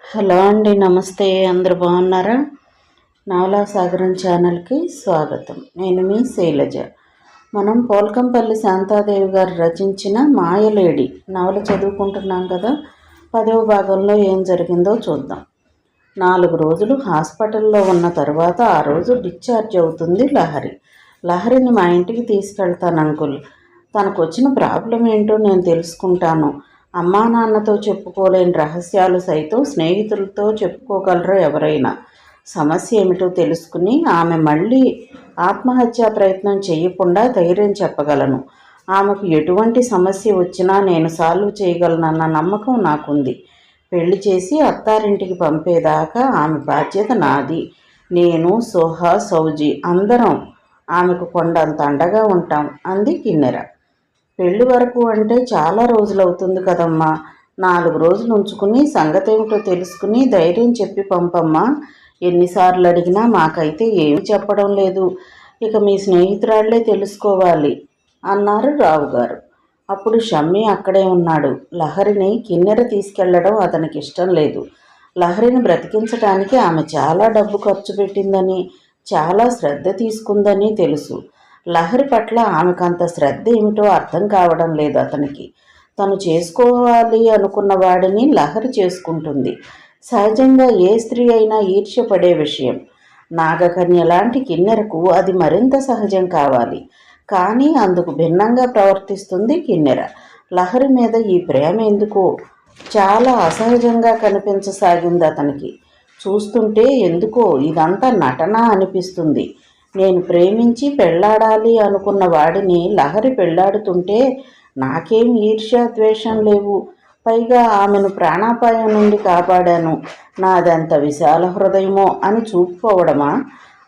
Hello అండి, నమస్తే. అందరు బాగున్నారా? నవలా సాగరం ఛానల్కి స్వాగతం. నేను మీ శైలజ. మనం పోల్కంపల్లి శాంతాదేవి గారు రచించిన మాయలేడి నవల చదువుకుంటున్నాం కదా. 10వ భాగంలో ఏం జరిగిందో చూద్దాం. 4 రోజులు హాస్పిటల్లో ఉన్న తర్వాత ఆ రోజు డిశ్చార్జ్ అవుతుంది లహరి. లహరిని మా ఇంటికి తీసుకెళ్తాను అంకుల్. తనకు వచ్చిన ప్రాబ్లం ఏంటో నేను తెలుసుకుంటాను. అమ్మా నాన్నతో చెప్పుకోలేని రహస్యాలు సైతం స్నేహితులతో చెప్పుకోగలరు ఎవరైనా. సమస్య ఏమిటో తెలుసుకుని ఆమె మళ్ళీ ఆత్మహత్యా ప్రయత్నం చేయకుండా ధైర్యం చెప్పగలను. ఆమెకు ఎటువంటి సమస్య వచ్చినా నేను సాల్వ్ చేయగలనన్న నమ్మకం నాకుంది. పెళ్లి చేసి అత్తారింటికి పంపేదాకా ఆమె బాధ్యత నాది. నేను, సోహా, సౌజీ అందరం ఆమెకు కొండంత అండగా ఉంటాం అంది కిన్నెర. పెళ్లి వరకు అంటే చాలా రోజులవుతుంది కదమ్మా. 4 రోజులు ఉంచుకుని సంగతేమిటో తెలుసుకుని ధైర్యం చెప్పి పంపమ్మా. ఎన్నిసార్లు అడిగినా మాకైతే ఏమి చెప్పడం లేదు. ఇక మీ స్నేహితురాళ్లే తెలుసుకోవాలి అన్నారు రావుగారు. అప్పుడు షమ్మి అక్కడే ఉన్నాడు. లహరిని కిన్నెర తీసుకెళ్లడం అతనికి ఇష్టం లేదు. లహరిని బ్రతికించడానికి ఆమె చాలా డబ్బు ఖర్చు పెట్టిందని, చాలా శ్రద్ధ తీసుకుందని తెలుసు. లహరి పట్ల ఆమెకంత శ్రద్ధ ఏమిటో అర్థం కావడం లేదు అతనికి. తను చేసుకోవాలి అనుకున్న వాడిని లహరి చేసుకుంటుంది. సహజంగా ఏ స్త్రీ అయినా ఈర్ష్యపడే విషయం. నాగకన్య లాంటి కిన్నెరకు అది మరింత సహజం కావాలి. కానీ అందుకు భిన్నంగా ప్రవర్తిస్తుంది కిన్నెర. లహరి మీద ఈ ప్రేమ ఎందుకో చాలా అసహజంగా కనిపించసాగింది అతనికి. చూస్తుంటే ఎందుకో ఇదంతా నటన అనిపిస్తుంది. నేను ప్రేమించి పెళ్లాడాలి అనుకున్న వాడిని లహరి పెళ్లాడుతుంటే నాకేం ఈర్ష్య, ద్వేషం లేవు. పైగా ఆమెను ప్రాణాపాయం నుండి కాపాడాను. నాదంత విశాల హృదయమో అని చూపుకోవడమా?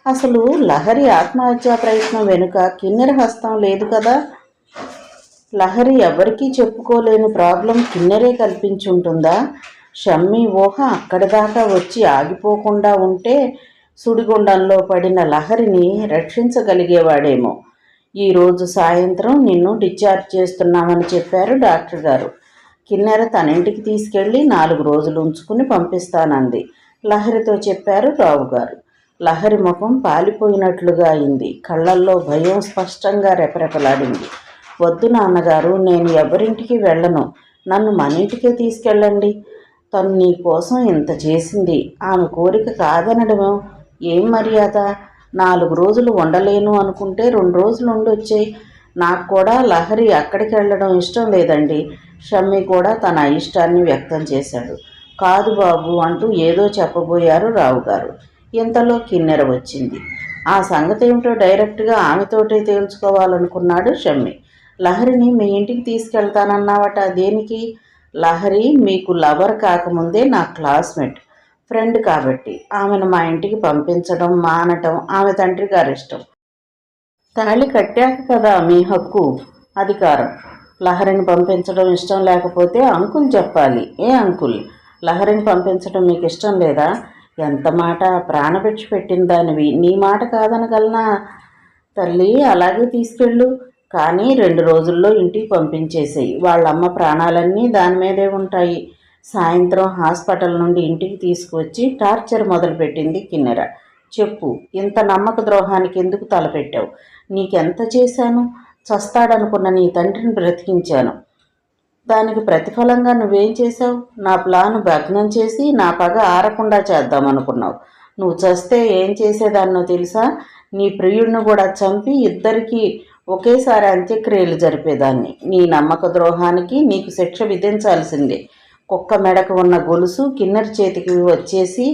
అసలు లహరి ఆత్మహత్యా ప్రయత్నం వెనుక కిన్నెర హస్తం లేదు కదా. లహరి ఎవరికీ చెప్పుకోలేని ప్రాబ్లం కిన్నెరే కల్పించుంటుందా? షమ్మి ఊహ అక్కడి దాకా వచ్చి ఆగిపోకుండా ఉంటే సుడిగుండంలో పడిన లహరిని రక్షించగలిగేవాడేమో. ఈరోజు సాయంత్రం నిన్ను డిశ్చార్జ్ చేస్తున్నామని చెప్పారు డాక్టర్ గారు. కిన్నెర తన ఇంటికి తీసుకెళ్లి 4 రోజులు ఉంచుకుని పంపిస్తానంది లహరితో చెప్పారు రావుగారు. లహరి ముఖం పాలిపోయినట్లుగా అయింది. కళ్ళల్లో భయం స్పష్టంగా రెపరెపలాడింది. వద్దు నాన్నగారు, నేను ఎవరింటికి వెళ్ళను. నన్ను మన ఇంటికే తీసుకెళ్ళండి. తను నీ కోసం ఇంత చేసింది. ఆమె కోరిక కాదనడమో ఏం మర్యాద? 4 రోజులు ఉండలేను అనుకుంటే 2 రోజులు ఉండొచ్చాయి. నాకు కూడా లహరి అక్కడికి వెళ్ళడం ఇష్టం లేదండి. షమ్మి కూడా తన ఇష్టాన్ని వ్యక్తం చేశాడు. కాదు బాబు అంటూ ఏదో చెప్పబోయారు రావుగారు. ఇంతలో కిన్నెర వచ్చింది. ఆ సంగతి ఏమిటో డైరెక్ట్గా ఆమెతోటే తేల్చుకోవాలనుకున్నాడు షమ్మి. లహరిని మీ ఇంటికి తీసుకెళ్తానన్నావట, దేనికి? లహరి మీకు లవర్ కాకముందే నా క్లాస్మేట్, ఫ్రెండ్ కాబట్టి ఆమెను మా ఇంటికి పంపించడం మానటం ఆమె తండ్రి గారి ఇష్టం. తాళి కట్టాక కదా మీ హక్కు, అధికారం. లహరిని పంపించడం ఇష్టం లేకపోతే అంకుల్ చెప్పాలి. ఏ అంకుల్, లహరిని పంపించడం మీకు ఇష్టం లేదా? ఎంత మాట! ప్రాణపెట్టి పెట్టిన దానివి, నీ మాట కాదనగలనా? తల్లి, అలాగే తీసుకెళ్ళు. కానీ 2 రోజుల్లో ఇంటికి పంపించేసేయి. వాళ్ళమ్మ ప్రాణాలన్నీ దాని మీదే ఉంటాయి. సాయంత్రం హాస్పిటల్ నుండి ఇంటికి తీసుకువచ్చి టార్చర్ మొదలుపెట్టింది కిన్నెర. చెప్పు, ఇంత నమ్మక ద్రోహానికి ఎందుకు తలపెట్టావు? నీకెంత చేశాను? చస్తాడనుకున్న నీ తండ్రిని బ్రతికించాను. దానికి ప్రతిఫలంగా నువ్వేం చేశావు? నా ప్లాను భగ్నం చేసి నా పగ ఆరకుండా చేద్దామనుకున్నావు. నువ్వు చస్తే ఏం చేసేదాన్నో తెలుసా? నీ ప్రియుడిని కూడా చంపి ఇద్దరికీ ఒకేసారి అంత్యక్రియలు జరిపేదాన్ని. నీ నమ్మక ద్రోహానికి నీకు శిక్ష విధించాల్సిందే. కుక్క మెడకు ఉన్న గొలుసు కిన్నెర చేతికి వచ్చేసి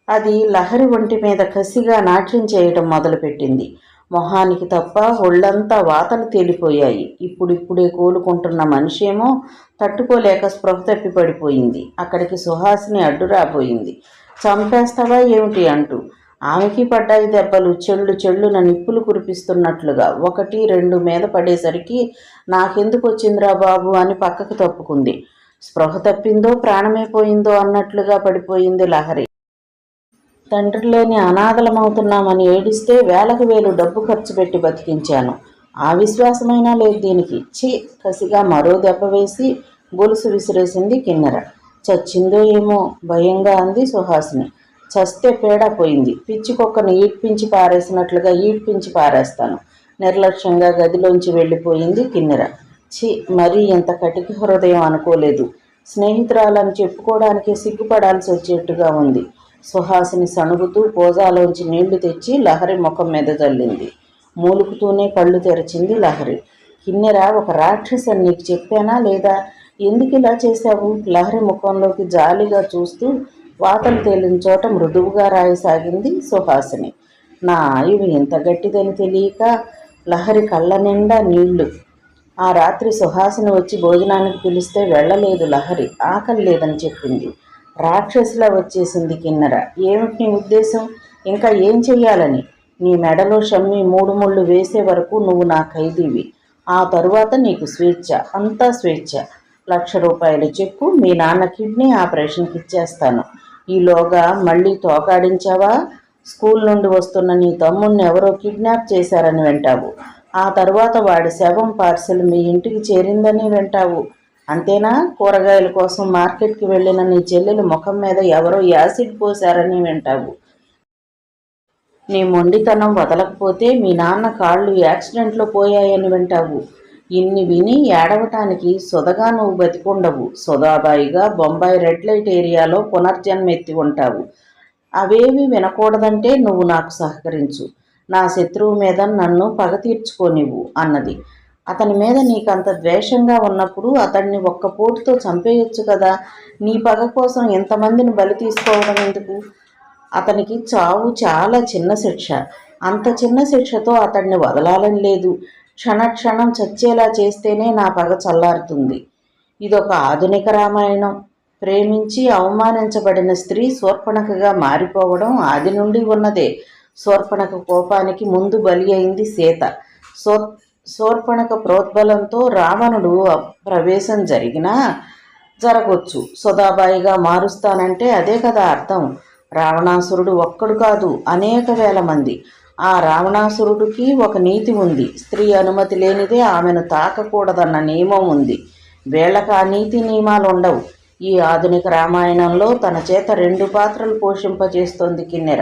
అది లహరి ఒంటి మీద కసిగా నాట్యం చేయటం మొదలుపెట్టింది. మొహానికి తప్ప ఒళ్ళంతా వాతలు తేలిపోయాయి. ఇప్పుడిప్పుడే కోలుకుంటున్న మనిషేమో తట్టుకోలేక స్పృహ తప్పి పడిపోయింది. అక్కడికి సుహాసిని అడ్డు రాబోయింది. చంపేస్తావా ఏమిటి అంటూ. ఆమెకి పడ్డాయి దెబ్బలు. చెళ్ళు చెళ్ళున నిప్పులు కురిపిస్తున్నట్లుగా. 1, 2 మీద పడేసరికి నాకెందుకు వచ్చిందిరా బాబు అని పక్కకు తప్పుకుంది. స్పృహ తప్పిందో ప్రాణమే పోయిందో అన్నట్లుగా పడిపోయింది లహరి. తండ్రి లేని అనాథలమవుతున్నామని ఏడిస్తే వేలకు వేలు డబ్బు ఖర్చు పెట్టి బతికించాను. ఆ విశ్వాసమైనా లేదు దీనికి. కసిగా మరో దెబ్బ వేసి గొలుసు విసిరేసింది కిన్నెర. చచ్చిందో ఏమో భయంగా అంది సుహాసిని. చస్తే పేడ పోయింది. పిచ్చి కుక్కను ఈడ్పించి పారేసినట్లుగా ఈడ్పించి పారేస్తాను. నిర్లక్ష్యంగా గదిలోంచి వెళ్ళిపోయింది కిన్నెర. ఛీ, మరీ ఇంత కటిక హృదయం అనుకోలేదు. స్నేహితురాలని చెప్పుకోవడానికి సిగ్గుపడాల్సి వచ్చేట్టుగా ఉంది. సుహాసిని సణుగుతూ పోజాలోంచి నీళ్లు తెచ్చి లహరి ముఖం మీద జల్లింది. మూలుకుతూనే కళ్ళు తెరిచింది లహరి. కిన్నెర, ఒక రాక్షసని నీకు చెప్పానా లేదా? ఎందుకు ఇలా చేశావు? లహరి ముఖంలోకి జాలిగా చూస్తూ వాతలు తేలిన చోట మృదువుగా రాయసాగింది సుహాసిని. నా ఆయువు ఎంత గట్టిదని తెలియక. లహరి కళ్ళ నిండా నీళ్లు. ఆ రాత్రి సుహాసిని వచ్చి భోజనానికి పిలిస్తే వెళ్ళలేదు లహరి. ఆకలి లేదని చెప్పింది. రాక్షసులా వచ్చేసింది కిన్నెర. ఏమిటి నీ ఉద్దేశం? ఇంకా ఏం చెయ్యాలని? నీ మెడలో షమ్మి 3 ముళ్ళు వేసే వరకు నువ్వు నా ఖైదీవి. ఆ తరువాత నీకు స్వేచ్ఛ, అంతా స్వేచ్ఛ. ₹1,00,000 చెక్కు మీ నాన్న కిడ్నీ ఆపరేషన్కి ఇచ్చేస్తాను. ఈలోగా మళ్ళీ తోకాడించావా? స్కూల్ నుండి వస్తున్న నీ తమ్ముణ్ణి ఎవరో కిడ్నాప్ చేశారని వింటావు. ఆ తరువాత వాడి శవం పార్సెల్ మీ ఇంటికి చేరిందని వింటావు. అంతేనా? కూరగాయల కోసం మార్కెట్కి వెళ్ళిన నీ చెల్లెలు ముఖం మీద ఎవరో యాసిడ్ పోశారని వింటావు. నీ మొండితనం వదలకపోతే మీ నాన్న కాళ్ళు యాక్సిడెంట్లో పోయాయని వింటావు. ఇన్ని విని ఏడవటానికి సుధగా నువ్వు బతికుండవు. సుధాబాయిగా బొంబాయి రెడ్ లైట్ ఏరియాలో పునర్జన్మెత్తి ఉంటావు. అవేవి వినకూడదంటే నువ్వు నాకు సహకరించు. నా శత్రువు మీద నన్ను పగ తీర్చుకోనివ్వు అన్నది. అతని మీద నీకంత ద్వేషంగా ఉన్నప్పుడు అతన్ని ఒక్క పోటుతో చంపేయొచ్చు కదా. నీ పగ కోసం ఎంతమందిని బలి తీసుకోవడం ఎందుకు? అతనికి చావు చాలా చిన్న శిక్ష. అంత చిన్న శిక్షతో అతన్ని వదలాలని లేదు. క్షణక్షణం చచ్చేలా చేస్తేనే నా పగ చల్లారుతుంది. ఇదొక ఆధునిక రామాయణం. ప్రేమించి అవమానించబడిన స్త్రీ శూర్పణఖగా మారిపోవడం ఆది నుండి ఉన్నదే. శూర్పణఖ కోపానికి ముందు బలి అయింది సీత. శూర్పణఖ ప్రోద్బలంతో రావణుడు ప్రవేశం జరగొచ్చు. సుధాబాయిగా మారుస్తానంటే అదే కదా అర్థం. రావణాసురుడు ఒక్కడు కాదు, అనేక వేల మంది. ఆ రావణాసురుడికి ఒక నీతి ఉంది. స్త్రీ అనుమతి లేనిదే ఆమెను తాకకూడదన్న నియమం ఉంది. వీళ్ళకి ఆ నీతి నియమాలు ఉండవు. ఈ ఆధునిక రామాయణంలో తన చేత 2 పాత్రలు పోషింపజేస్తోంది కిన్నెర.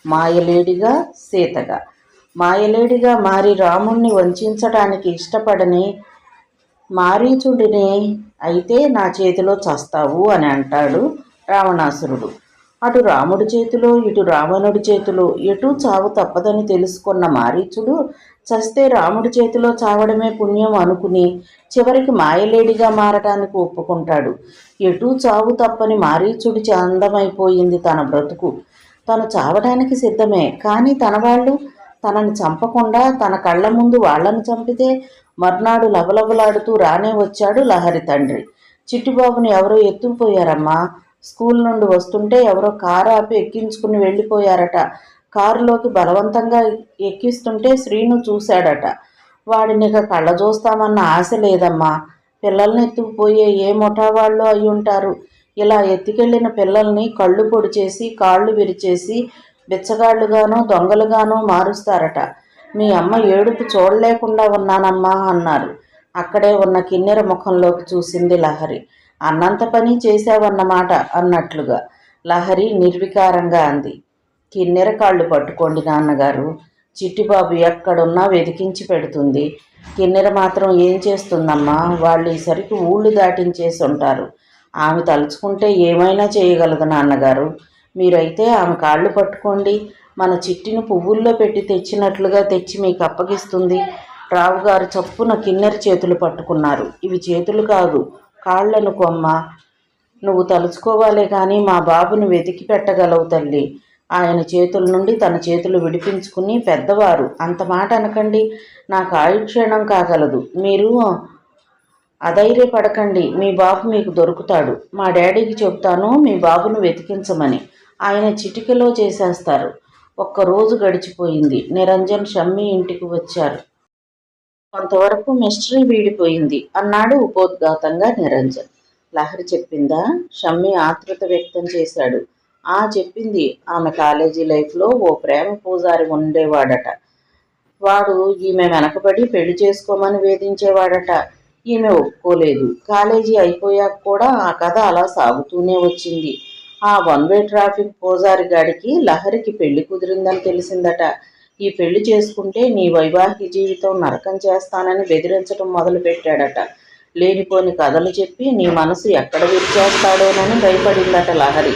మాయలేడిగా, సీతగా. మాయలేడిగా మారి రాముణ్ణి వంచడానికి ఇష్టపడని మారీచుడిని అయితే నా చేతిలో చస్తావు అని అంటాడు రావణాసురుడు. అటు రాముడి చేతిలో ఇటు రావణుడి చేతిలో ఎటూ చావు తప్పదని తెలుసుకున్న మారీచుడు చస్తే రాముడి చేతిలో చావడమే పుణ్యం అనుకుని చివరికి మాయలేడిగా మారటానికి ఒప్పుకుంటాడు. ఎటూ చావు తప్పని మారీచుడి అందమైపోయింది తన బ్రతుకు. తను చావడానికి సిద్ధమే. కానీ తన వాళ్ళు తనని చంపకుండా తన కళ్ళ ముందు వాళ్లను చంపితే మర్నాడు లబలబలాడుతూ రానే వచ్చాడు లహరి తండ్రి. చిట్టిబాబుని ఎవరో ఎత్తుకుపోయారమ్మా. స్కూల్ నుండి వస్తుంటే ఎవరో కారు ఆపి ఎక్కించుకుని వెళ్ళిపోయారట. కారులోకి బలవంతంగా ఎక్కిస్తుంటే శ్రీను చూశాడట. వాడినిక కళ్ళ చూస్తామన్న ఆశ లేదమ్మా. పిల్లల్ని ఎత్తుకుపోయే ఏ ముఠావాళ్ళు అయి ఉంటారు. ఇలా ఎత్తుకెళ్ళిన పిల్లల్ని కళ్ళు పొడి చేసి కాళ్ళు విరిచేసి బిచ్చగాళ్ళుగానో దొంగలుగానో మారుస్తారట. మీ అమ్మ ఏడుపు చూడలేకుండా ఉన్నానమ్మా అన్నారు. అక్కడే ఉన్న కిన్నెర ముఖంలోకి చూసింది లహరి. అన్నంత పని చేశావన్నమాట అన్నట్లుగా. లహరి నిర్వికారంగా అంది. కిన్నెర కాళ్ళు పట్టుకోండి నాన్నగారు. చిట్టిబాబు ఎక్కడున్నా వెతికించి పెడుతుంది. కిన్నెర మాత్రం ఏం చేస్తుందమ్మా? వాళ్ళు ఈసరికి ఊళ్ళు దాటించేసి ఉంటారు. ఆమె తలుచుకుంటే ఏమైనా చేయగలదు నాన్నగారు. మీరైతే ఆమె కాళ్ళు పట్టుకోండి. మన చిట్టిని పువ్వుల్లో పెట్టి తెచ్చినట్లుగా తెచ్చి మీకు అప్పగిస్తుంది. రావుగారు చప్పున కిన్నెర చేతులు పట్టుకున్నారు. ఇవి చేతులు కాదు, కాళ్లను కొమ్మ. నువ్వు తలుచుకోవాలే కానీ మా బాబుని వెతికి పెట్టగలవు తల్లి. ఆయన చేతుల నుండి తన చేతులు విడిపించుకుని, పెద్దవారు అంత మాట అనకండి, నాకు ఆయుక్షేణం కాగలదు. మీరు అధైర్యపడకండి. మీ బాబు మీకు దొరుకుతాడు. మా డాడీకి చెప్తాను మీ బాబును వెతికించమని. ఆయన చిటికెలో చేసేస్తారు. ఒక్కరోజు గడిచిపోయింది. నిరంజన్ షమ్మి ఇంటికి వచ్చారు. కొంతవరకు మిస్టరీ వీడిపోయింది అన్నాడు ఉపోద్ఘాతంగా నిరంజన్. లహరి చెప్పిందా? షమ్మి ఆతృత వ్యక్తం చేశాడు. చెప్పింది. ఆమె కాలేజీ లైఫ్లో ఓ ప్రేమ పూజారి ఉండేవాడట. వాడు ఈమె వెనకబడి పెళ్లి చేసుకోమని వేధించేవాడట. ఈమె ఒప్పుకోలేదు. కాలేజీ అయిపోయాక కూడా ఆ కథ అలా సాగుతూనే వచ్చింది. ఆ వన్ వే ట్రాఫిక్ పూజారి గాడికి లహరికి పెళ్లి కుదిరిందని తెలిసిందట. ఈ పెళ్లి చేసుకుంటే నీ వైవాహిక జీవితం నరకం చేస్తానని బెదిరించడం మొదలుపెట్టాడట. లేనిపోని కథలు చెప్పి నీ మనసు ఎక్కడ విరిచేస్తాడోనని భయపడిందట లహరి.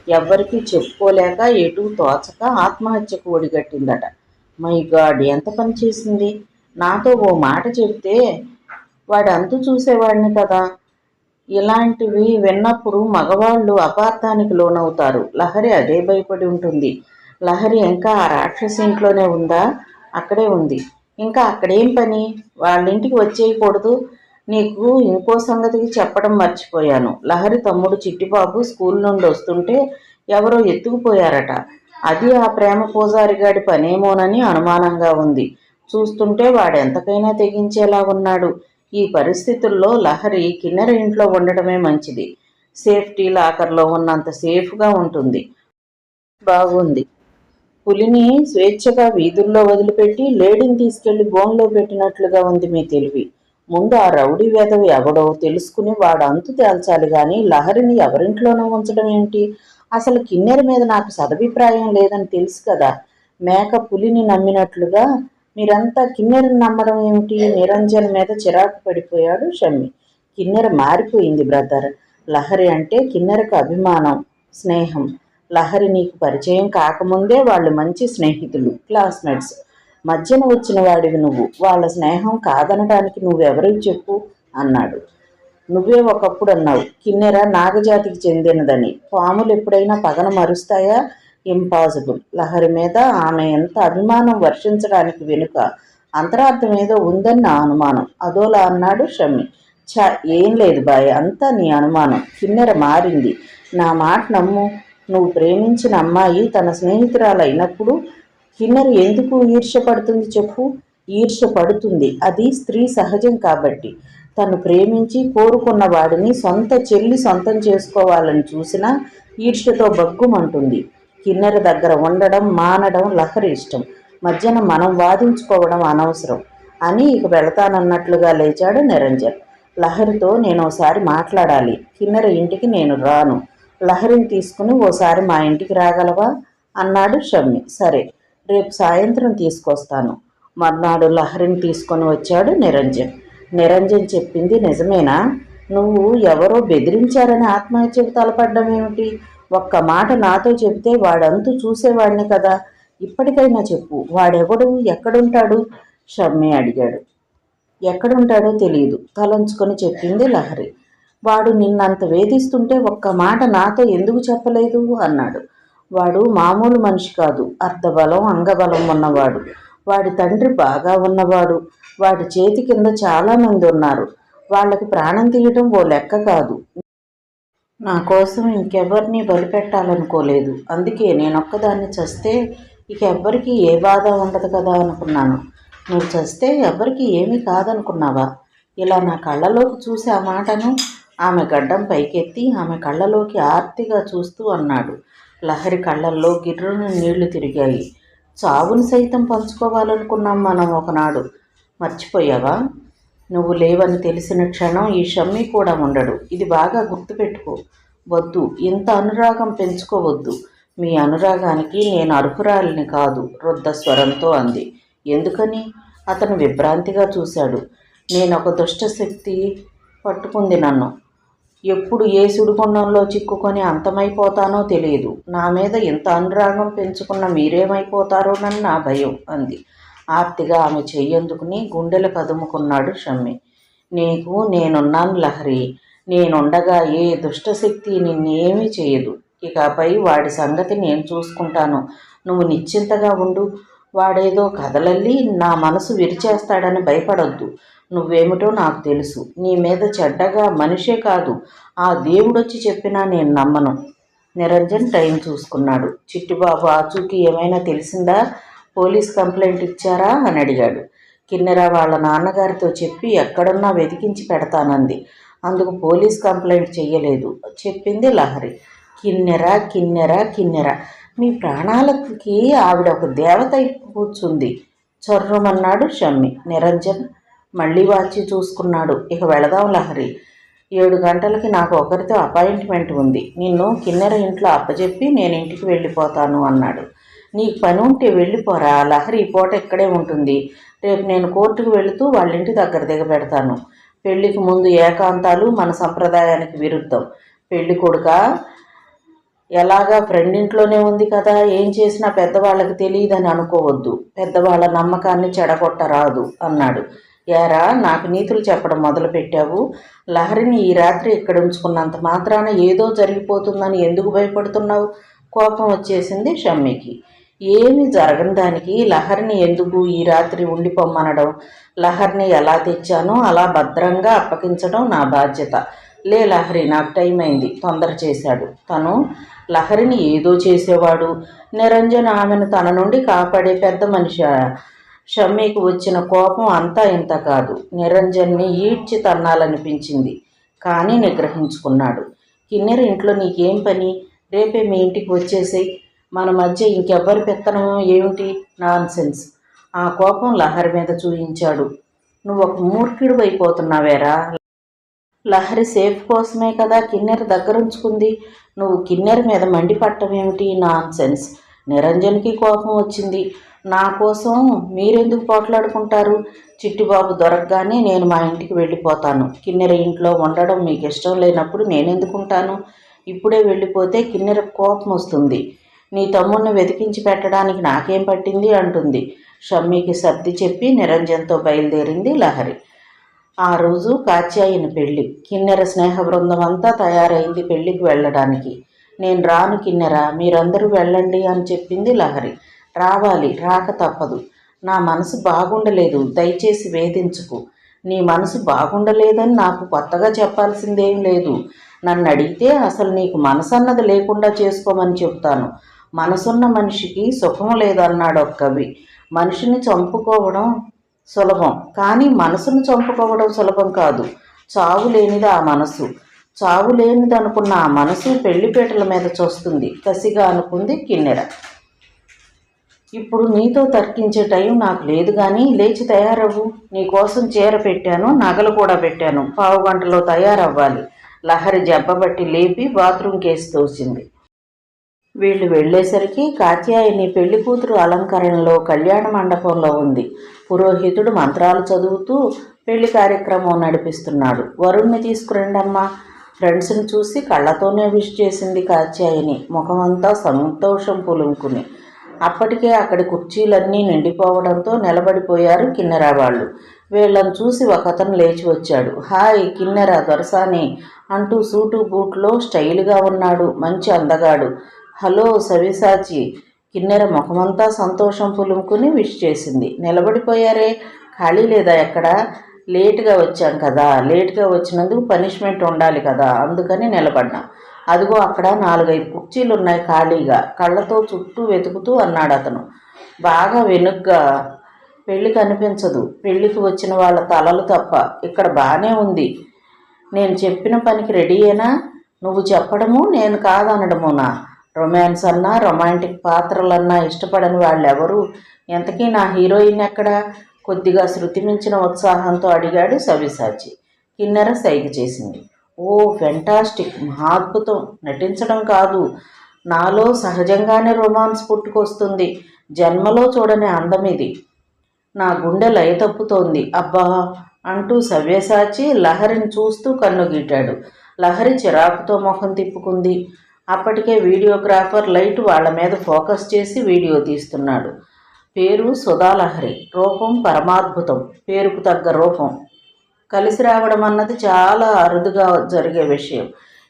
ఎవ్వరికీ చెప్పుకోలేక ఎటూ తోచక ఆత్మహత్యకు ఒడిగట్టిందట. మై గాడ్, ఎంత పని చేసింది! నాతో ఓ మాట చెప్తే వాడి అంతు చూసేవాడిని కదా. ఇలాంటివి విన్నప్పుడు మగవాళ్ళు అపార్థానికి లోనవుతారు. లహరి అదే భయపడి ఉంటుంది. లహరి ఇంకా ఆ రాక్షసి ఇంట్లోనే ఉందా? అక్కడే ఉంది. ఇంకా అక్కడేం పని? వాళ్ళింటికి వచ్చేయకూడదు. నీకు ఇంకో సంగతికి చెప్పడం మర్చిపోయాను. లహరి తమ్ముడు చిట్టిబాబు స్కూల్ నుండి వస్తుంటే ఎవరో ఎత్తుకుపోయారట. అది ఆ ప్రేమ పూజారిగాడి పనేమోనని అనుమానంగా ఉంది. చూస్తుంటే వాడెంతకైనా తెగించేలా ఉన్నాడు. ఈ పరిస్థితుల్లో లహరి కిన్నెర ఇంట్లో ఉండటమే మంచిది. సేఫ్టీ లాకర్లో ఉన్నంత సేఫ్గా ఉంటుంది. బాగుంది. పులిని స్వేచ్ఛగా వీధుల్లో వదిలిపెట్టి లేడీని తీసుకెళ్లి బోన్లో పెట్టినట్లుగా ఉంది మీ తెలివి. ముందు ఆ రౌడీ వెధవ ఎవడో తెలుసుకుని వాడు అంతు తేల్చాలి గాని లహరిని ఎవరింట్లోనో ఉంచడం ఏమిటి? అసలు కిన్నెర మీద నాకు సదభిప్రాయం లేదని తెలుసు కదా. మేక పులిని నమ్మినట్లుగా మీరంతా కిన్నెరని నమ్మడం ఏమిటి? నిరంజన్ మీద చిరాకు పడిపోయాడు షమ్మి. కిన్నెర మారిపోయింది బ్రదర్. లహరి అంటే కిన్నెరకు అభిమానం, స్నేహం. లహరి నీకు పరిచయం కాకముందే వాళ్ళు మంచి స్నేహితులు, క్లాస్మేట్స్. మధ్యన వచ్చిన వాడివి నువ్వు. వాళ్ళ స్నేహం కాదనడానికి నువ్వెవరికి చెప్పు అన్నాడు. నువ్వే ఒకప్పుడు అన్నావు కిన్నెర నాగజాతికి చెందినదని. పాములు ఎప్పుడైనా పగన మరుస్తాయా? ఇంపాసిబుల్. లహరి మీద ఆమె ఎంత అభిమానం వర్షించడానికి వెనుక అంతరార్థం ఏదో ఉందని నా అనుమానం అదోలా అన్నాడు షమ్మి. ఏం లేదు బాయ్, అంతా నీ అనుమానం. కిన్నెర మారింది. నా మాట నమ్ము. నువ్వు ప్రేమించిన అమ్మాయి తన స్నేహితురాలు అయినప్పుడు కిన్నెర ఎందుకు ఈర్ష్యపడుతుంది చెప్పు? ఈర్ష్యపడుతుంది. అది స్త్రీ సహజం కాబట్టి. తను ప్రేమించి కోరుకున్న వాడిని సొంత చెల్లి సొంతం చేసుకోవాలని చూసినా ఈర్ష్యతో బగ్గుమంటుంది. కిన్నెర దగ్గర ఉండడం మానడం లహరి ఇష్టం. మధ్యన మనం వాదించుకోవడం అనవసరం అని ఇక వెళతానన్నట్లుగా లేచాడు నిరంజన్. లహరితో నేను ఓసారి మాట్లాడాలి. కిన్నెర ఇంటికి నేను రాను. లహరిని తీసుకుని ఓసారి మా ఇంటికి రాగలవా అన్నాడు షమ్మి. సరే, రేపు సాయంత్రం తీసుకొస్తాను. మర్నాడు లహరిని తీసుకొని వచ్చాడు నిరంజన్. నిరంజన్ చెప్పింది నిజమేనా? నువ్వు ఎవరో బెదిరించారని ఆత్మహత్యకు తలపడ్డం ఏమిటి? ఒక్క మాట నాతో చెబితే వాడంతు చూసేవాడిని కదా. ఇప్పటికైనా చెప్పు, వాడెవడు, ఎక్కడుంటాడు? షమ్మి అడిగాడు. ఎక్కడుంటాడో తెలియదు, తలంచుకొని చెప్పింది లహరి. వాడు నిన్నంత వేధిస్తుంటే ఒక్క మాట నాతో ఎందుకు చెప్పలేదు అన్నాడు. వాడు మామూలు మనిషి కాదు, అర్ధబలం అంగబలం ఉన్నవాడు. వాడి తండ్రి బాగా ఉన్నవాడు. వాడి చేతి కింద చాలామంది ఉన్నారు. వాళ్ళకి ప్రాణం తీయటం ఓ లెక్క కాదు. నా కోసం ఇంకెవ్వరినీ బలిపెట్టాలనుకోలేదు. అందుకే నేనొక్కదాన్ని చస్తే ఇక ఎవ్వరికీ ఏ బాధ ఉండదు కదా అనుకున్నాను. నువ్వు చస్తే ఎవ్వరికీ ఏమీ కాదనుకున్నావా? ఇలా నా కళ్ళలోకి చూసి ఆ మాటను ఆమె గడ్డం పైకెత్తి ఆమె కళ్ళలోకి ఆర్తిగా చూస్తూ అన్నాడు. లహరి కళ్ళల్లో గిర్రున నీళ్లు తిరిగాయి. చావును సైతం పంచుకోవాలనుకున్నాం మనం ఒకనాడు. మర్చిపోయావా? నువ్వు లేవని తెలిసిన క్షణం ఈ షమ్మి కూడా ఉండడు. ఇది బాగా గుర్తుపెట్టుకో. వద్దు, ఇంత అనురాగం పెంచుకోవద్దు. మీ అనురాగానికి నేను అర్హురాలిని కాదు, రుద్ధ స్వరంతో అంది. ఎందుకని? అతను విభ్రాంతిగా చూశాడు. నేనొక దుష్టశక్తి పట్టుకుంది నన్ను. ఎప్పుడు ఏ సుడిగుండంలో చిక్కుకొని అంతమైపోతానో తెలియదు. నా మీద ఇంత అనురాగం పెంచుకున్న మీరేమైపోతారోనని నా భయం అంది. ఆర్తిగా ఆమె చెయ్యందుకుని గుండెలు కదుముకున్నాడు షమ్మి. నీకు నేనున్నాను లహరి. నేనుండగా ఏ దుష్టశక్తి నిన్నేమీ చేయదు. ఇకపై వాడి సంగతి నేను చూసుకుంటాను. నువ్వు నిశ్చింతగా ఉండు. వాడేదో కదలల్లి నా మనసు విరిచేస్తాడని భయపడొద్దు. నువ్వేమిటో నాకు తెలుసు. నీ మీద చెడ్డగా మనిషే కాదు, ఆ దేవుడొచ్చి చెప్పినా నేను నమ్మను. నిరంజన్ టైం చూసుకున్నాడు. చిట్టిబాబు ఆచూకీ ఏమైనా తెలిసిందా? పోలీస్ కంప్లైంట్ ఇచ్చారా అని అడిగాడు. కిన్నెర వాళ్ళ నాన్నగారితో చెప్పి ఎక్కడున్నా వెతికించి పెడతానంది. అందుకు పోలీస్ కంప్లైంట్ చెయ్యలేదు చెప్పింది లహరి. కిన్నెర కిన్నెర కిన్నెర, మీ ప్రాణాలకి ఆవిడ ఒక దేవత కూర్చుంది చర్రుమన్నాడు షమ్మి. నిరంజన్ మళ్ళీ వాచి చూసుకున్నాడు. ఇక వెళదాం లహరి, 7 గంటలకి నాకు ఒకరితో అపాయింట్మెంట్ ఉంది. నిన్ను కిన్నెర ఇంట్లో అప్పచెప్పి నేను ఇంటికి వెళ్ళిపోతాను అన్నాడు. నీకు పని ఉంటే వెళ్ళిపోరా, లహరి ఈ పూట ఇక్కడే ఉంటుంది. రేపు నేను కోర్టుకు వెళుతూ వాళ్ళింటి దగ్గర దిగబెడతాను. పెళ్లికి ముందు ఏకాంతాలు మన సంప్రదాయానికి విరుద్ధం. పెళ్లి కొడుక ఎలాగా ఫ్రెండ్ ఇంట్లోనే ఉంది కదా, ఏం చేసినా పెద్దవాళ్ళకి తెలియదని అనుకోవద్దు. పెద్దవాళ్ళ నమ్మకాన్ని చెడగొట్టరాదు అన్నాడు. యారా, నాకు నీతులు చెప్పడం మొదలుపెట్టావు? లహరిని ఈ రాత్రి ఇక్కడ ఉంచుకున్నంత మాత్రాన ఏదో జరిగిపోతుందని ఎందుకు భయపడుతున్నావు? కోపం వచ్చేసింది షమ్మికి. ఏమి జరగని దానికి లహరిని ఎందుకు ఈ రాత్రి ఉండిపోమ్మనడం? లహరిని ఎలా తెచ్చానో అలా భద్రంగా అప్పగించడం నా బాధ్యత. లే లహరి, నాకు టైం అయింది, తొందర చేశాడు. తను లహరిని ఏదో చేసేవాడు. నిరంజన్ ఆమెను తన నుండి కాపాడే పెద్ద మనిషి. షమ్మీకి వచ్చిన కోపం అంతా ఇంత కాదు. నిరంజన్ని ఈడ్చి తన్నాలనిపించింది, కానీ నిగ్రహించుకున్నాడు. కిన్నెర ఇంట్లో నీకేం పని? రేపే మీ ఇంటికి వచ్చేసేయ్. మన మధ్య ఇంకెవ్వరి పెత్తనమో ఏమిటి? నాన్సెన్స్. ఆ కోపం లహరి మీద చూయించాడు. నువ్వు ఒక మూర్ఖుడు అయిపోతున్నావేరా. లహరి సేఫ్ కోసమే కదా కిన్నెర దగ్గరుంచుకుంది. నువ్వు కిన్నెర మీద మండిపట్టమేమిటి? నాన్సెన్స్. నిరంజన్కి కోపం వచ్చింది. నా కోసం మీరెందుకు పోట్లాడుకుంటారు? చిట్టిబాబు దొరకగానే నేను మా ఇంటికి వెళ్ళిపోతాను. కిన్నెర ఇంట్లో ఉండడం మీకు ఇష్టం లేనప్పుడు నేనెందుకుంటాను? ఇప్పుడే వెళ్ళిపోతే కిన్నెర కోపం వస్తుంది. నీ తమ్ముడిని వెతికించి పెట్టడానికి నాకేం పట్టింది అంటుంది. షమ్మీకి సర్ది చెప్పి నిరంజన్తో బయలుదేరింది లహరి. ఆ రోజు కాత్యాయని పెళ్ళి. కిన్నెర స్నేహ బృందం అంతా తయారైంది పెళ్ళికి వెళ్ళడానికి. నేను రాను కిన్నెర, మీరందరూ వెళ్ళండి అని చెప్పింది లహరి. రావాలి, రాక తప్పదు. నా మనసు బాగుండలేదు, దయచేసి వేధించుకు. నీ మనసు బాగుండలేదని నాకు కొత్తగా చెప్పాల్సిందేం లేదు. నన్ను అడిగితే అసలు నీకు మనసు అన్నది లేకుండా చేసుకోమని చెప్తాను. మనసున్న మనిషికి సుఖం లేదన్నాడు ఒక కవి. మనిషిని చంపుకోవడం సులభం, కానీ మనసును చంపుకోవడం సులభం కాదు. చావు లేనిది ఆ మనసు. చావు లేనిది అనుకున్న ఆ మనసు పెళ్లిపేటల మీద చూస్తుంది కసిగా అనుకుంది కిన్నెర. ఇప్పుడు నీతో తర్కించే టైం నాకు లేదు, కానీ లేచి తయారవ్వు. నీకోసం చీర పెట్టాను, నగలు కూడా పెట్టాను. 15 గంటలో తయారవ్వాలి. లహరి జబ్బబట్టి లేపి బాత్రూమ్ కేసి తోసింది. వీళ్ళు వెళ్ళేసరికి కాత్యాయని పెళ్లి కూతురు అలంకరణలో కళ్యాణ మండపంలో ఉంది. పురోహితుడు మంత్రాలు చదువుతూ పెళ్లి కార్యక్రమం నడిపిస్తున్నాడు. వరుణ్ణి తీసుకురండమ్మా. ఫ్రెండ్స్ని చూసి కళ్ళతోనే విష్ చేసింది కాత్యాయని, ముఖమంతా సంతోషం పులుముకుని. అప్పటికే అక్కడి కుర్చీలన్నీ నిండిపోవడంతో నిలబడిపోయారు కిన్నెర వాళ్ళు. వీళ్ళని చూసి ఒకతను లేచి వచ్చాడు. హాయ్ కిన్నెర, దొరసాని అంటూ సూటు బూట్లో స్టైల్గా ఉన్నాడు, మంచి అందగాడు. హలో సవిసాచి. కిన్నెర ముఖమంతా సంతోషం పులుముకుని విష్ చేసింది. నిలబడిపోయారే, ఖాళీ లేదా ఎక్కడ? లేటుగా వచ్చాం కదా, లేటుగా వచ్చినందుకు పనిష్మెంట్ ఉండాలి కదా, అందుకని నిలబడ్డాం. అదిగో అక్కడ 4-5 కుర్చీలు ఉన్నాయి ఖాళీగా, కళ్ళతో చుట్టూ వెతుకుతూ అన్నాడు అతను. బాగా వెనుగ్గా. పెళ్ళి కనిపించదు, పెళ్ళికి వచ్చిన వాళ్ళ తలలు తప్ప. ఇక్కడ బాగానే ఉంది. నేను చెప్పిన పనికి రెడీయేనా? నువ్వు చెప్పడము నేను కాదనడమునా? రొమాన్స్ అన్నా రొమాంటిక్ పాత్రలన్నా ఇష్టపడని వాళ్ళెవరు? ఎంతకీ నా హీరోయిన్ ఎక్కడా? కొద్దిగా శృతి మించిన ఉత్సాహంతో అడిగాడు సవ్యసాచి. కిన్నెర సైగ చేసింది. Oh fantastic, మహాద్భుతం. నటించడం కాదు, నాలో సహజంగానే రొమాన్స్ పుట్టుకొస్తుంది. జన్మలో చూడని అందమిది. నా గుండె లయ తప్పుతోంది అబ్బా అంటూ సవ్యసాచి లహరిని చూస్తూ కన్ను గీటాడు. లహరి చిరాకుతో ముఖం తిప్పుకుంది. అప్పటికే వీడియోగ్రాఫర్ లైట్ వాళ్ళ మీద ఫోకస్ చేసి వీడియో తీస్తున్నాడు. పేరు సుధాలహరి, రూపం పరమాద్భుతం. పేరుకు తగ్గ రూపం కలిసి రావడం అన్నది చాలా అరుదుగా జరిగే విషయం.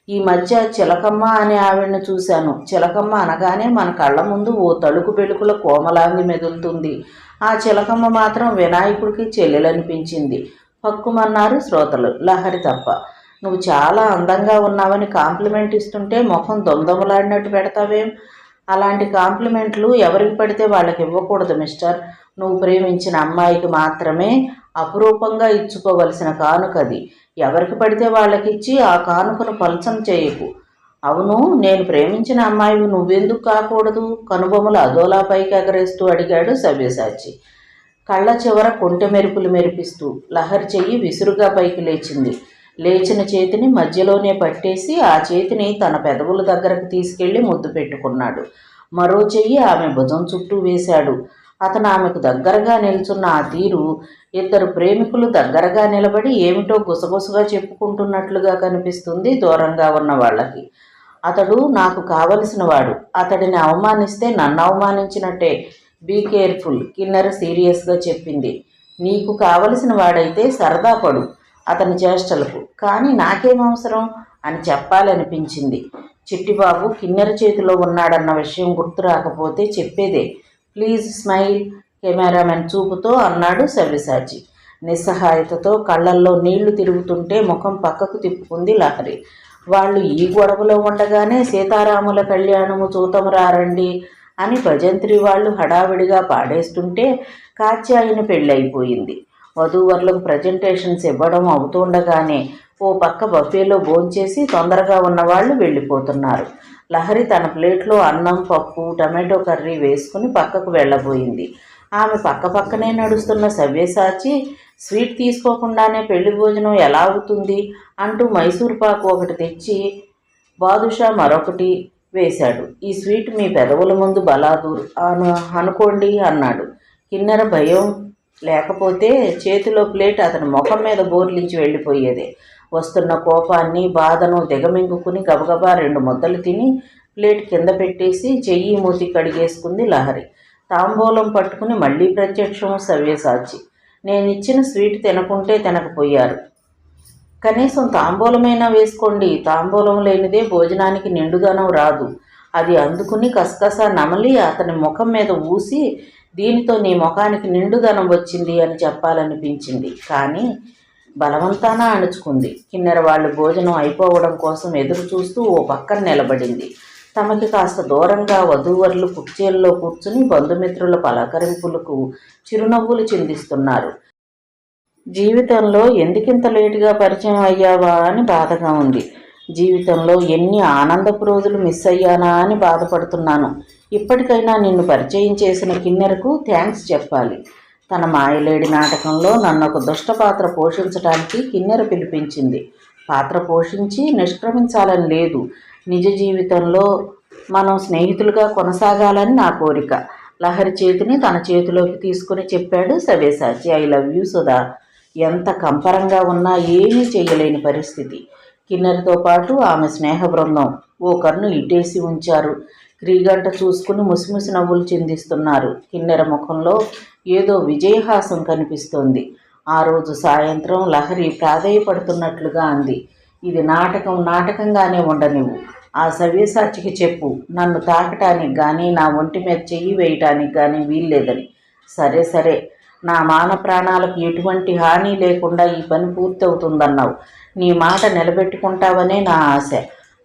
ఈ మధ్య చిలకమ్మ అనే ఆవిడ్ని చూశాను. చిలకమ్మ అనగానే మన కళ్ళ ముందు ఓ తళుకు పెలుకుల కోమలాంగి మెదులుతుంది. ఆ చిలకమ్మ మాత్రం వినాయకుడికి చెల్లెలనిపించింది. పక్కుమన్నారు శ్రోతలు, లహరి తప్ప. నువ్వు చాలా అందంగా ఉన్నావని కాంప్లిమెంట్ ఇస్తుంటే మొహం దొందొమలాడినట్టు పెడతావేం? అలాంటి కాంప్లిమెంట్లు ఎవరికి పడితే వాళ్ళకి ఇవ్వకూడదు మిస్టర్. నువ్వు ప్రేమించిన అమ్మాయికి మాత్రమే అపురూపంగా ఇచ్చుకోవలసిన కానుకది. ఎవరికి పడితే వాళ్ళకిచ్చి ఆ కానుకను పలచన చేయకు. అవును, నేను ప్రేమించిన అమ్మాయివి నువ్వెందుకు కాకూడదు? కనుబొమ్మలు అదోలా పైకి ఎగరేస్తూ అడిగాడు సవ్యసాచి. కళ్ళ చివర కొంటె మెరుపులు మెరిపిస్తూ లహరి చెయ్యి విసురుగా పైకి లేచింది. లేచిన చేతిని మధ్యలోనే పట్టేసి ఆ చేతిని తన పెదవుల దగ్గరకు తీసుకెళ్లి ముద్దు పెట్టుకున్నాడు. మరో చెయ్యి ఆమె భుజం చుట్టూ వేశాడు. అతను ఆమెకు దగ్గరగా నిల్చున్న ఆ తీరు ఇద్దరు ప్రేమికులు దగ్గరగా నిలబడి ఏమిటో గుసగుసగా చెప్పుకుంటున్నట్లుగా కనిపిస్తుంది దూరంగా ఉన్న వాళ్ళకి. అతడు నాకు కావలసిన వాడు, అతడిని అవమానిస్తే నన్ను అవమానించినట్టే. బీ కేర్ఫుల్, కిన్నెర సీరియస్గా చెప్పింది. నీకు కావలసిన వాడైతే సరదా పడు అతని చేష్టలకు, కానీ నాకేం అవసరం అని చెప్పాలనిపించింది. చిట్టిబాబు కిన్నెర చేతిలో ఉన్నాడన్న విషయం గుర్తు రాకపోతే చెప్పేదే. ప్లీజ్ స్మైల్, కెమెరామెన్ చూపుతో అన్నాడు సవ్యసాచి. నిస్సహాయతతో కళ్ళల్లో నీళ్లు తిరుగుతుంటే ముఖం పక్కకు తిప్పుకుంది లహరి. వాళ్ళు ఈ గొడవలో ఉండగానే సీతారాముల కళ్యాణము చూతము రారండి అని భజంత్రి వాళ్ళు హడావిడిగా పాడేస్తుంటే కాత్యాయని పెళ్ళైపోయింది. వధూవరులకు ప్రజెంటేషన్స్ ఇవ్వడం అవుతుండగానే ఓ పక్క బఫేలో భోంచేసి తొందరగా ఉన్నవాళ్ళు వెళ్ళిపోతున్నారు. లహరి తన ప్లేట్లో అన్నం, పప్పు, టమాటో కర్రీ వేసుకుని పక్కకు వెళ్ళబోయింది. ఆమె పక్కనే నడుస్తున్న సవ్యసాచి స్వీట్ తీసుకోకుండానే పెళ్లి భోజనం ఎలా అవుతుంది అంటూ మైసూర్ పాకు ఒకటి తెచ్చి బాదుషా మరొకటి వేశాడు. ఈ స్వీట్ మీ పెదవుల ముందు బలాదూర్ అనుకోండి అన్నాడు. కిన్నెర భయం లేకపోతే చేతిలో ప్లేట్ అతని ముఖం మీద బోర్లించి వెళ్ళిపోయేదే. వస్తున్న కోపాన్ని, బాధను దిగమింగుకుని గబగబా 2 ముద్దలు తిని ప్లేట్ కింద పెట్టేసి చెయ్యి మూతి కడిగేసుకుంది లహరి. తాంబూలం పట్టుకుని మళ్ళీ ప్రత్యక్షం సవ్యసాచి. నేనిచ్చిన స్వీట్ తినకుంటే తినకపోయారు, కనీసం తాంబూలమైనా వేసుకోండి. తాంబూలం లేనిదే భోజనానికి నిండుదనం రాదు. అది అందుకుని కసకస నమలి అతని ముఖం మీద ఊసి దీనితో నీ ముఖానికి నిండుదనం వచ్చింది అని చెప్పాలనిపించింది. కానీ బలవంతాన అణుచుకుంది. కిన్నెర వాళ్ళు భోజనం అయిపోవడం కోసం ఎదురు చూస్తూ ఓ పక్కన నిలబడింది. తమకి కాస్త దూరంగా వధూవరులు కుర్చీల్లో కూర్చుని బంధుమిత్రుల పలకరింపులకు చిరునవ్వులు చిందిస్తున్నారు. జీవితంలో ఎందుకింత లేటుగా పరిచయం అయ్యావా అని బాధగా ఉంది. జీవితంలో ఎన్ని ఆనందపు రోజులు మిస్ అయ్యానా అని బాధపడుతున్నాను. ఇప్పటికైనా నిన్ను పరిచయం చేసిన కిన్నెరకు థ్యాంక్స్ చెప్పాలి. తన మాయలేడి నాటకంలో నన్నొక దుష్ట పాత్ర పోషించడానికి కిన్నెర పిలిపించింది. పాత్ర పోషించి నిష్క్రమించాలని లేదు. నిజ జీవితంలో మనం స్నేహితులుగా కొనసాగాలని నా కోరిక. లహరి చేతిని తన చేతిలోకి తీసుకుని చెప్పాడు Savyasachi. I love you Sudha. ఎంత కంపరంగా ఉన్నా ఏమీ చేయలేని పరిస్థితి. కిన్నెరతో పాటు ఆమె స్నేహ బృందం ఓ కన్ను ఇటేసి ఉంచారు. క్రీగంట చూసుకుని ముసిముసి నవ్వులు చిందిస్తున్నారు. కిన్నెర ముఖంలో ఏదో విజయహాసం కనిపిస్తోంది. ఆ రోజు సాయంత్రం లహరి ప్రాధేయపడుతున్నట్లుగా అంది. ఇది నాటకంగానే ఉండనివ్వు. ఆ సవ్యసాచికి చెప్పు, నన్ను తాకటానికి కానీ నా ఒంటి మీద చెయ్యి వేయటానికి కానీ వీల్లేదని. సరే, నా మాన ప్రాణాలకు ఎటువంటి హాని లేకుండా ఈ పని పూర్తవుతుందన్నావు. నీ మాట నిలబెట్టుకుంటావనే నా ఆశ.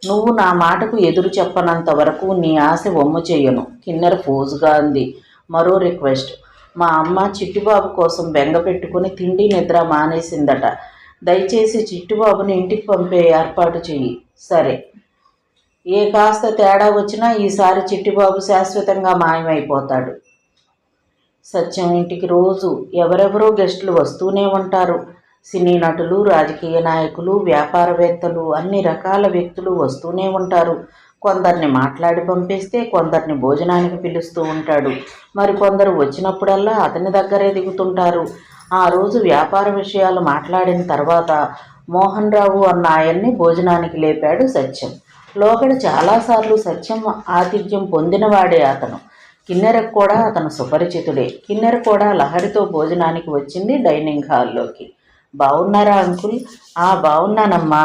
నువ్వు నా మాటకు ఎదురు చెప్పనంత వరకు నీ ఆశ వమ్ము చెయ్యను. కిన్నెర పోజుగా అంది. మరో రిక్వెస్ట్. మా అమ్మ చిట్టిబాబు కోసం బెంగ పెట్టుకుని తిండి నిద్ర మానేసిందట. దయచేసి చిట్టిబాబుని ఇంటికి పంపే ఏర్పాటు చెయ్యి. సరే, ఏ కాస్త తేడా వచ్చినా ఈసారి చిట్టిబాబు శాశ్వతంగా మాయమైపోతాడు. సత్యం ఇంటికి రోజు ఎవరెవరో గెస్టులు వస్తూనే ఉంటారు. సినీ నటులు, రాజకీయ నాయకులు, వ్యాపారవేత్తలు, అన్ని రకాల వ్యక్తులు వస్తూనే ఉంటారు. కొందరిని మాట్లాడి పంపిస్తే కొందరిని భోజనానికి పిలుస్తూ ఉంటాడు. మరికొందరు వచ్చినప్పుడల్లా అతని దగ్గరే దిగుతుంటారు. ఆ రోజు వ్యాపార విషయాలు మాట్లాడిన తర్వాత మోహన్ రావు అన్న ఆయన్ని భోజనానికి లేపాడు సత్యం. లోగడ చాలాసార్లు సత్యం ఆతిథ్యం పొందినవాడే అతను. కిన్నెరకు కూడా అతను సుపరిచితుడే. కిన్నెర కూడా లహరితో భోజనానికి వచ్చింది డైనింగ్ హాల్లోకి. బాగున్నారా అంకుల్? బాగున్నానమ్మా.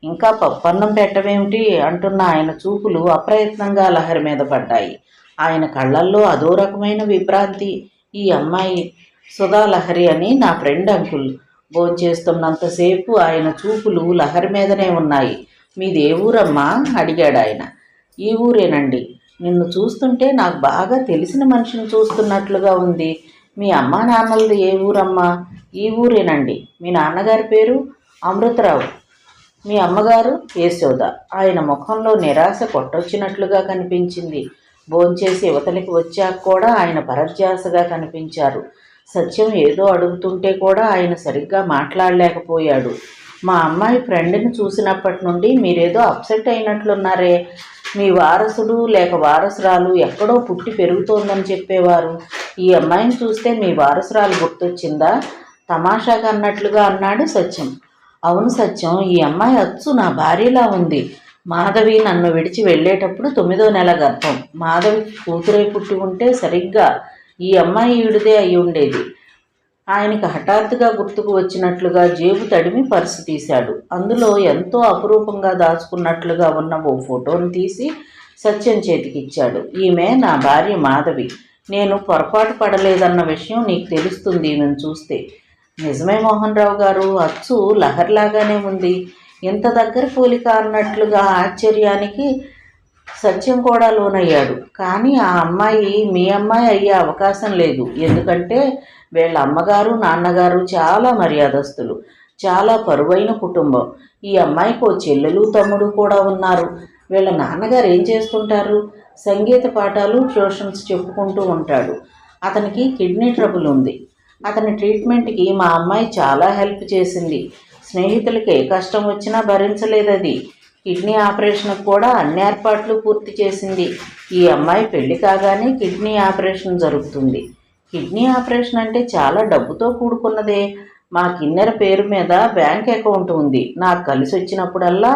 ఇంకా పప్పన్నం పెట్టవేమిటి అంటున్న ఆయన చూపులు అప్రయత్నంగా లహరి మీద పడ్డాయి. ఆయన కళ్ళల్లో అదో రకమైన విభ్రాంతి. ఈ అమ్మాయి సుధా లహరి అని నా ఫ్రెండ్ అంకుల్. భోంచేస్తున్నంతసేపు ఆయన చూపులు లహరి మీదనే ఉన్నాయి. మీది ఏ ఊరమ్మా అడిగాడు ఆయన. ఈ ఊరేనండి. నిన్ను చూస్తుంటే నాకు బాగా తెలిసిన మనిషిని చూస్తున్నట్లుగా ఉంది. మీ అమ్మా నాన్నలది ఏ ఊరమ్మా? ఈ ఊరేనండి. మీ నాన్నగారి పేరు? అమృతరావు. మీ అమ్మగారు? యశోద. ఆయన ముఖంలో నిరాశ కొట్టొచ్చినట్లుగా కనిపించింది. భోంచేసి యువతలికి వచ్చాక కూడా ఆయన పరధ్యాసగా కనిపించారు. సత్యం ఏదో అడుగుతుంటే కూడా ఆయన సరిగ్గా మాట్లాడలేకపోయాడు. మా అమ్మాయి ఫ్రెండ్ని చూసినప్పటి నుండి మీరేదో అప్సెట్ అయినట్లున్నారే. మీ వారసుడు లేక వారసురాలు ఎక్కడో పుట్టి పెరుగుతోందని చెప్పేవారు. ఈ అమ్మాయిని చూస్తే మీ వారసురాలు గుర్తొచ్చిందా? తమాషాగా అన్నట్లుగా అన్నాడు సత్యం. అవును సత్యం, ఈ అమ్మాయి అచ్చు నా భార్యలా ఉంది. మాధవి నన్ను విడిచి వెళ్ళేటప్పుడు 9వ నెల గర్భం. మాధవి కూతురై పుట్టి ఉంటే సరిగ్గా ఈ అమ్మాయి ఈవిడిదే అయి ఉండేది. ఆయనకి హఠాత్తుగా గుర్తుకు వచ్చినట్లుగా జేబు తడిమి పర్సు తీశాడు. అందులో ఎంతో అపురూపంగా దాచుకున్నట్లుగా ఉన్న ఓ ఫోటోను తీసి సత్యం చేతికిచ్చాడు. ఈమె నా భార్య మాధవి. నేను పొరపాటు పడలేదన్న విషయం నీకు తెలుస్తుంది ఈమెను చూస్తే. నిజమే మోహన్ రావు గారు, అచ్చు లహర్లాగానే ఉంది. ఇంత దగ్గర పోలిక అన్నట్లుగా ఆశ్చర్యానికి సత్యం కూడా లోనయ్యాడు. కానీ ఆ అమ్మాయి మీ అమ్మాయి అయ్యే అవకాశం లేదు. ఎందుకంటే వీళ్ళ అమ్మగారు నాన్నగారు చాలా మర్యాదస్తులు, చాలా పరువైన కుటుంబం. ఈ అమ్మాయికి ఓ చెల్లెలు తమ్ముడు కూడా ఉన్నారు. వీళ్ళ నాన్నగారు ఏం చేస్తుంటారు? సంగీత పాఠాలు ట్యూషన్స్ చెప్పుకుంటూ ఉంటాడు. అతనికి కిడ్నీ ట్రబుల్ ఉంది. అతని ట్రీట్మెంట్కి మా అమ్మాయి చాలా హెల్ప్ చేసింది. స్నేహితులకి ఏ కష్టం వచ్చినా భరించలేదది. కిడ్నీ ఆపరేషన్కి కూడా అన్ని ఏర్పాట్లు పూర్తి చేసింది. ఈ అమ్మాయి పెళ్లి కాగానే కిడ్నీ ఆపరేషన్ జరుగుతుంది. కిడ్నీ ఆపరేషన్ అంటే చాలా డబ్బుతో కూడుకున్నదే. మా కిన్నెర పేరు మీద బ్యాంక్ అకౌంట్ ఉంది. నాకు కలిసి వచ్చినప్పుడల్లా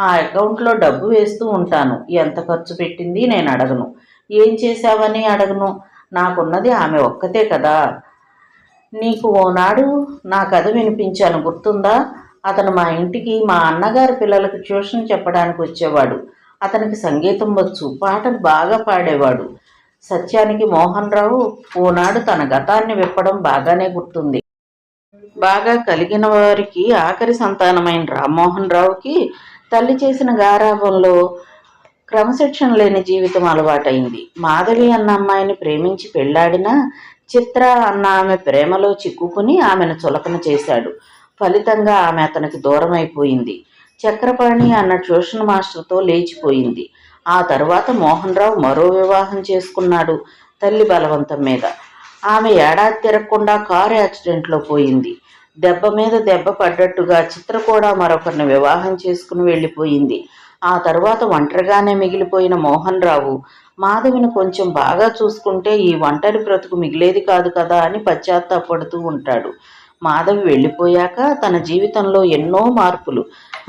ఆ అకౌంట్లో డబ్బు వేస్తూ ఉంటాను. ఎంత ఖర్చు పెట్టింది నేను అడగను, ఏం చేశావని అడగను. నాకున్నది ఆమె ఒక్కతే కదా. నీకు ఓనాడు నా కథ వినిపించాను, గుర్తుందా? అతను మా ఇంటికి మా అన్నగారి పిల్లలకు ట్యూషన్ చెప్పడానికి వచ్చేవాడు. అతనికి సంగీతం వచ్చు, పాటలు బాగా పాడేవాడు. సత్యానికి మోహన్ రావు ఓనాడు తన గతాన్ని విప్పడం బాగానే గుర్తుంది. బాగా కలిగిన వారికి ఆఖరి సంతానమైన రామ్మోహన్ రావుకి తల్లి చేసిన గారాబంలో క్రమశిక్షణ లేని జీవితం అలవాటైంది. మాధవి అన్న అమ్మాయిని ప్రేమించి పెళ్లాడినా చిత్ర అన్న ఆమె ప్రేమలో చిక్కుకుని ఆమెను చులకన చేశాడు. ఫలితంగా ఆమె అతనికి దూరం అయిపోయింది. చక్రపాణి అన్న ట్యూషన్ మాస్టర్తో లేచిపోయింది. ఆ తర్వాత మోహన్ రావు మరో వివాహం చేసుకున్నాడు తల్లి బలవంతం మీద. ఆమె ఏడాది తిరగకుండా కారు యాక్సిడెంట్లో పోయింది. దెబ్బ మీద దెబ్బ పడ్డట్టుగా చిత్ర కూడా మరొకరిని వివాహం చేసుకుని వెళ్ళిపోయింది. ఆ తర్వాత ఒంటరిగానే మిగిలిపోయిన మోహన్ రావు మాధవిని కొంచెం బాగా చూసుకుంటే ఈ ఒంటరి బ్రతుకు మిగిలేది కాదు కదా అని పశ్చాత్తాపడుతూ ఉంటాడు. మాధవి వెళ్ళిపోయాక తన జీవితంలో ఎన్నో మార్పులు.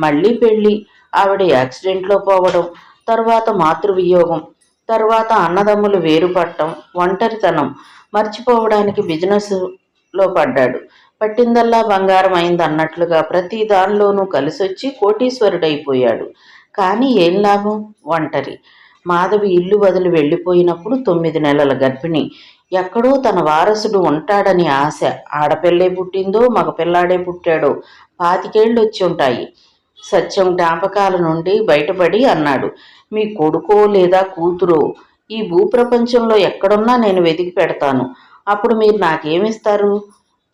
మళ్ళీ పెళ్ళి, ఆవిడ యాక్సిడెంట్లో పోవడం, తర్వాత మాతృవియోగం, తర్వాత అన్నదమ్ములు వేరుపడటం, ఒంటరితనం మర్చిపోవడానికి బిజినెస్లో పడ్డాడు. పట్టిందల్లా బంగారం అయిందన్నట్లుగా ప్రతి దానిలోనూ కలిసొచ్చి కోటీశ్వరుడైపోయాడు. కానీ ఏం లాభం? ఒంటరి. మాధవి ఇల్లు వదిలి వెళ్ళిపోయినప్పుడు 9 నెలల గర్భిణి. ఎక్కడో తన వారసుడు ఉంటాడని ఆశ. ఆడపిల్లే పుట్టిందో మగపిల్లాడే పుట్టాడో 25 ఏళ్ళు వచ్చి ఉంటాయి. సత్యం జ్ఞాపకాల నుండి బయటపడి అన్నాడు, మీ కొడుకో లేదా కూతురో ఈ భూప్రపంచంలో ఎక్కడున్నా నేను వెతికి పెడతాను. అప్పుడు మీరు నాకేమిస్తారు?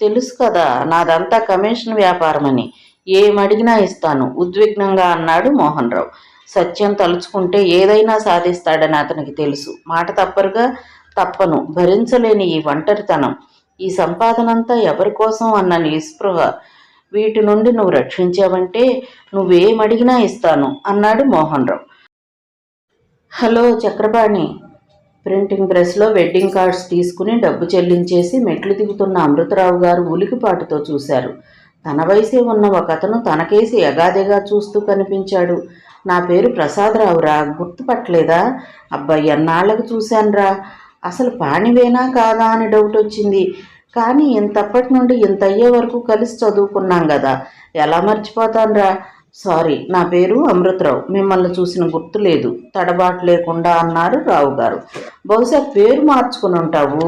తెలుసు కదా, నాదంతా కమిషన్ వ్యాపారమని. ఏమడిగినా ఇస్తాను ఉద్విగ్నంగా అన్నాడు మోహన్ రావు. సత్యం తలుచుకుంటే ఏదైనా సాధిస్తాడని అతనికి తెలుసు. మాట తప్పరుగా. తప్పను, భరించలేని ఈ ఒంటరితనం, ఈ సంపాదనంతా ఎవరి కోసం అన్న నిస్పృహ, వీటి నుండి నువ్వు రక్షించావంటే నువ్వేమడిగినా ఇస్తాను అన్నాడు మోహన్ రావు. హలో చక్రపాణి. ప్రింటింగ్ ప్రెస్లో వెడ్డింగ్ కార్డ్స్ తీసుకుని డబ్బు చెల్లించేసి మెట్లు దిగుతున్న అమృతరావు గారు ఉలికిపాటుతో చూశారు. తన వయసే ఉన్న ఒకతను తనకేసి ఎగాదిగా చూస్తూ కనిపించాడు. నా పేరు ప్రసాదరావురా, గుర్తుపట్టలేదా? అబ్బాయి ఎన్నాళ్ళకు చూశానురా. అసలు పాణివేనా కాదా అని డౌట్ వచ్చింది. కానీ ఇంతప్పటి నుండి ఇంత అయ్యే వరకు కలిసి చదువుకున్నాం కదా, ఎలా మర్చిపోతానురా. సారీ, నా పేరు అమృతరావు. మిమ్మల్ని చూసిన గుర్తు లేదు తడబాటు లేకుండా అన్నారు రావు గారు. బహుశా పేరు మార్చుకుని ఉంటావు.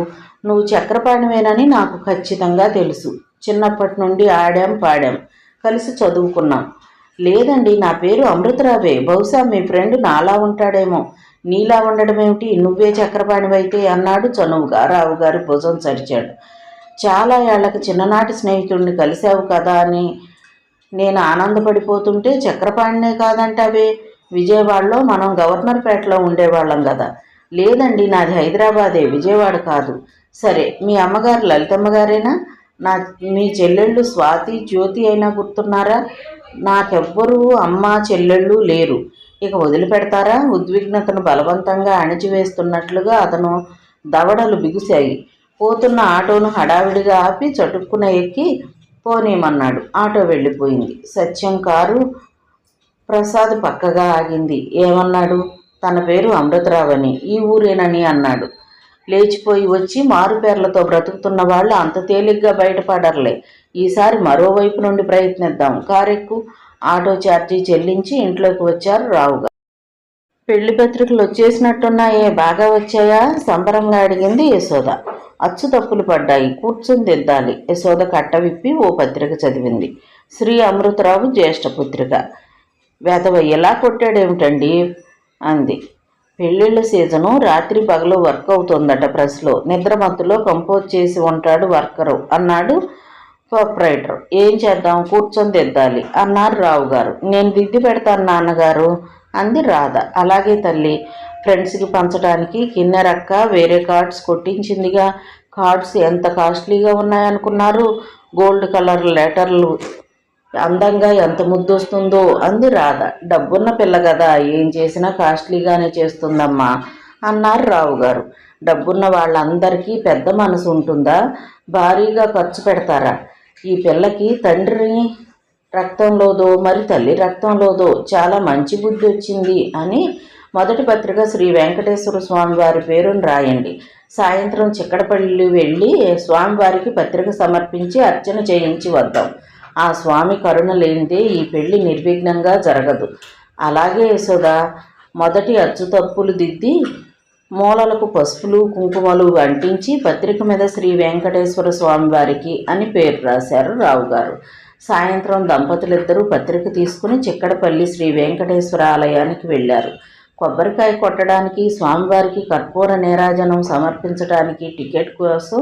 నువ్వు చక్రపాణివేనని నాకు ఖచ్చితంగా తెలుసు. చిన్నప్పటి నుండి ఆడాం పాడాం, కలిసి చదువుకున్నాం. లేదండి, నా పేరు అమృతరావే. బహుశా మీ ఫ్రెండ్ నాలా ఉంటాడేమో. నీలా ఉండడమేమిటి, నువ్వే చక్రపాణివైతే అన్నాడు చనువుగా. రావు గారు భుజం చరిచాడు. చాలా ఏళ్లకు చిన్ననాటి స్నేహితుడిని కలిశావు కదా అని నేను ఆనందపడిపోతుంటే చక్రపాణినే కాదంటావే. విజయవాడలో మనం గవర్నర్పేటలో ఉండేవాళ్ళం కదా. లేదండి, నాది హైదరాబాదే, విజయవాడ కాదు. సరే, మీ అమ్మగారు లలితమ్మ గారేనా? నా మీ చెల్లెళ్ళు స్వాతి, జ్యోతి అయినా గుర్తున్నారా? నాకెవ్వరూ అమ్మ చెల్లెళ్ళు లేరు. ఇక వదిలిపెడతారా? ఉద్విగ్నతను బలవంతంగా అణిచివేస్తున్నట్లుగా అతను దవడలు బిగుశాయి. పోతున్న ఆటోను హడావిడిగా ఆపి చటుక్కున ఎక్కి పోనీమన్నాడు. ఆటో వెళ్ళిపోయింది. సత్యం కారు ప్రసాద్ పక్కగా ఆగింది. ఏమన్నాడు? తన పేరు అమృతరావు అని, ఈ ఊరేనని అన్నాడు. లేచిపోయి వచ్చి మారుపేర్లతో బ్రతుకుతున్న వాళ్ళు అంత తేలిగ్గా బయటపడర్లే. ఈసారి మరోవైపు నుండి ప్రయత్నిద్దాం. కారెక్కు. ఆటో ఛార్జీ చెల్లించి ఇంట్లోకి వచ్చారు రావుగా. పెళ్లి పత్రికలు వచ్చేసినట్టున్నాయే, బాగా వచ్చాయా? సంబరంగా అడిగింది యశోద. అచ్చు తప్పులు పడ్డాయి, కూర్చుని దిద్దాలి. యశోద కట్ట విప్పి ఓ పత్రిక చదివింది. శ్రీ అమృతరావు జ్యేష్ఠ పుత్రిక. వేతవ ఎలా కొట్టాడేమిటండి అంది. పెళ్ళిళ్ళ సీజను, రాత్రి పగలు వర్క్ అవుతుందట ప్రెస్లో. నిద్రమత్తులో కంపోజ్ చేసి ఉంటాడు వర్కరు అన్నాడు ప్రొపరైటర్. ఏం చేద్దాం, కూర్చొని దిద్దాలి అన్నారు రావు గారు. నేను దిద్ది పెడతాను నాన్నగారు అంది రాధ. అలాగే తల్లి. ఫ్రెండ్స్కి పంచడానికి కిన్నెరక్క వేరే కార్డ్స్ కొట్టించిందిగా. కార్డ్స్ ఎంత కాస్ట్లీగా ఉన్నాయనుకున్నారు? గోల్డ్ కలర్ లెటర్లు, అందంగా ఎంత ముద్దొస్తుందో అంది రాధ. డబ్బున్న పిల్ల కదా, ఏం చేసినా కాస్ట్లీగానే చేస్తుందమ్మా అన్నారు రావు గారు. డబ్బున్న వాళ్ళందరికీ పెద్ద మనసు ఉంటుందా? భారీగా ఖర్చు పెడతారా? ఈ పిల్లకి తండ్రి రక్తంలోదో మరి తల్లి రక్తంలోదో చాలా మంచి బుద్ధి వచ్చింది అని మొదటి పత్రిక శ్రీ వెంకటేశ్వర స్వామి వారి పేరును రాయండి. సాయంత్రం చిక్కడపల్లి వెళ్ళి స్వామివారికి పత్రిక సమర్పించి అర్చన చేయించి వద్దాం. ఆ స్వామి కరుణ లేనిదే ఈ పెళ్లి నిర్విఘ్నంగా జరగదు. అలాగే యశోద. మొదటి అచ్చు తప్పులు దిద్ది మూలలకు పసుపులు కుంకుమలు అంటించి పత్రిక మీద శ్రీ వెంకటేశ్వర స్వామి వారికి అని పేరు రాశారు రావు గారు. సాయంత్రం దంపతులిద్దరూ పత్రిక తీసుకుని చిక్కడపల్లి శ్రీ వెంకటేశ్వర ఆలయానికి వెళ్ళారు. కొబ్బరికాయ కొట్టడానికి, స్వామివారికి కర్పూర నీరాజనం సమర్పించడానికి టికెట్ కోసం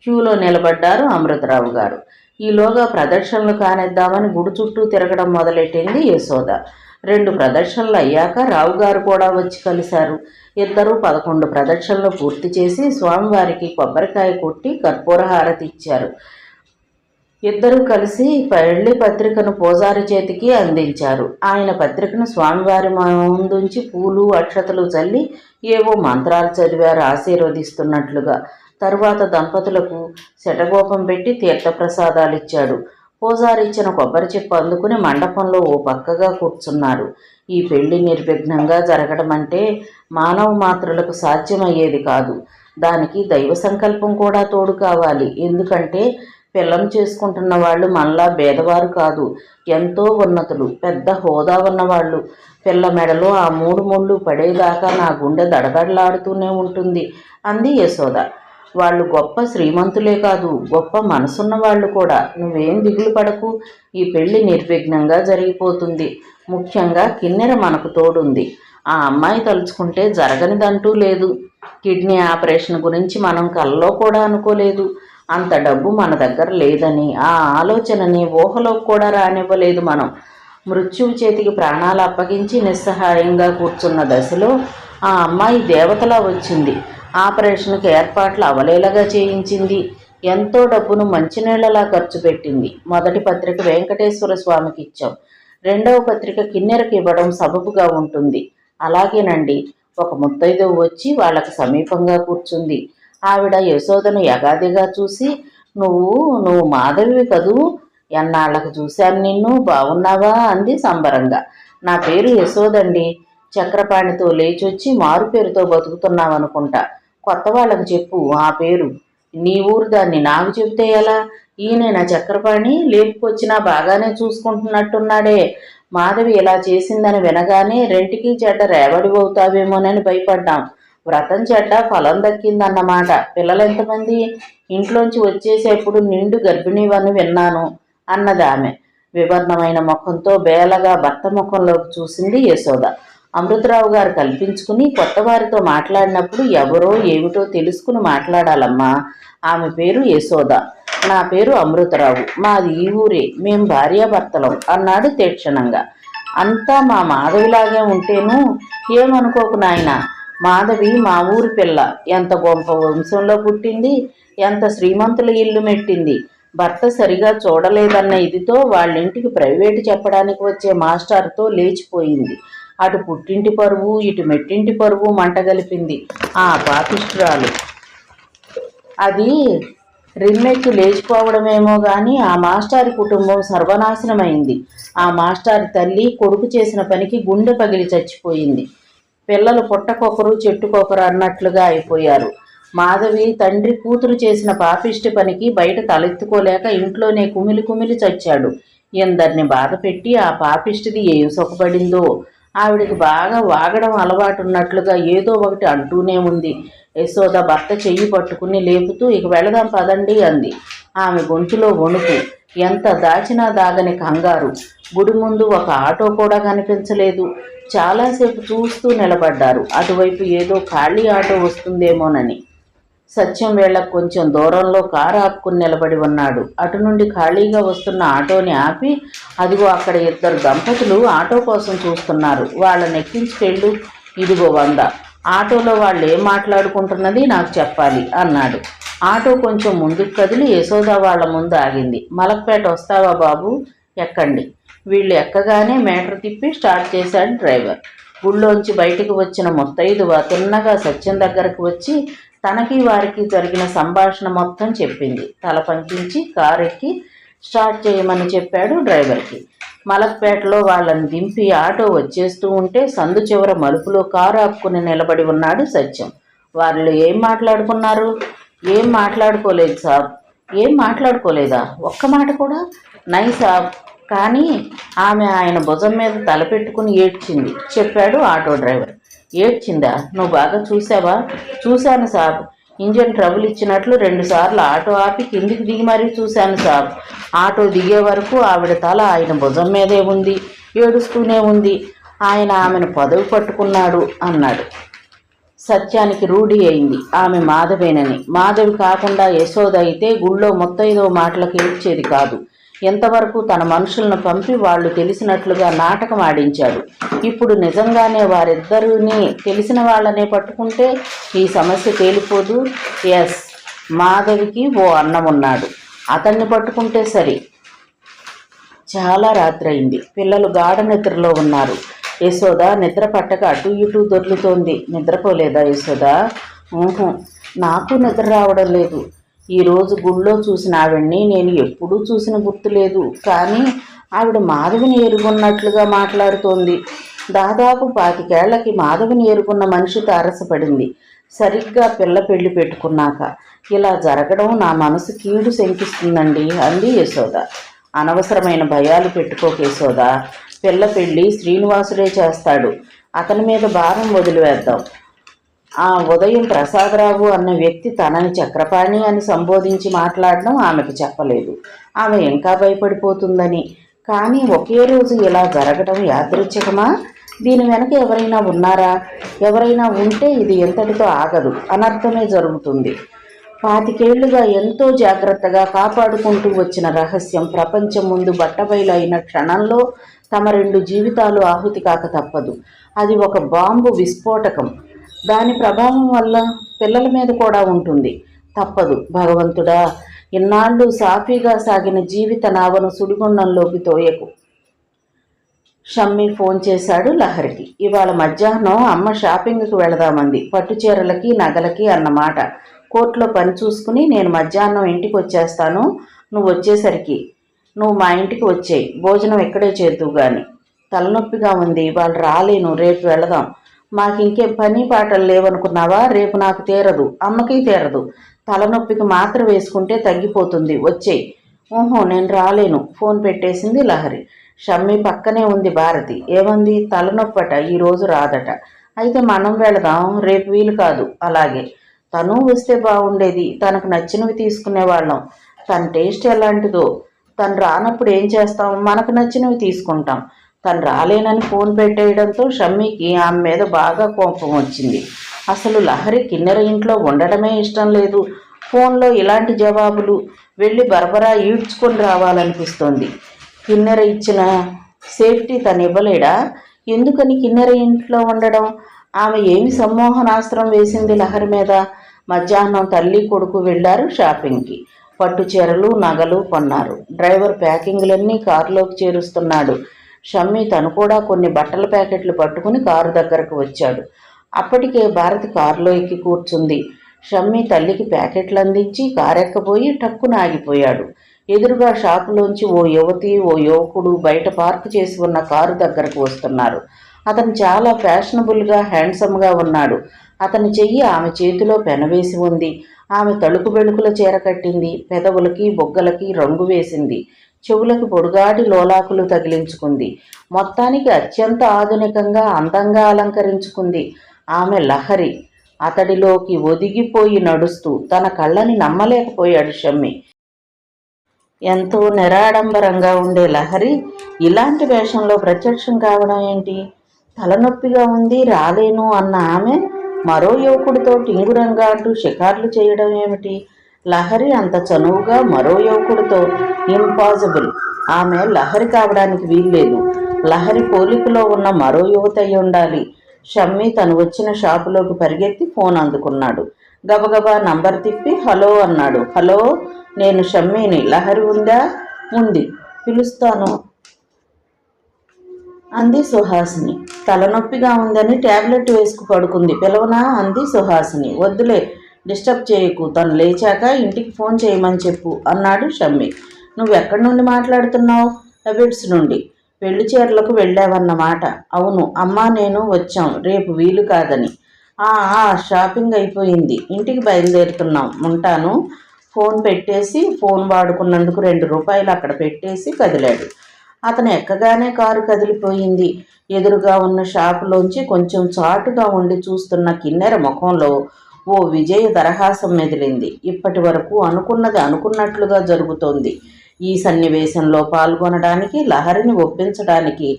క్యూలో నిలబడ్డారు అమృతరావు గారు. ఈలోగా ప్రదర్శనలు కానిద్దామని గుడి చుట్టూ తిరగడం మొదలెట్టింది యశోద. 2 ప్రదర్శనలు అయ్యాక రావు గారు కూడా వచ్చి కలిశారు. ఇద్దరూ 11 ప్రదర్శనలు పూర్తి చేసి స్వామివారికి కొబ్బరికాయ కొట్టి కర్పూర హారతి ఇచ్చారు. ఇద్దరూ కలిసి పెళ్లి పత్రికను పూజారి చేతికి అందించారు. ఆయన పత్రికను స్వామివారి ముందుంచి పూలు అక్షతలు చల్లి ఏవో మంత్రాలు చదివారు ఆశీర్వదిస్తున్నట్లుగా. తరువాత దంపతులకు శటగోపం పెట్టి తీర్థప్రసాదాలు ఇచ్చాడు. పూజారి ఇచ్చిన కొబ్బరి చెప్పు అందుకుని మండపంలో ఓ పక్కగా కూర్చున్నారు. ఈ పెళ్లి నిర్విఘ్నంగా జరగడం అంటే మానవ మాత్రులకు సాధ్యమయ్యేది కాదు. దానికి దైవ సంకల్పం కూడా తోడు కావాలి. ఎందుకంటే పిల్లను చేసుకుంటున్న వాళ్ళు మనలా భేదవారు కాదు, ఎంతో ఉన్నతులు, పెద్ద హోదా ఉన్నవాళ్ళు. పిల్ల మెడలో ఆ 3 ముళ్ళు పడేదాకా నా గుండె దడదడలాడుతూనే ఉంటుంది అంది యశోద. వాళ్ళు గొప్ప శ్రీమంతులే కాదు, గొప్ప మనసున్న వాళ్ళు కూడా. నువ్వేం దిగులు పడకు, ఈ పెళ్లి నిర్విఘ్నంగా జరిగిపోతుంది. ముఖ్యంగా కిన్నెర మనకు తోడుంది. ఆ అమ్మాయి తలుచుకుంటే జరగనిదంటూ లేదు. కిడ్నీ ఆపరేషన్ గురించి మనం కల్లో కూడా అనుకోలేదు. అంత డబ్బు మన దగ్గర లేదని, ఆ ఆలోచనని ఊహలో కూడా రానివ్వలేదు మనం. మృత్యువు చేతికి ప్రాణాలు అప్పగించి నిస్సహాయంగా కూర్చున్న దశలో ఆ అమ్మాయి దేవతలా వచ్చింది. ఆపరేషన్కి ఏర్పాట్లు అవలేలగా చేయించింది. ఎంతో డబ్బును మంచినీళ్లలా ఖర్చు పెట్టింది. మొదటి పత్రిక వెంకటేశ్వర స్వామికి ఇచ్చాం. రెండవ పత్రిక కిన్నెరకి ఇవ్వడం సబబుగా ఉంటుంది. అలాగేనండి. ఒక ముత్తైదువు వచ్చి వాళ్ళకి సమీపంగా కూర్చుంది. ఆవిడ యశోదను యగాదిగా చూసి, నువ్వు మాధవివి కదూ, ఎన్నాళ్లకు చూశాను నిన్ను, బాగున్నావా అంది సంబరంగా. నా పేరు యశోదండి. చక్రపాణితో లేచొచ్చి మారు పేరుతో బతుకుతున్నావనుకుంటా. కొత్త వాళ్ళకు చెప్పు ఆ పేరు. నీ ఊరు దాన్ని నాకు చెబితే ఎలా? ఈయన చక్రపాణి లేపుకొచ్చినా బాగానే చూసుకుంటున్నట్టున్నాడే. మాధవి ఇలా చేసిందని వినగానే రెంటికి చెడ్డ రేవడివవుతావేమోనని భయపడ్డాం. వ్రతం చెడ్డ ఫలం దక్కిందన్నమాట. పిల్లలెంతమంది? ఇంట్లోంచి వచ్చేసేప్పుడు నిండు గర్భిణీవని విన్నాను అన్నది ఆమె. వివర్ణమైన ముఖంతో బేలగా భర్త ముఖంలోకి చూసింది యశోద. అమృతరావు గారు కల్పించుకుని కొత్త వారితో మాట్లాడినప్పుడు ఎవరో ఏమిటో తెలుసుకుని మాట్లాడాలమ్మా. ఆమె పేరు యశోద, నా పేరు అమృతరావు. మాది ఈ ఊరే, మేం భార్యాభర్తలం అన్నాడు తీక్షణంగా. అంతా మా మాధవిలాగే ఉంటేను ఏమనుకోకు నాయన. మాధవి మా ఊరి పిల్ల, ఎంత గొప్ప వంశంలో పుట్టింది, ఎంత శ్రీమంతుల ఇల్లు మెట్టింది. భర్త సరిగా చూడలేదన్న ఇదితో వాళ్ళింటికి ప్రైవేటు చెప్పడానికి వచ్చే మాస్టర్తో లేచిపోయింది. అటు పుట్టింటి పరువు, ఇటు మెట్టింటి పరువు మంటగలిపింది ఆ పాపిష్టురాలు. అది రిమ్మెక్కి లేచిపోవడమేమో గాని ఆ మాస్టారి కుటుంబం సర్వనాశనమైంది. ఆ మాస్టారి తల్లి కొడుకు చేసిన పనికి గుండె పగిలి చచ్చిపోయింది. పిల్లలు పుట్టకొకరు చెట్టుకొకరు అన్నట్లుగా అయిపోయారు. మాధవి తండ్రి కూతురు చేసిన పాపిష్టి పనికి బయట తలెత్తుకోలేక ఇంట్లోనే కుమిలి కుమిలి చచ్చాడు. ఎందరిని బాధ పెట్టి ఆ పాపిష్టిది ఏం సుఖపడిందో. ఆవిడికి బాగా వాగడం అలవాటున్నట్లుగా ఏదో ఒకటి అంటూనే ఉంది. యశోద భర్త చెయ్యి పట్టుకుని లేపుతూ ఇక వెళదాం పదండి అంది. ఆమె గొంతులో వణుకు, ఎంత దాచినా దాగని కంగారు. గుడి ముందు ఒక ఆటో కూడా కనిపించలేదు. చాలాసేపు చూస్తూ నిలబడ్డారు. అటువైపు ఏదో ఖాళీ ఆటో వస్తుందేమోనని. సత్యం వేళకు కొంచెం దూరంలో కారు ఆపుకుని నిలబడి ఉన్నాడు. అటు నుండి ఖాళీగా వస్తున్న ఆటోని ఆపి, అదిగో అక్కడ ఇద్దరు దంపతులు ఆటో కోసం చూస్తున్నారు, వాళ్ళని ఎక్కించుకెళ్ళు, ఇదిగో 100. ఆటోలో వాళ్ళు ఏం మాట్లాడుకుంటున్నది నాకు చెప్పాలి అన్నాడు. ఆటో కొంచెం ముందుకు కదిలి యశోద వాళ్ళ ముందు ఆగింది. మలక్పేట వస్తావా బాబు, ఎక్కండి. వీళ్ళు ఎక్కగానే మీటర్ తిప్పి స్టార్ట్ చేశాడు డ్రైవర్. గుళ్ళోంచి బయటికి వచ్చిన ముత్తైదువ తిన్నగా సత్యం దగ్గరకు వచ్చి తనకి వారికి జరిగిన సంభాషణ మొత్తం చెప్పింది. తల పంకించి కారు ఎక్కి స్టార్ట్ చేయమని చెప్పాడు డ్రైవర్కి. మలక్పేటలో వాళ్ళని దింపి ఆటో వచ్చేస్తూ ఉంటే సందు చివర మలుపులో కారు ఆపుకుని నిలబడి ఉన్నాడు సత్యం. వాళ్ళు ఏం మాట్లాడుకున్నారు? ఏం మాట్లాడుకోలేదు సాబ్. ఏం మాట్లాడుకోలేదా? ఒక్క మాట కూడా? నై సాబ్. కానీ ఆమె ఆయన భుజం మీద తలపెట్టుకుని ఏడ్చింది చెప్పాడు ఆటో డ్రైవర్. ఏడ్చిందా? నువ్వు బాగా చూసావా? చూశాను సాబ్. ఇంజన్ ట్రబుల్ ఇచ్చినట్లు 2 సార్లు ఆటో ఆపి కిందికి దిగి మరీ చూశాను సాబ్. ఆటో దిగే వరకు ఆవిడ తల ఆయన భుజం మీదే ఉంది, ఏడుస్తూనే ఉంది. ఆయన ఆమెను పదవి పట్టుకున్నాడు అన్నాడు. సత్యానికి రూఢి అయింది ఆమె మాధవేనని. మాధవి కాకుండా యశోద అయితే గుళ్ళో ముత్తైదో మాటలకు ఏడ్చేది కాదు. ఎంతవరకు తన మనుషులను పంపి వాళ్ళు తెలిసినట్లుగా నాటకం ఆడించాడు. ఇప్పుడు నిజంగానే వారిద్దరిని తెలిసిన వాళ్ళనే పట్టుకుంటే ఈ సమస్య తేలిపోదు. ఎస్, మాధవికి ఓ అన్న ఉన్నాడు, అతన్ని పట్టుకుంటే సరి. చాలా రాత్రి అయింది. పిల్లలు గాఢ నిద్రలో ఉన్నారు. యశోద నిద్ర పట్టక అటు ఇటు దొర్లుతోంది. నిద్రపోలేదా యశోద? నాకు నిద్ర రావడం లేదు. ఈరోజు గుళ్ళో చూసిన ఆవిడ్ని నేను ఎప్పుడూ చూసిన గుర్తులేదు. కానీ ఆవిడ మాధవిని ఎరుగున్నట్లుగా మాట్లాడుతోంది. దాదాపు 25 ఏళ్లకి మాధవిని ఎరుగున్న మనిషితో అరసపడింది. సరిగ్గా పిల్ల పెళ్లి పెట్టుకున్నాక ఇలా జరగడం నా మనసు కీడు శంకిస్తుందండి అంది యశోద. అనవసరమైన భయాలు పెట్టుకోక యశోద. పిల్ల పెళ్లి శ్రీనివాసుడే చేస్తాడు. అతని మీద భారం వదిలివేద్దాం. ఆ ఉదయం ప్రసాదరావు అన్న వ్యక్తి తనని చక్రపాణి అని సంబోధించి మాట్లాడడం ఆమెకు చెప్పలేదు. ఆమె ఇంకా భయపడిపోతుందని. కానీ ఒకే రోజు ఇలా జరగడం యాదృచ్ఛికమా? దీని వెనక ఎవరైనా ఉన్నారా? ఎవరైనా ఉంటే ఇది ఎంతటితో ఆగదు, అనర్థమే జరుగుతుంది. 25 ఏళ్లుగా ఎంతో జాగ్రత్తగా కాపాడుకుంటూ వచ్చిన రహస్యం ప్రపంచం ముందు బట్టబయలు అయిన క్షణంలో తమ 2 జీవితాలు ఆహుతి కాక తప్పదు. అది ఒక బాంబు విస్ఫోటకం. దాని ప్రభావం వల్ల పిల్లల మీద కూడా ఉంటుంది. తప్పదు. భగవంతుడా, ఇన్నాళ్ళు సాఫీగా సాగిన జీవిత నావను సుడిగుండంలోకి తోయకు. షమ్మి ఫోన్ చేశాడు లహరికి. ఇవాళ మధ్యాహ్నం అమ్మ షాపింగ్కి వెళదామంది. పట్టుచీరలకి నగలకి అన్నమాట. కోర్టులో పని చూసుకుని నేను మధ్యాహ్నం ఇంటికి వచ్చేస్తాను. నువ్వు వచ్చేసరికి నువ్వు మా ఇంటికి వచ్చేయి. భోజనం ఇక్కడే చేద్దువు గాని. తలనొప్పిగా ఉంది, వాళ్ళు రాలేను, రేపు వెళదాం. మాకింకేం పని పాటలు లేవనుకున్నావా? రేపు నాకు తీరదు, అమ్మకి తీరదు. తలనొప్పికి మాత్ర వేసుకుంటే తగ్గిపోతుంది, వచ్చేయి. నేను రాలేను, ఫోన్ పెట్టేసింది లహరి. షమ్మి పక్కనే ఉంది భారతి. ఏమంది? తలనొప్పట, ఈరోజు రాదట. అయితే మనం వెళదాం, రేపు వీలు కాదు. అలాగే. తను వస్తే బాగుండేది, తనకు నచ్చినవి తీసుకునేవాళ్ళం. తన టేస్ట్ ఎలాంటిదో. తను రానప్పుడు ఏం చేస్తాం? మనకు నచ్చినవి తీసుకుంటాం. తను రాలేనని ఫోన్ పెట్టేయడంతో షమ్మికి ఆమె మీద బాగా కోపం వచ్చింది. అసలు లహరి కిన్నెర ఇంట్లో ఉండడమే ఇష్టం లేదు. ఫోన్లో ఇలాంటి జవాబులు. వెళ్ళి బరబరా ఈడ్చుకొని రావాలనిపిస్తోంది. కిన్నెర ఇచ్చిన సేఫ్టీ తను ఇవ్వలేడా? ఎందుకని కిన్నెర ఇంట్లో ఉండడం? ఆమె ఏమి సమ్మోహనాస్త్రం వేసింది లహరి మీద? మధ్యాహ్నం తల్లి కొడుకు వెళ్లారు షాపింగ్కి. పట్టు చీరలు నగలు కొన్నారు. డ్రైవర్ ప్యాకింగ్లన్నీ కారులోకి చేరుస్తున్నాడు. షమ్మి తను కూడా కొన్ని బట్టల ప్యాకెట్లు పట్టుకుని కారు దగ్గరకు వచ్చాడు. అప్పటికే భారతి కారులో ఎక్కి కూర్చుంది. షమ్మి తల్లికి ప్యాకెట్లు అందించి కారెక్కబోయి టక్కున ఆగిపోయాడు. ఎదురుగా షాపులోంచి ఓ యువతి ఓ యువకుడు బయట పార్క్ చేసి ఉన్న కారు దగ్గరకు వస్తున్నారు. అతను చాలా ఫ్యాషనబుల్గా హ్యాండ్సమ్గా ఉన్నాడు. అతని చెయ్యి ఆమె చేతిలో పెనవేసి ఉంది. ఆమె తలుపు వెలుకుల చీర కట్టింది. పెదవులకి బొగ్గలకి రంగు వేసింది. చెవులకి పొడుగాటి లోలాకులు తగిలించుకుంది. మొత్తానికి అత్యంత ఆధునికంగా అందంగా అలంకరించుకుంది. ఆమె లహరి. అతడిలోకి ఒదిగిపోయి నడుస్తూ తన కళ్ళని నమ్మలేకపోయాడు షమ్మి. ఎంతో నిరాడంబరంగా ఉండే లహరి ఇలాంటి వేషంలో ప్రత్యక్షం కావడం ఏంటి? తలనొప్పిగా ఉంది, రాలేను అన్న ఆమె మరో యువకుడితో టింగురంగా అంటూ షికార్లు చేయడం ఏమిటి? లహరి అంత చనువుగా మరో యువకుడితో? ఇంపాసిబుల్. ఆమె లహరి కావడానికి వీల్లేదు. లహరి పోలికలో ఉన్న మరో యువత అయి ఉండాలి. షమ్మి తను వచ్చిన షాపులోకి పరిగెత్తి ఫోన్ అందుకున్నాడు. గబగబా నంబర్ తిప్పి హలో అన్నాడు. హలో, నేను షమ్మిని. లహరి ఉందా? ఉంది, పిలుస్తాను అంది సుహాసిని. తలనొప్పిగా ఉందని ట్యాబ్లెట్ వేసుకు పడుకుంది. పిలవనా అంది సుహాసిని. వద్దులే, డిస్టర్బ్ చేయకు. తను లేచాక ఇంటికి ఫోన్ చేయమని చెప్పు అన్నాడు షమ్మి. నువ్వెక్కడి నుండి మాట్లాడుతున్నావు? అబిడ్స్ నుండి. పెళ్లి చీరలకు వెళ్ళావన్నమాట. అవును, అమ్మా నేను వచ్చాం. రేపు వీలు కాదని. షాపింగ్ అయిపోయింది. ఇంటికి బయలుదేరుతున్నాం. ఉంటాను. ఫోన్ పెట్టేసి ఫోన్ వాడుకున్నందుకు 2 రూపాయలు అక్కడ పెట్టేసి కదిలాడు. అతను ఎక్కగానే కారు కదిలిపోయింది. ఎదురుగా ఉన్న షాపులోంచి కొంచెం చాటుగా ఉండి చూస్తున్న కిన్నెర ముఖంలో ఓ విజయ దరహాసం మెదిలింది. ఇప్పటి వరకు అనుకున్నది అనుకున్నట్లుగా జరుగుతోంది. ఈ సన్నివేశంలో పాల్గొనడానికి లహరిని ఒప్పించడానికి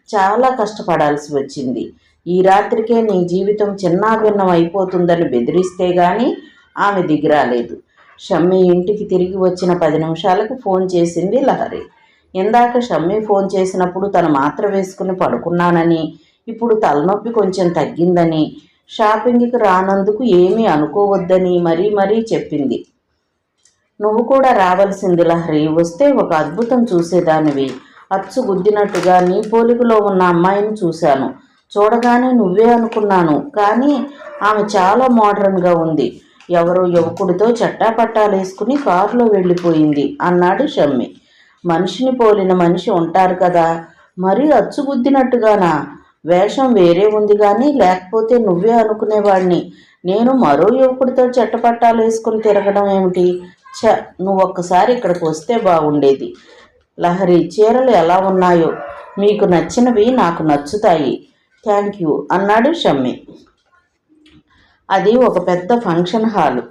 చాలా కష్టపడాల్సి వచ్చింది. ఈ రాత్రికే నీ జీవితం చిన్నాభిన్నం అయిపోతుందని బెదిరిస్తే గాని ఆమె దిగిరాలేదు. షమ్మి ఇంటికి తిరిగి వచ్చిన 10 నిమిషాలకు ఫోన్ చేసింది లహరి. ఇందాక షమ్మి ఫోన్ చేసినప్పుడు తను మాత్ర వేసుకుని పడుకున్నానని, ఇప్పుడు తలనొప్పి కొంచెం తగ్గిందని, షాపింగ్కి రానందుకు ఏమీ అనుకోవద్దని మరీ చెప్పింది. నువ్వు కూడా రావాల్సింది లహరి. వస్తే ఒక అద్భుతం చూసేదానివి. అచ్చు గుద్దినట్టుగా నీ పోలికలో ఉన్న అమ్మాయిని చూశాను. చూడగానే నువ్వే అనుకున్నాను. కానీ ఆమె చాలా మోడర్న్గా ఉంది. ఎవరో యువకుడితో చట్టాపట్టాలేసుకుని కారులో వెళ్ళిపోయింది అన్నాడు షమ్మి. మనిషిని పోలిన మనిషి ఉంటారు కదా, మరీ అచ్చుగుద్దినట్టుగానా? వేషం వేరే ఉంది కానీ లేకపోతే నువ్వే అనుకునేవాడిని. నేను మరో యువకుడితో చెట్టపట్టాలు వేసుకుని తిరగడం ఏమిటి? నువ్వు ఒక్కసారి ఇక్కడికి వస్తే బాగుండేది. లహరి, చీరలు ఎలా ఉన్నాయో? మీకు నచ్చినవి నాకు నచ్చుతాయి. థ్యాంక్ యూ అన్నాడు షమ్మి. అది ఒక పెద్ద ఫంక్షన్ హాలు.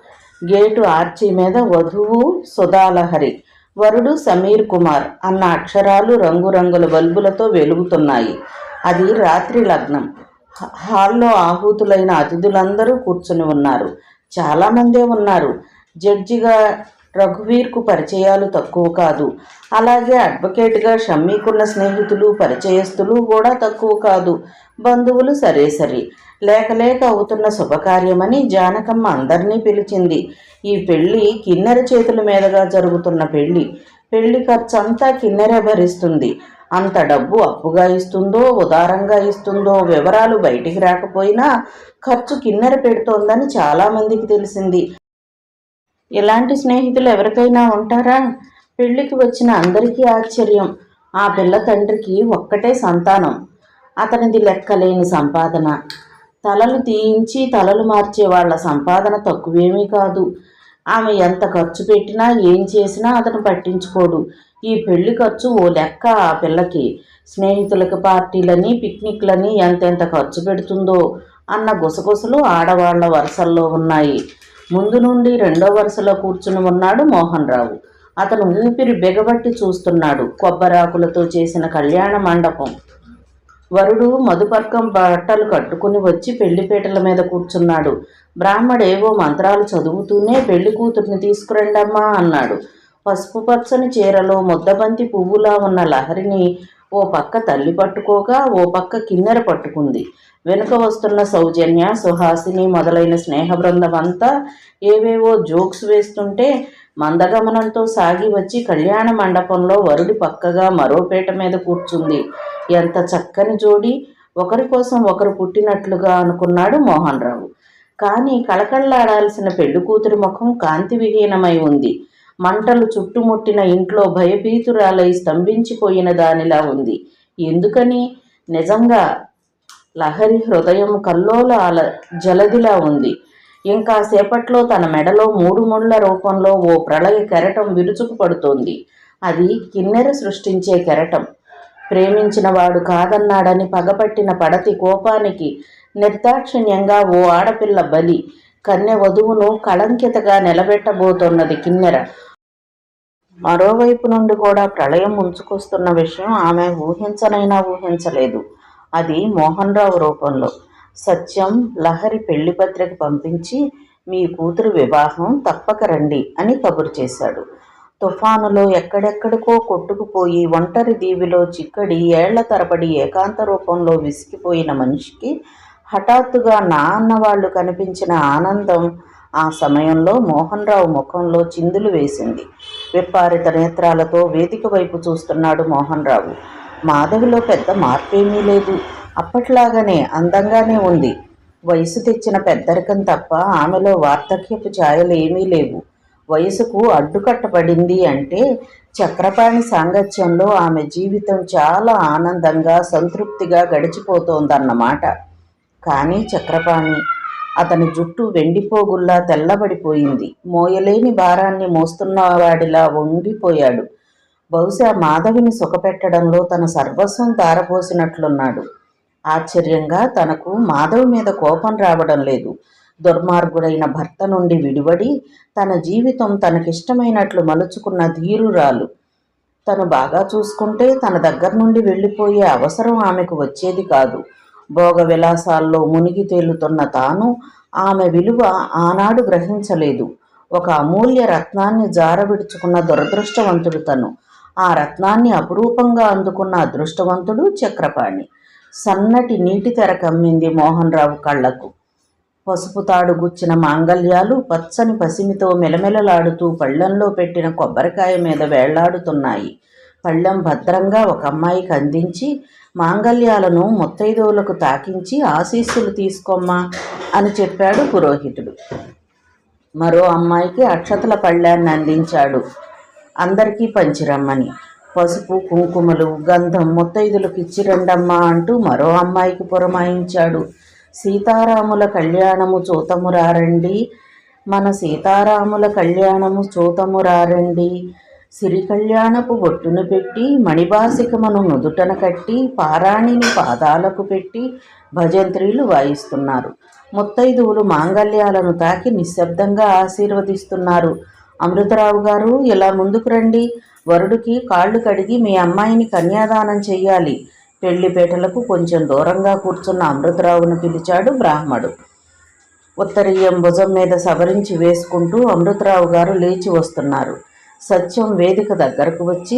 గేటు ఆర్చి మీద వధువు సుధాలహరి, వరుడు సమీర్ కుమార్ అన్న అక్షరాలు రంగురంగుల బల్బులతో వెలుగుతున్నాయి. అది రాత్రి లగ్నం. హాల్లో ఆహూతులైన అతిథులందరూ కూర్చుని ఉన్నారు. చాలామందే ఉన్నారు. జడ్జిగా రఘువీర్కు పరిచయాలు తక్కువ కాదు. అలాగే అడ్వకేట్గా షమ్మీకున్న స్నేహితులు పరిచయస్తులు కూడా తక్కువ కాదు. బంధువులు సరే. లేక అవుతున్న శుభకార్యమని జానకమ్మ అందరినీ పిలిచింది. ఈ పెళ్లి కిన్నెర చేతుల మీదుగా జరుగుతున్న పెళ్లి ఖర్చంతా కిన్నెరే భరిస్తుంది. అంత డబ్బు అప్పుగా ఇస్తుందో ఉదారంగా ఇస్తుందో వివరాలు బయటికి రాకపోయినా ఖర్చు కిన్నెర పెడుతోందని చాలామందికి తెలిసింది. ఇలాంటి స్నేహితులు ఎవరికైనా ఉంటారా? పెళ్లికి వచ్చిన అందరికీ ఆశ్చర్యం. ఆ పిల్ల తండ్రికి ఒక్కటే సంతానం. అతనిది లెక్కలేని సంపాదన. తలలు తీయించి తలలు మార్చే వాళ్ళ సంపాదన తక్కువేమీ కాదు. ఆమె ఎంత ఖర్చు పెట్టినా ఏం చేసినా అతను పట్టించుకోడు. ఈ పెళ్లి ఖర్చు ఓ లెక్క ఆ పిల్లకి. స్నేహితులకి పార్టీలని పిక్నిక్లని ఎంతెంత ఖర్చు పెడుతుందో అన్న గుసగుసలు ఆడవాళ్ల వరుసల్లో ఉన్నాయి. ముందు నుండి 2వ వరుసలో కూర్చుని ఉన్నాడు మోహన్ రావు. అతను ఊపిరి బిగబట్టి చూస్తున్నాడు. కొబ్బరాకులతో చేసిన కళ్యాణ మండపం. వరుడు మధుపర్కం బట్టలు కట్టుకుని వచ్చి పెళ్లిపీటల మీద కూర్చున్నాడు. బ్రాహ్మడేవో మంత్రాలు చదువుతూనే పెళ్లి కూతుర్ని తీసుకురండమ్మా అన్నాడు. పసుపు పచ్చని చీరలో ముద్దబంతి పువ్వులా ఉన్న లహరిని ఓ పక్క తల్లి పట్టుకోగా ఓ పక్క కిన్నెర పట్టుకుంది. వెనుక వస్తున్న సౌజన్య, సుహాసిని మొదలైన స్నేహ బృందం అంతా ఏవేవో జోక్స్ వేస్తుంటే మందగమనంతో సాగి వచ్చి కళ్యాణ మండపంలో వరుడి పక్కగా మరో పీట మీద కూర్చుంది. ఎంత చక్కని జోడి! ఒకరి కోసం ఒకరు పుట్టినట్లుగా అనుకున్నాడు మోహన్ రావు. కానీ కళకళ్లాడాల్సిన పెళ్లి కూతురి ముఖం కాంతి విహీనమై ఉంది. మంటలు చుట్టుముట్టిన ఇంట్లో భయభీతురాలై స్తంభించిపోయిన దానిలా ఉంది. ఎందుకని? నిజంగా లహరి హృదయం కల్లోల జలదిలా ఉంది. ఇంకా సేపట్లో తన మెడలో 3 ముళ్ల రూపంలో ఓ ప్రళయ కెరటం విరుచుకు పడుతోంది. అది కిన్నెర సృష్టించే కెరటం. ప్రేమించిన వాడు కాదన్నాడని పగపట్టిన పడతి కోపానికి నిర్దాక్షిణ్యంగా ఓ ఆడపిల్ల బలి. కన్య వధువును కళంకితగా నిలబెట్టబోతోన్నది కిన్నెర. మరోవైపు నుండి కూడా ప్రళయం ముంచుకొస్తున్న విషయం ఆమె ఊహించనైనా ఊహించలేదు. అది మోహన్ రావు రూపంలో. సత్యం లహరి పెళ్లి పత్రిక పంపించి మీ కూతురు వివాహం తప్పక రండి అని కబురు చేశాడు. తుఫానులో ఎక్కడెక్కడికో కొట్టుకుపోయి ఒంటరి దీవిలో చిక్కడి ఏళ్ల తరబడి ఏకాంత రూపంలో విసిగిపోయిన మనిషికి హఠాత్తుగా నా అన్నవాళ్లు కనిపించిన ఆనందం ఆ సమయంలో మోహన్ రావు ముఖంలో చిందులు వేసింది. విప్పారిత నేత్రాలతో వేదిక వైపు చూస్తున్నాడు మోహన్ రావు. మాధవిలో పెద్ద మార్పేమీ లేదు. అప్పట్లాగానే అందంగానే ఉంది. వయసు తెచ్చిన పెద్దరికం తప్ప ఆమెలో వార్ధక్యపు ఛాయలు ఏమీ లేవు. వయసుకు అడ్డుకట్టబడింది అంటే చక్రపాణి సాంగత్యంలో ఆమె జీవితం చాలా ఆనందంగా సంతృప్తిగా గడిచిపోతోందన్నమాట. కానీ చక్రపాణి, అతని జుట్టు వెండిపోగుల్లా తెల్లబడిపోయింది. మోయలేని భారాన్ని మోస్తున్నవాడిలా వంగిపోయాడు. బహుశా మాధవిని సుఖపెట్టడంలో తన సర్వస్వం ధారపోసినట్లున్నాడు. ఆశ్చర్యంగా తనకు మాధవి మీద కోపం రావడం లేదు. దుర్మార్గుడైన భర్త నుండి విడివడి తన జీవితం తనకిష్టమైనట్లు మలుచుకున్న ధీరురాలు. తను బాగా చూసుకుంటే తన దగ్గర నుండి వెళ్ళిపోయే అవసరం ఆమెకు వచ్చేది కాదు. భోగ విలాసాల్లో మునిగి తేలుతున్న తాను ఆమె విలువ ఆనాడు గ్రహించలేదు. ఒక అమూల్య రత్నాన్ని జారవిడుచుకున్న దురదృష్టవంతుడు తను. ఆ రత్నాన్ని అపురూపంగా అందుకున్న అదృష్టవంతుడు చక్రపాణి. సన్నటి నీటి తెర కమ్మింది మోహన్ రావు కళ్లకు. పసుపు తాడు గుచ్చిన మాంగల్యాలు పచ్చని పసిమితో మెలమెలలాడుతూ పళ్ళెంలో పెట్టిన కొబ్బరికాయ మీద వేళ్లాడుతున్నాయి. పళ్ళెం భద్రంగా ఒక అమ్మాయికి అందించి మాంగల్యాలను ముత్తైదువులకు తాకించి ఆశీస్సులు తీసుకోమ్మా అని చెప్పాడు పురోహితుడు. మరో అమ్మాయికి అక్షతల పళ్ళాన్ని అందించాడు. అందరికీ పంచిరమ్మని. పసుపు కుంకుమలు గంధం ముత్తైదులకు ఇచ్చిరండమ్మా అంటూ మరో అమ్మాయికి పురమాయించాడు. సీతారాముల కళ్యాణము చూతము రారండి, మన సీతారాముల కళ్యాణము చూతము రారండి. సిరి కళ్యాణపు బొట్టును పెట్టి మణిబాసికమును నుదుటన కట్టి పారాణిని పాదాలకు పెట్టి భజంత్రీలు వాయిస్తున్నారు. ముత్తైదువులు మాంగల్యాలను తాకి నిశ్శబ్దంగా ఆశీర్వదిస్తున్నారు. అమృతరావు గారు, ఇలా ముందుకు రండి. వరుడికి కాళ్ళు కడిగి మీ అమ్మాయిని కన్యాదానం చెయ్యాలి. పెళ్లిపేటలకు కొంచెం దూరంగా కూర్చున్న అమృతరావును పిలిచాడు బ్రాహ్మడు. ఉత్తరీయం భుజం మీద సవరించి వేసుకుంటూ అమృతరావు గారు లేచి వస్తున్నారు. సత్యం వేదిక దగ్గరకు వచ్చి,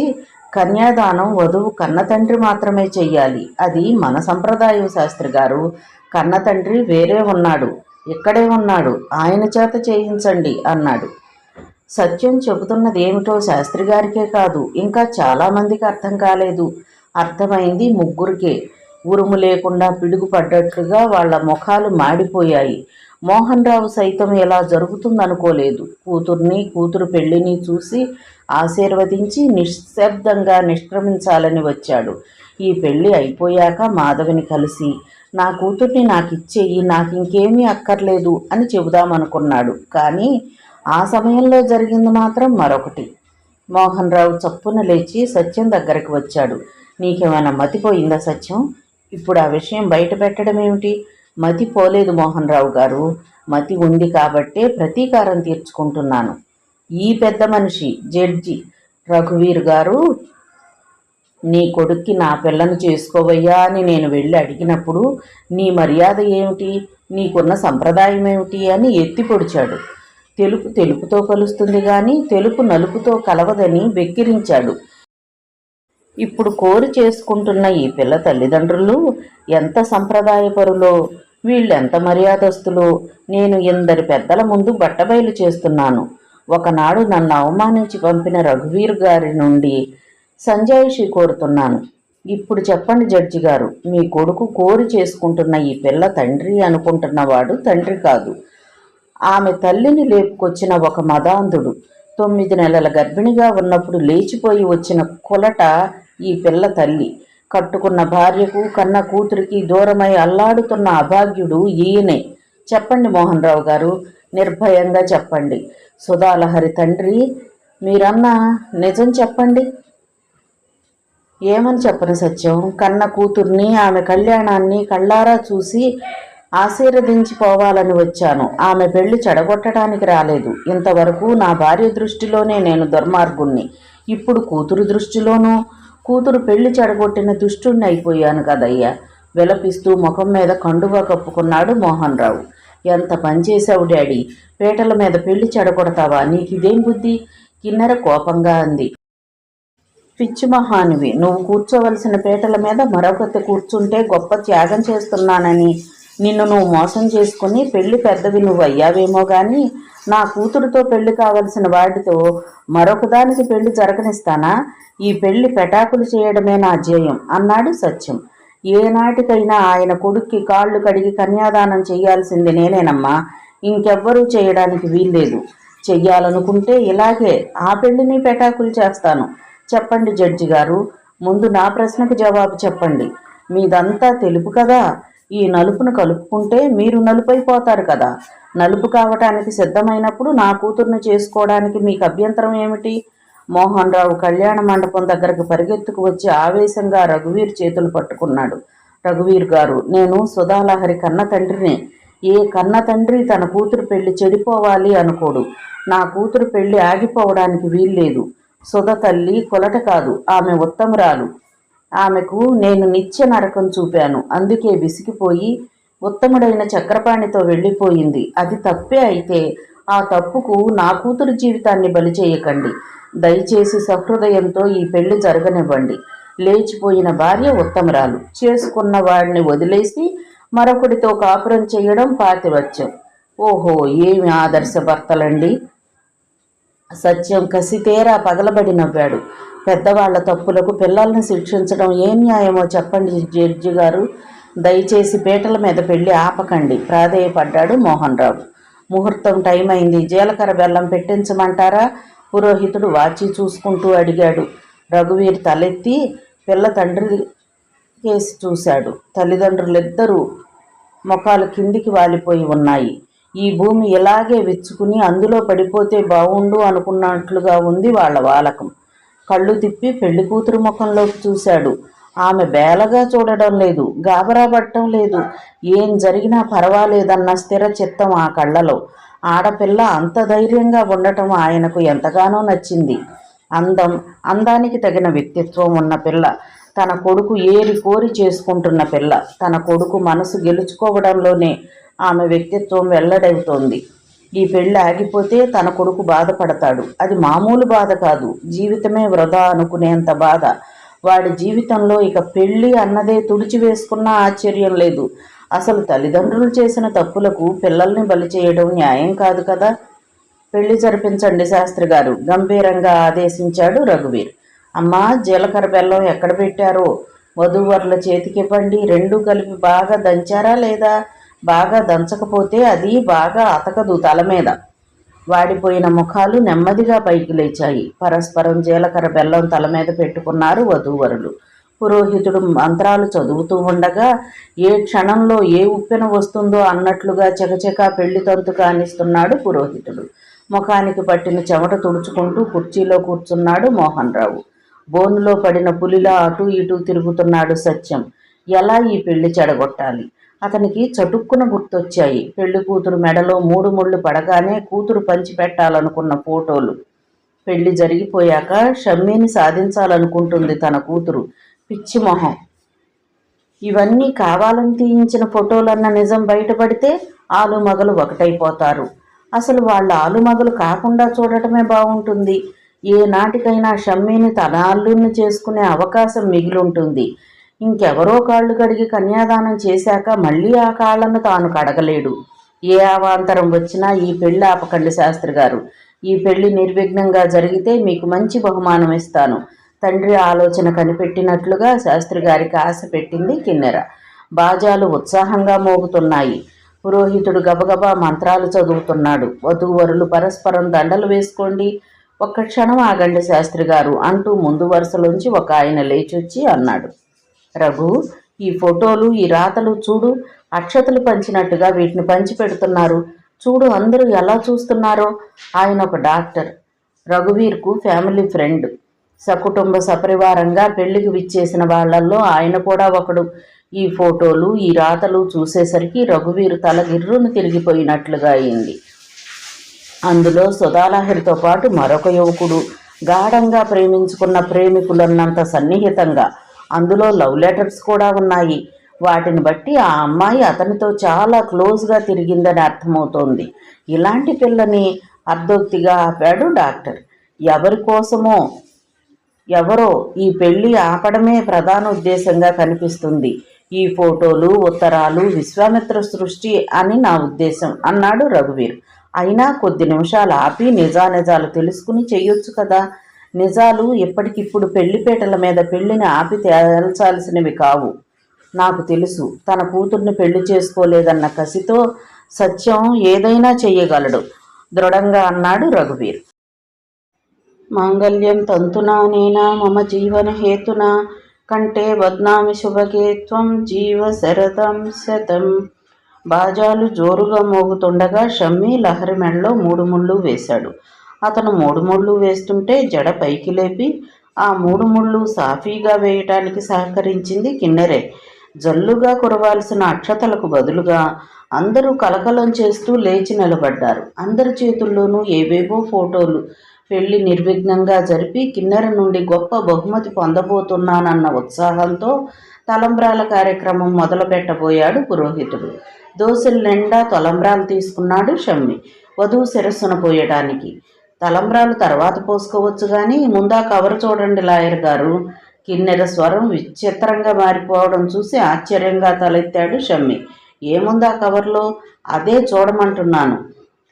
కన్యాదానం వధువు కన్నతండ్రి మాత్రమే చెయ్యాలి. అది మన సంప్రదాయం శాస్త్రి గారు. కన్నతండ్రి వేరే ఉన్నాడు, ఇక్కడే ఉన్నాడు, ఆయన చేత చేయించండి అన్నాడు. సత్యం చెబుతున్నది ఏమిటో శాస్త్రి గారికే కాదు, ఇంకా చాలామందికి అర్థం కాలేదు. అర్థమైంది ముగ్గురికే. ఉరుము లేకుండా పిడుగుపడ్డట్లుగా వాళ్ల ముఖాలు మాడిపోయాయి. మోహన్ రావు సైతం ఇలా జరుగుతుందనుకోలేదు. కూతుర్ని కూతురు పెళ్లిని చూసి ఆశీర్వదించి నిశ్శబ్దంగా నిష్క్రమించాలని వచ్చాడు. ఈ పెళ్లి అయిపోయాక మాధవిని కలిసి నా కూతుర్ని నాకిచ్చేయి, నాకింకేమీ అక్కర్లేదు అని చెబుదామనుకున్నాడు. కానీ ఆ సమయంలో జరిగింది మాత్రం మరొకటి. మోహన్ రావు చప్పున లేచి సత్యం దగ్గరికి వచ్చాడు. నీకేమైనా మతిపోయిందా సత్యం? ఇప్పుడు ఆ విషయం బయట పెట్టడం ఏమిటి? మతి పోలేదు మోహన్ రావు గారు. మతి ఉంది కాబట్టే ప్రతీకారం తీర్చుకుంటున్నాను. ఈ పెద్ద మనిషి జడ్జి రఘువీర్ గారు నీ కొడుక్కి నా పిల్లను చేసుకోవయ్యా అని నేను వెళ్ళి అడిగినప్పుడు నీ మర్యాద ఏమిటి, నీకున్న సంప్రదాయం ఏమిటి అని ఎత్తి పొడిచాడు. తెలుపు తెలుపుతో కలుస్తుంది కానీ తెలుపు నలుపుతో కలవదని వెక్కిరించాడు. ఇప్పుడు కోరి చేసుకుంటున్న ఈ పిల్ల తల్లిదండ్రులు ఎంత సంప్రదాయపరులో, వీళ్ళెంత మర్యాదస్తులో నేను ఇందరి పెద్దల ముందు బట్టబయలు చేస్తున్నాను. ఒకనాడు నన్ను అవమానించి పంపిన రఘువీర్ గారి నుండి సంజాయిషి కోరుతున్నాను. ఇప్పుడు చెప్పండి జడ్జి గారు, మీ కొడుకు కోరి చేసుకుంటున్న ఈ పిల్ల తండ్రి అనుకుంటున్నవాడు తండ్రి కాదు. ఆమె తల్లిని లేపుకొచ్చిన ఒక మదాంధుడు. 9 నెలల గర్భిణిగా ఉన్నప్పుడు లేచిపోయి వచ్చిన కులట ఈ పిల్ల తల్లి. కట్టుకున్న భార్యకు కన్న కూతురికి దూరమై అల్లాడుతున్న అభాగ్యుడు ఈయనే. చెప్పండి మోహన్ రావు గారు, నిర్భయంగా చెప్పండి. సుధాలహరి తండ్రి మీరన్నా నిజం చెప్పండి. ఏమని చెప్పను సత్యం? కన్న కూతుర్ని, ఆమె కళ్యాణాన్ని కళ్ళారా చూసి ఆశీర్వదించిపోవాలని వచ్చాను. ఆమె పెళ్లి చెడగొట్టడానికి రాలేదు. ఇంతవరకు నా భార్య దృష్టిలోనే నేను దుర్మార్గుణ్ణి. ఇప్పుడు కూతురు దృష్టిలోనూ కూతురు పెళ్లి చెడగొట్టిన దుష్టుణ్ణి అయిపోయాను కదయ్యా. విలపిస్తూ ముఖం మీద కండువా కప్పుకున్నాడు మోహన్ రావు. ఎంత పనిచేశావు డాడీ, పీటల మీద పెళ్లి చెడగొడతావా? నీకిదేం బుద్ధి? కిన్నెర కోపంగా అంది. పిచ్చి మహానివి, నువ్వు కూర్చోవలసిన పీటల మీద మరొకటి కూర్చుంటే గొప్ప త్యాగం చేస్తున్నానని నిన్ను నువ్వు మోసం చేసుకుని పెళ్లి పెద్దవి నువ్వు అయ్యావేమో గాని నా కూతురుతో పెళ్లి కావలసిన వాడితో మరొకదానికి పెళ్లి జరగనిస్తానా? ఈ పెళ్లి పెటాకులు చేయడమే నా ధ్యేయం అన్నాడు సత్యం. ఏనాటికైనా ఆయన కొడుక్కి కాళ్ళు కడిగి కన్యాదానం చెయ్యాల్సింది నేనేనమ్మా, ఇంకెవ్వరూ చేయడానికి వీల్లేదు. చెయ్యాలనుకుంటే ఇలాగే ఆ పెళ్లిని పెటాకులు చేస్తాను. చెప్పండి జడ్జి గారు, ముందు నా ప్రశ్నకు జవాబు చెప్పండి. మీదంతా తెలుపు కదా, ఈ నలుపును కలుపుకుంటే మీరు నలుపైపోతారు కదా. నలుపు కావటానికి సిద్ధమైనప్పుడు నా కూతుర్ని చేసుకోవడానికి మీకు అభ్యంతరం ఏమిటి? మోహన్ రావు కళ్యాణ మండపం దగ్గరకు పరిగెత్తుకు వచ్చి ఆవేశంగా రఘువీర్ చేతులు పట్టుకున్నాడు. రఘువీర్ గారు, నేను సుధాలహరి కన్న తండ్రిని. ఏ కన్న తండ్రి తన కూతురు పెళ్లి చెడిపోవాలి అనుకోడు. నా కూతురు పెళ్లి ఆగిపోవడానికి వీల్లేదు. సుధ తల్లి కొలట కాదు, ఆమె ఉత్తమురాలు. ఆమెకు నేను నిత్య నరకం చూపాను. అందుకే విసిగిపోయి ఉత్తముడైన చక్రపాణితో వెళ్ళిపోయింది. అది తప్పే అయితే ఆ తప్పుకు నా కూతురు జీవితాన్ని బలి చేయకండి. దయచేసి సహృదయంతో ఈ పెళ్లి జరగనివ్వండి. లేచిపోయిన భార్య ఉత్తమురాలు. చేసుకున్న వాడిని వదిలేసి మరొకటితో కాపురం చేయడం పాతివత్యం. ఓహో, ఏమి ఆదర్శ భర్తలండి! సత్యం కసితేరా పగలబడి నవ్వాడు. పెద్దవాళ్ల తప్పులకు పిల్లల్ని శిక్షించడం ఏ న్యాయమో చెప్పండి జడ్జి గారు. దయచేసి పీటల మీద పెళ్లి ఆపకండి ప్రాధేయపడ్డాడు మోహన్ రావు. ముహూర్తం టైం అయింది, జీలకర్ర బెల్లం పెట్టించమంటారా? పురోహితుడు వాచి చూసుకుంటూ అడిగాడు. రఘువీర్ తలెత్తి పిల్ల తండ్రి కేసి చూశాడు. తల్లిదండ్రులిద్దరూ ముఖాలు కిందికి వాలిపోయి ఉన్నాయి. ఈ భూమి ఇలాగే విచ్చుకుని అందులో పడిపోతే బావుండు అనుకున్నట్లుగా ఉంది వాళ్ళ వాలకం. కళ్ళు తిప్పి పెళ్లి కూతురు ముఖంలోకి చూశాడు. ఆమె బేలగా చూడడం లేదు, గాబరా పట్టడం లేదు. ఏం జరిగినా పర్వాలేదన్న స్థిర చిత్తం ఆ కళ్ళలో. ఆడపిల్ల అంత ధైర్యంగా ఉండటం ఆయనకు ఎంతగానో నచ్చింది. అందానికి తగిన వ్యక్తిత్వం ఉన్న పిల్ల, తన కొడుకు ఏరి కోరి చేసుకుంటున్న పిల్ల. తన కొడుకు మనసు గెలుచుకోవడంలోనే ఆమె వ్యక్తిత్వం వెల్లడవుతోంది. ఈ పెళ్లి ఆగిపోతే తన కొడుకు బాధపడతాడు. అది మామూలు బాధ కాదు, జీవితమే వృధా అనుకునేంత బాధ. వాడి జీవితంలో ఇక పెళ్లి అన్నదే తుడిచివేసుకున్నా ఆశ్చర్యం లేదు. అసలు తల్లిదండ్రులు చేసిన తప్పులకు పిల్లల్ని బలి చేయడం న్యాయం కాదు కదా. పెళ్లి జరిపించండి శాస్త్రి గారు, గంభీరంగా ఆదేశించాడు రఘువీర్. అమ్మా, జీలకర్ర బెల్లం ఎక్కడ పెట్టారో వధూవరుల చేతికివ్వండి. రెండూ కలిపి బాగా దంచారా లేదా? బాగా దంచకపోతే అది బాగా అతకదు తల మీద. వాడిపోయిన ముఖాలు నెమ్మదిగా పైకి లేచాయి. పరస్పరం జీలకర్ర బెల్లం తల మీద పెట్టుకున్నారు వధూవరులు. పురోహితుడు మంత్రాలు చదువుతూ ఉండగా ఏ క్షణంలో ఏ ఉప్పెన వస్తుందో అన్నట్లుగా చకచకా పెళ్లి తంతు కానిస్తున్నాడు పురోహితుడు. ముఖానికి పట్టిన చెమట తుడుచుకుంటూ కుర్చీలో కూర్చున్నాడు మోహన్ రావు. బోనులో పడిన పులిలా అటూ ఇటూ తిరుగుతున్నాడు సత్యం. ఎలా ఈ పెళ్లి చెడగొట్టాలి? అతనికి చటుక్కున గుర్తొచ్చాయి పెళ్లి కూతురు మెడలో 3 ముళ్ళు పడగానే కూతురు పంచిపెట్టాలనుకున్న ఫోటోలు. పెళ్లి జరిగిపోయాక షమ్మీని సాధించాలనుకుంటుంది తన కూతురు. పిచ్చి మొహం. ఇవన్నీ కావాలని తీయించిన ఫోటోలన్న నిజం బయటపడితే ఆలుమగలు ఒకటైపోతారు. అసలు వాళ్ళ ఆలుమగలు కాకుండా చూడటమే బాగుంటుంది. ఏ నాటికైనా షమ్మీని తన అల్లుణ్ణి చేసుకునే అవకాశం మిగిలుంటుంది. ఇంకెవరో కాళ్ళు కడిగి కన్యాదానం చేశాక మళ్ళీ ఆ కాళ్లను తాను కడగలేడు. ఏ అవాంతరం వచ్చినా ఈ పెళ్లి ఆపకండి శాస్త్రి గారు. ఈ పెళ్లి నిర్విఘ్నంగా జరిగితే మీకు మంచి బహుమానం ఇస్తాను. తండ్రి ఆలోచన కనిపెట్టినట్లుగా శాస్త్రి గారికి ఆశ పెట్టింది కిన్నెర. బాజాలు ఉత్సాహంగా మోగుతున్నాయి. పురోహితుడు గబగబా మంత్రాలు చదువుతున్నాడు. వధూవరులు పరస్పరం దండలు వేసుకోండి. ఒక్క క్షణం ఆగండి శాస్త్రి గారు అంటూ ముందు వరుసలోంచి ఒక ఆయన లేచొచ్చి అన్నాడు. రఘు, ఈ ఫోటోలు, ఈ రాతలు చూడు. అక్షతలు పంచినట్టుగా వీటిని పంచి పెడుతున్నారు. చూడు అందరూ ఎలా చూస్తున్నారో. ఆయన ఒక డాక్టర్. రఘువీర్కు ఫ్యామిలీ ఫ్రెండ్. సకుటుంబ సపరివారంగా పెళ్లికి విచ్చేసిన వాళ్లల్లో ఆయన కూడా ఒకడు. ఈ ఫోటోలు, ఈ రాతలు చూసేసరికి రఘువీరు తల గిర్రును తిరిగిపోయినట్లుగా అయింది. అందులో సుధాలహరితో పాటు మరొక యువకుడు, గాఢంగా ప్రేమించుకున్న ప్రేమికులన్నంత సన్నిహితంగా. అందులో లవ్ లెటర్స్ కూడా ఉన్నాయి. వాటిని బట్టి ఆ అమ్మాయి అతనితో చాలా క్లోజ్గా తిరిగిందని అర్థమవుతోంది. ఇలాంటి పిల్లని అర్ధోక్తిగా ఆపాడు డాక్టర్. ఎవరి కోసమో ఎవరో ఈ పెళ్లి ఆపడమే ప్రధాన ఉద్దేశంగా కనిపిస్తుంది. ఈ ఫోటోలు, ఉత్తరాలు విశ్వామిత్ర సృష్టి అని నా ఉద్దేశం అన్నాడు రఘువీర్. అయినా కొద్ది నిమిషాలు ఆపి నిజానిజాలు తెలుసుకుని చెయ్యొచ్చు కదా. నిజాలు ఇప్పటికిప్పుడు పెళ్లిపేటల మీద పెళ్లిని ఆపి తేల్చాల్సినవి కావు. నాకు తెలుసు, తన కూతుర్ని పెళ్లి చేసుకోలేదన్న కసితో సత్యం ఏదైనా చెయ్యగలడు దృఢంగా అన్నాడు రఘువీర్. మాంగళ్యం తంతునానేనా మమ జీవన హేతునా కంటే బద్నామి శుభకే త్వం జీవ శరతం శతం. బాజాలు జోరుగా మోగుతుండగా షమ్మీ లహరి మెడలో 3 ముళ్ళు వేశాడు. అతను 3 ముళ్ళు వేస్తుంటే జడ పైకి లేపి ఆ 3 ముళ్ళు సాఫీగా వేయటానికి సహకరించింది కిన్నెరే. జల్లుగా కురవాల్సిన అక్షతలకు బదులుగా అందరూ కలకలం చేస్తూ లేచి నిలబడ్డారు. అందరి చేతుల్లోనూ ఏవేవో ఫోటోలు. పెళ్లి నిర్విఘ్నంగా జరిపి కిన్నెర నుండి గొప్ప బహుమతి పొందబోతున్నానన్న ఉత్సాహంతో తలంబ్రాల కార్యక్రమం మొదలుపెట్టబోయాడు పురోహితుడు. దోసెల నిండా తలంబ్రాలు తీసుకున్నాడు షమ్మి, వధువు శిరస్సున పోయడానికి. తలంబ్రాలు తర్వాత పోసుకోవచ్చు కానీ ముందా కవర్ చూడండి లాయర్ గారు. కిన్నెర స్వరం విచిత్రంగా మారిపోవడం చూసి ఆశ్చర్యంగా తలెత్తాడు షమ్మి. ఏముందా కవర్లో? అదే చూడమంటున్నాను.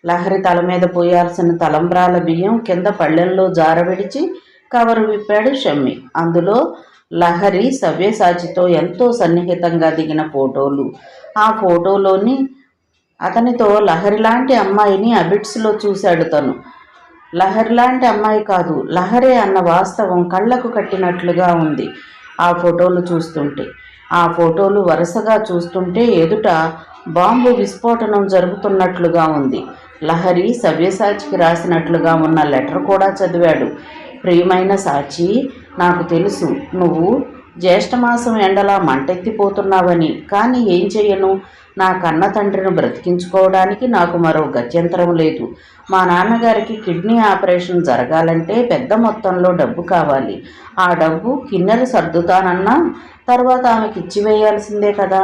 లహరి తల మీద పోయాల్సిన తలంబ్రాల బియ్యం కింద పళ్ళెంలో జారవిడిచి కవరు విప్పాడు షమ్మి. అందులో లహరి సవ్యసాచితో ఎంతో సన్నిహితంగా దిగిన ఫోటోలు. ఆ ఫోటోలోని అతనితో లహరి లాంటి అమ్మాయిని అబిట్స్లో చూశాడు తను. లహరి లాంటి అమ్మాయి కాదు, లహరే అన్న వాస్తవం కళ్ళకు కట్టినట్లుగా ఉంది ఆ ఫోటోలు చూస్తుంటే. ఆ ఫోటోలు వరుసగా చూస్తుంటే ఎదుట బాంబు విస్ఫోటనం జరుగుతున్నట్లుగా ఉంది. లహరి సవ్యసాచికి రాసినట్లుగా ఉన్న లెటర్ కూడా చదివాడు. ప్రియమైన సాచి, నాకు తెలుసు నువ్వు జ్యేష్ఠమాసం ఎండలా మంటెత్తిపోతున్నావని. కానీ ఏం చెయ్యను? నా కన్న తండ్రిని బ్రతికించుకోవడానికి నాకు మరో గత్యంతరం లేదు. మా నాన్నగారికి కిడ్నీ ఆపరేషన్ జరగాలంటే పెద్ద మొత్తంలో డబ్బు కావాలి. ఆ డబ్బు కిన్నెర సర్దుతానన్నా తర్వాత ఆమెకి ఇచ్చివేయాల్సిందే కదా.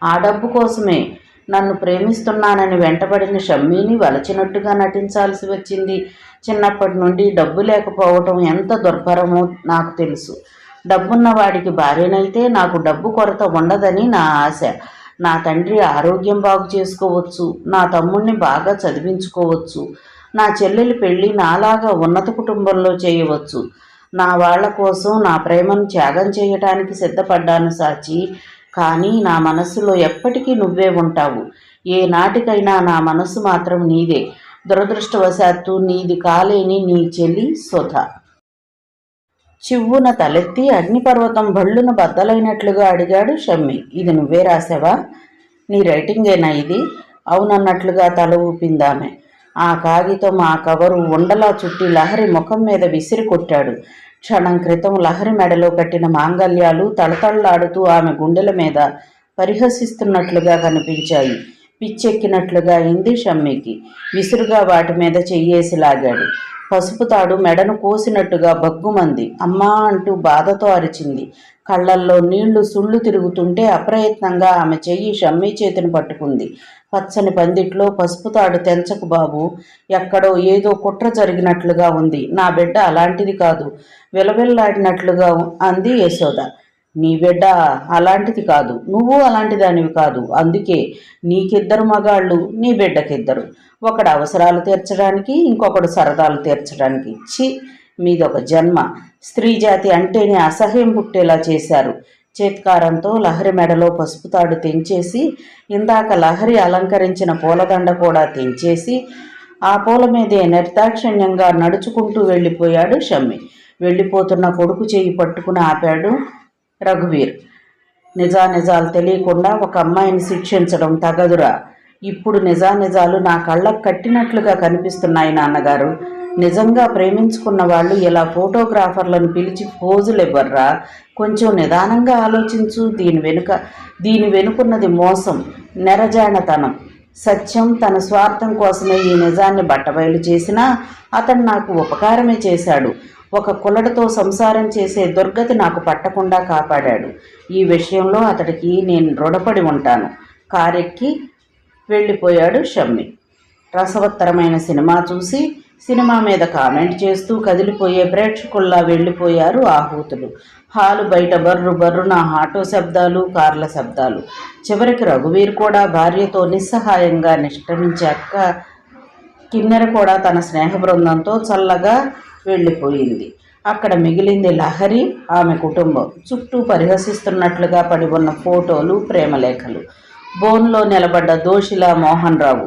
ఆ డబ్బు కోసమే నన్ను ప్రేమిస్తున్నానని వెంటబడిన షమ్మీని వలచినట్టుగా నటించాల్సి వచ్చింది. చిన్నప్పటి నుండి డబ్బు లేకపోవటం ఎంత దుర్భరమో నాకు తెలుసు. డబ్బున్న వాడికి భార్యనైతే నాకు డబ్బు కొరత ఉండదని నా ఆశ. నా తండ్రి ఆరోగ్యం బాగు చేసుకోవచ్చు, నా తమ్ముణ్ణి బాగా చదివించుకోవచ్చు, నా చెల్లెలి పెళ్ళి నాలాగా ఉన్నత కుటుంబంలో చేయవచ్చు. నా వాళ్ల కోసం నా ప్రేమను త్యాగం చేయటానికి సిద్ధపడ్డాను సాచి. కానీ నా మనస్సులో ఎప్పటికీ నువ్వే ఉంటావు. ఏ నాటికైనా నా మనస్సు మాత్రం నీదే. దురదృష్టవశాత్తు నీది కాలేని నీ చెల్లి సుధ. చివ్వున తలెత్తి అగ్నిపర్వతం భళ్ళున బద్దలైనట్లుగా అడిగాడు షమ్మి. ఇది నువ్వే రాసావా? నీ రైటింగేనా ఇది? అవునన్నట్లుగా తల ఊపిందామె. ఆ కాగితం ఆ కవరు ఉండలా చుట్టి లహరి ముఖం మీద విసిరి కొట్టాడు. క్షణం క్రితం లహరి మెడలో కట్టిన మాంగల్యాలు తళతళలాడుతూ ఆమె గుండెల మీద పరిహసిస్తున్నట్లుగా కనిపించాయి. పిచ్చెక్కినట్లుగా అయింది షమ్మికి. విసురుగా వాటి మీద చెయ్యేసి లాగాడు. పసుపు తాడు మెడను కోసినట్టుగా బగ్గుమంది. అమ్మా అంటూ బాధతో అరిచింది. కళ్ళల్లో నీళ్లు సుళ్ళు తిరుగుతుంటే అప్రయత్నంగా ఆమె చెయ్యి షమ్మీ చేతిని పట్టుకుంది. పచ్చని పందిట్లో పసుపు తాడు తెంచకు బాబు, ఎక్కడో ఏదో కుట్ర జరిగినట్లుగా ఉంది. నా బిడ్డ అలాంటిది కాదు, విలవిల్లాడినట్లుగా అంది యశోద. నీ బిడ్డ అలాంటిది కాదు, నువ్వు అలాంటి దానివి కాదు. అందుకే నీకిద్దరు మగాళ్ళు, నీ బిడ్డకిద్దరు. ఒకడు అవసరాలు తీర్చడానికి, ఇంకొకడు సరదాలు తీర్చడానికి. ఛీ, మీదొక జన్మ. స్త్రీ జాతి అంటేనే అసహ్యం పుట్టేలా చేశారు. చేత్కారంతో లహరి మెడలో పసుపు తాడు తెంచేసి, ఇందాక లహరి అలంకరించిన పూలదండ కూడా తెంచేసి, ఆ పూల మీదే నిర్దాక్షిణ్యంగా నడుచుకుంటూ వెళ్ళిపోయాడు షమ్మి. వెళ్ళిపోతున్న కొడుకు చేయి పట్టుకుని ఆపాడు రఘువీర్. నిజానిజాలు తెలియకుండా ఒక అమ్మాయిని శిక్షించడం తగదురా. ఇప్పుడు నిజానిజాలు నా కళ్ళకు కట్టినట్లుగా కనిపిస్తున్నాయి నాన్నగారు. నిజంగా ప్రేమించుకున్న వాళ్ళు ఇలా ఫోటోగ్రాఫర్లను పిలిచి పోజులు ఇవ్వర్రా. కొంచెం నిదానంగా ఆలోచించు. దీని వెనుకున్నది మోసం, నెరజానతనం. సత్యం తన స్వార్థం కోసమే ఈ నిజాన్ని బట్టబయలు చేసినా అతను నాకు ఉపకారమే చేశాడు. ఒక కులడతో సంసారం చేసే దుర్గతి నాకు పట్టకుండా కాపాడాడు. ఈ విషయంలో అతడికి నేను రుణపడి ఉంటాను. కారెక్కి వెళ్ళిపోయాడు షమ్మి. రసవత్తరమైన సినిమా చూసి సినిమా మీద కామెంట్ చేస్తూ కదిలిపోయే ప్రేక్షకుల్లా వెళ్ళిపోయారు ఆహూతులు. హాలు బయట బర్రు బర్రున ఆటో శబ్దాలు, కార్ల శబ్దాలు. చివరికి రఘువీర్ కూడా భార్యతో నిస్సహాయంగా నిష్క్రమించాక కిన్నెర కూడా తన స్నేహ బృందంతో చల్లగా వెళ్ళిపోయింది. అక్కడ మిగిలింది లహరి, ఆమె కుటుంబం. చుట్టూ పరిహసిస్తున్నట్లుగా పడి ఉన్న ఫోటోలు, ప్రేమలేఖలు. బోన్లో నిలబడ్డ దోషిలా మోహన్ రావు.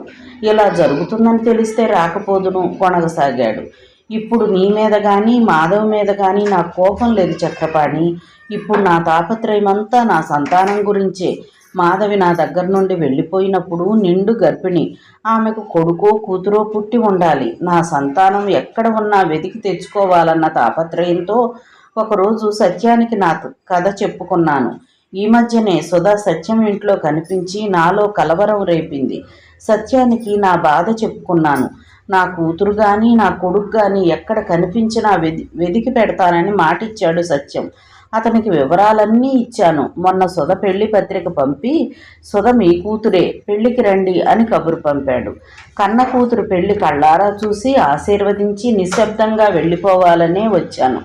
ఇలా జరుగుతుందని తెలిస్తే రాకపోదును కొనగసాగాడు. ఇప్పుడు నీ మీద కానీ మాధవ్ మీద కానీ నాకు కోపం లేదు చక్రపాణి. ఇప్పుడు నా తాపత్రయమంతా నా సంతానం గురించే. మాధవి నా దగ్గర నుండి వెళ్ళిపోయినప్పుడు నిండు గర్భిణి. ఆమెకు కొడుకో కూతురో పుట్టి ఉండాలి. నా సంతానం ఎక్కడ ఉన్నా వెతికి తెచ్చుకోవాలన్న తాపత్రయంతో ఒకరోజు సత్యానికి నా కథ చెప్పుకున్నాను. ఈ మధ్యనే సుధా సత్యం ఇంట్లో కనిపించి నాలో కలవరం రేపింది. సత్యానికి నా బాధ చెప్పుకున్నాను. నా కూతురు కానీ నా కొడుకు కానీ ఎక్కడ కనిపించినా వెదికి పెడతానని మాటిచ్చాడు సత్యం. అతనికి వివరాలన్నీ ఇచ్చాను. మొన్న సుధ పెళ్లి పత్రిక పంపి, సుధ మీ కూతురే, పెళ్లికి రండి అని కబురు పంపాడు. కన్న కూతురు పెళ్లి కళ్ళారా చూసి ఆశీర్వదించి నిశ్శబ్దంగా వెళ్ళిపోవాలనే వచ్చాను.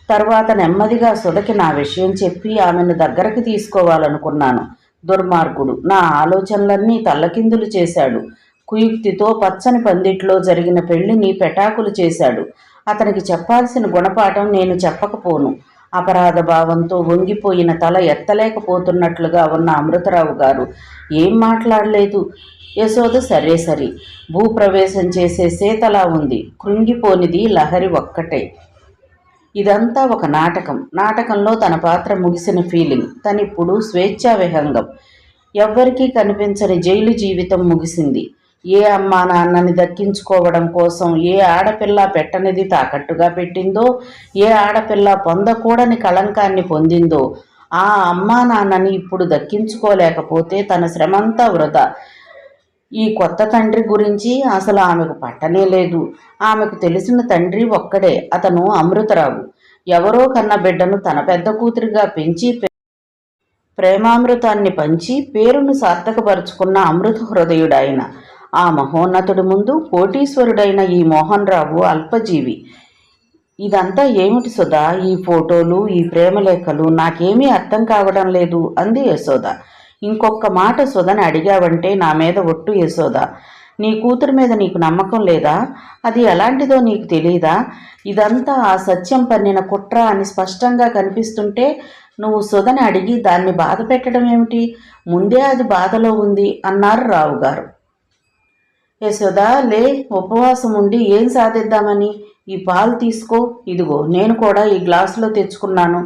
తర్వాత నెమ్మదిగా సుధకి నా విషయం చెప్పి ఆమెను దగ్గరకు తీసుకోవాలనుకున్నాను. దుర్మార్గుడు నా ఆలోచనలన్నీ తల్లకిందులు చేశాడు. కుయుక్తితో పచ్చని పందిట్లో జరిగిన పెళ్లిని పెటాకులు చేశాడు. అతనికి చెప్పాల్సిన గుణపాఠం నేను చెప్పకపోను. అపరాధ భావంతో వంగిపోయిన తల ఎత్తలేకపోతున్నట్లుగా ఉన్న అమృతరావు గారు ఏం మాట్లాడలేదు. యశోద సరే సరి. భూప్రవేశం చేసే సీతలా ఉంది. కృంగిపోనిది లహరి ఒక్కటే. ఇదంతా ఒక నాటకం. నాటకంలో తన పాత్ర ముగిసిన ఫీలింగ్. తనిప్పుడు స్వేచ్ఛా విహంగం. ఎవ్వరికీ కనిపించని జైలు జీవితం ముగిసింది. ఏ అమ్మా నాన్నని దక్కించుకోవడం కోసం ఏ ఆడపిల్ల పెట్టనిది తాకట్టుగా పెట్టిందో, ఏ ఆడపిల్ల పొందకూడని కళంకాన్ని పొందిందో, ఆ అమ్మా నాన్నని ఇప్పుడు దక్కించుకోలేకపోతే తన శ్రమంతా వృధా. ఈ కొత్త తండ్రి గురించి అసలు ఆమెకు పట్టనే లేదు. ఆమెకు తెలిసిన తండ్రి ఒక్కడే, అతను అమృతరావు. ఎవరో కన్న బిడ్డను తన పెద్ద కూతురిగా పెంచి ప్రేమామృతాన్ని పంచి పేరును సార్థకపరుచుకున్న అమృత హృదయుడాయన. ఆ మహోన్నతుడి ముందు కోటీశ్వరుడైన ఈ మోహన్ రావు అల్పజీవి. ఇదంతా ఏమిటి సుధా? ఈ ఫోటోలు, ఈ ప్రేమలేఖలు నాకేమీ అర్థం కావడం లేదు అంది యశోద. ఇంకొక మాట సుధని అడిగావంటే నా మీద ఒట్టు యశోద. నీ కూతురు మీద నీకు నమ్మకం లేదా? అది ఎలాంటిదో నీకు తెలియదా? ఇదంతా ఆ సత్యం పన్నిన కుట్ర అని స్పష్టంగా కనిపిస్తుంటే నువ్వు సుధని అడిగి దాన్ని బాధ పెట్టడం ఏమిటి? ముందే అది బాధలో ఉంది అన్నారు రావుగారు. యశోద లే, ఉపవాసం ఉండి ఏం సాధిద్దామని? ఈ పాలు తీసుకో. ఇదిగో నేను కూడా ఈ గ్లాసులో తెచ్చుకున్నాను.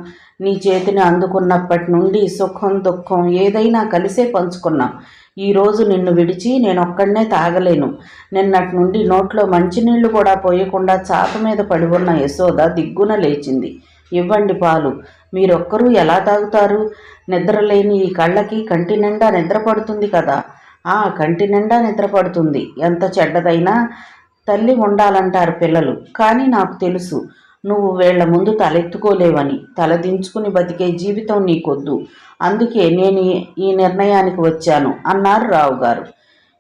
నీ చేతిని అందుకున్నప్పటి నుండి సుఖం దుఃఖం ఏదైనా కలిసే పంచుకున్నాం. ఈరోజు నిన్ను విడిచి నేనొక్కడనే తాగలేను. నిన్నటి నుండి నోట్లో మంచినీళ్లు కూడా పోయకుండా చాప మీద పడి ఉన్న యశోద దిగ్గున లేచింది. ఇవ్వండి పాలు. మీరొక్కరూ ఎలా తాగుతారు? నిద్రలేని ఈ కళ్ళకి కంటి నిండా నిద్ర పడుతుంది కదా. కంటి నిండా నిద్ర పడుతుంది. ఎంత చెడ్డదైనా తల్లి ఉండాలంటారు పిల్లలు, కానీ నాకు తెలుసు నువ్వు వీళ్ల ముందు తలెత్తుకోలేవని. తలదించుకుని బతికే జీవితం నీకొద్దు. అందుకే నేను ఈ నిర్ణయానికి వచ్చాను అన్నారు రావుగారు.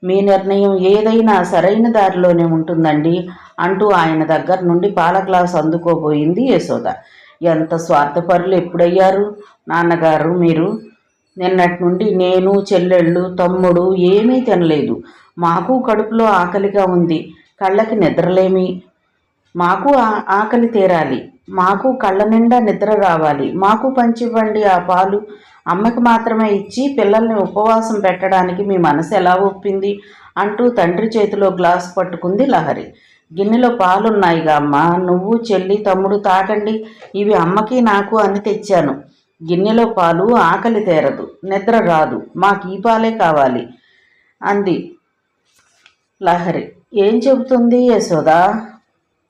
మీ నిర్ణయం ఏదైనా సరైన దారిలోనే ఉంటుందండి అంటూ ఆయన దగ్గర నుండి పాల గ్లాసు అందుకోబోయింది యశోద. ఎంత స్వార్థపరులు ఎప్పుడయ్యారు నాన్నగారు మీరు? నిన్నటి నుండి నేను, చెల్లెళ్ళు, తమ్ముడు ఏమీ తినలేదు. మాకు కడుపులో ఆకలిగా ఉంది. కళ్ళకి నిద్రలేమి. మాకు ఆకలి తీరాలి. మాకు కళ్ళ నిండా నిద్ర రావాలి. మాకు పంచివ్వండి ఆ పాలు. అమ్మకి మాత్రమే ఇచ్చి పిల్లల్ని ఉపవాసం పెట్టడానికి మీ మనసు ఎలా ఒప్పింది అంటూ తండ్రి చేతిలో గ్లాసు పట్టుకుంది లహరి. గిన్నెలో పాలున్నాయిగా అమ్మా, నువ్వు, చెల్లి, తమ్ముడు తాగండి. ఇవి అమ్మకి నాకు అని తెచ్చాను. గిన్నెలో పాలు ఆకలి తీరదు, నిద్ర రాదు. మాకు ఈ పాలే కావాలి అంది లహరి. ఏం చెబుతుంది యశోద?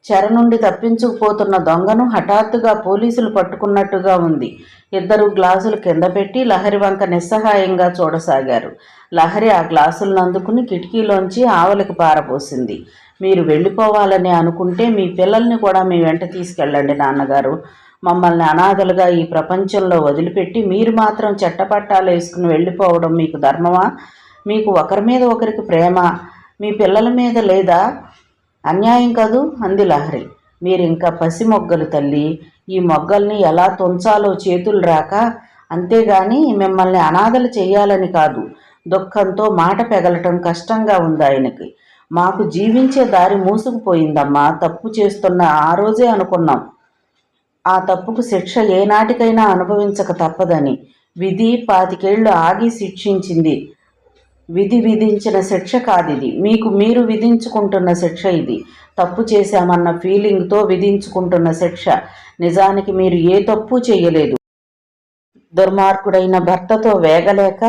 చెర నుండి తప్పించుకుపోతున్న దొంగను హఠాత్తుగా పోలీసులు పట్టుకున్నట్టుగా ఉంది. ఇద్దరు గ్లాసులు కింద పెట్టి లహరి వంక నిస్సహాయంగా చూడసాగారు. లహరి ఆ గ్లాసులను అందుకుని కిటికీలోంచి ఆవలికి పారపోసింది. మీరు వెళ్ళిపోవాలని అనుకుంటే మీ పిల్లల్ని కూడా మీ వెంట తీసుకెళ్ళండి నాన్నగారు. మమ్మల్ని అనాథలుగా ఈ ప్రపంచంలో వదిలిపెట్టి మీరు మాత్రం చెట్టపట్టాలు వేసుకుని వెళ్ళిపోవడం మీకు ధర్మమా? మీకు ఒకరి మీద ఒకరికి ప్రేమ మీ పిల్లల మీద లేదా? అన్యాయం కదూ అంది లహరి. మీరింకా పసి మొగ్గలు తల్లి. ఈ మొగ్గల్ని ఎలా తుంచాలో చేతులు రాక, అంతేగాని మిమ్మల్ని అనాథలు చెయ్యాలని కాదు. దుఃఖంతో మాట పెగలటం కష్టంగా ఉంది ఆయనకి. మాకు జీవించే దారి మూసుకుపోయిందమ్మా. తప్పు చేస్తున్న ఆ రోజే అనుకున్నాం ఆ తప్పుకు శిక్ష ఏనాటికైనా అనుభవించక తప్పదని. విధి 25 ఏళ్లు ఆగి శిక్షించింది. విధి విధించిన శిక్ష కాదిది. మీకు మీరు విధించుకుంటున్న శిక్ష ఇది. తప్పు చేశామన్న ఫీలింగ్తో విధించుకుంటున్న శిక్ష. నిజానికి మీరు ఏ తప్పు చేయలేదు. దుర్మార్గుడైన భర్తతో వేగలేక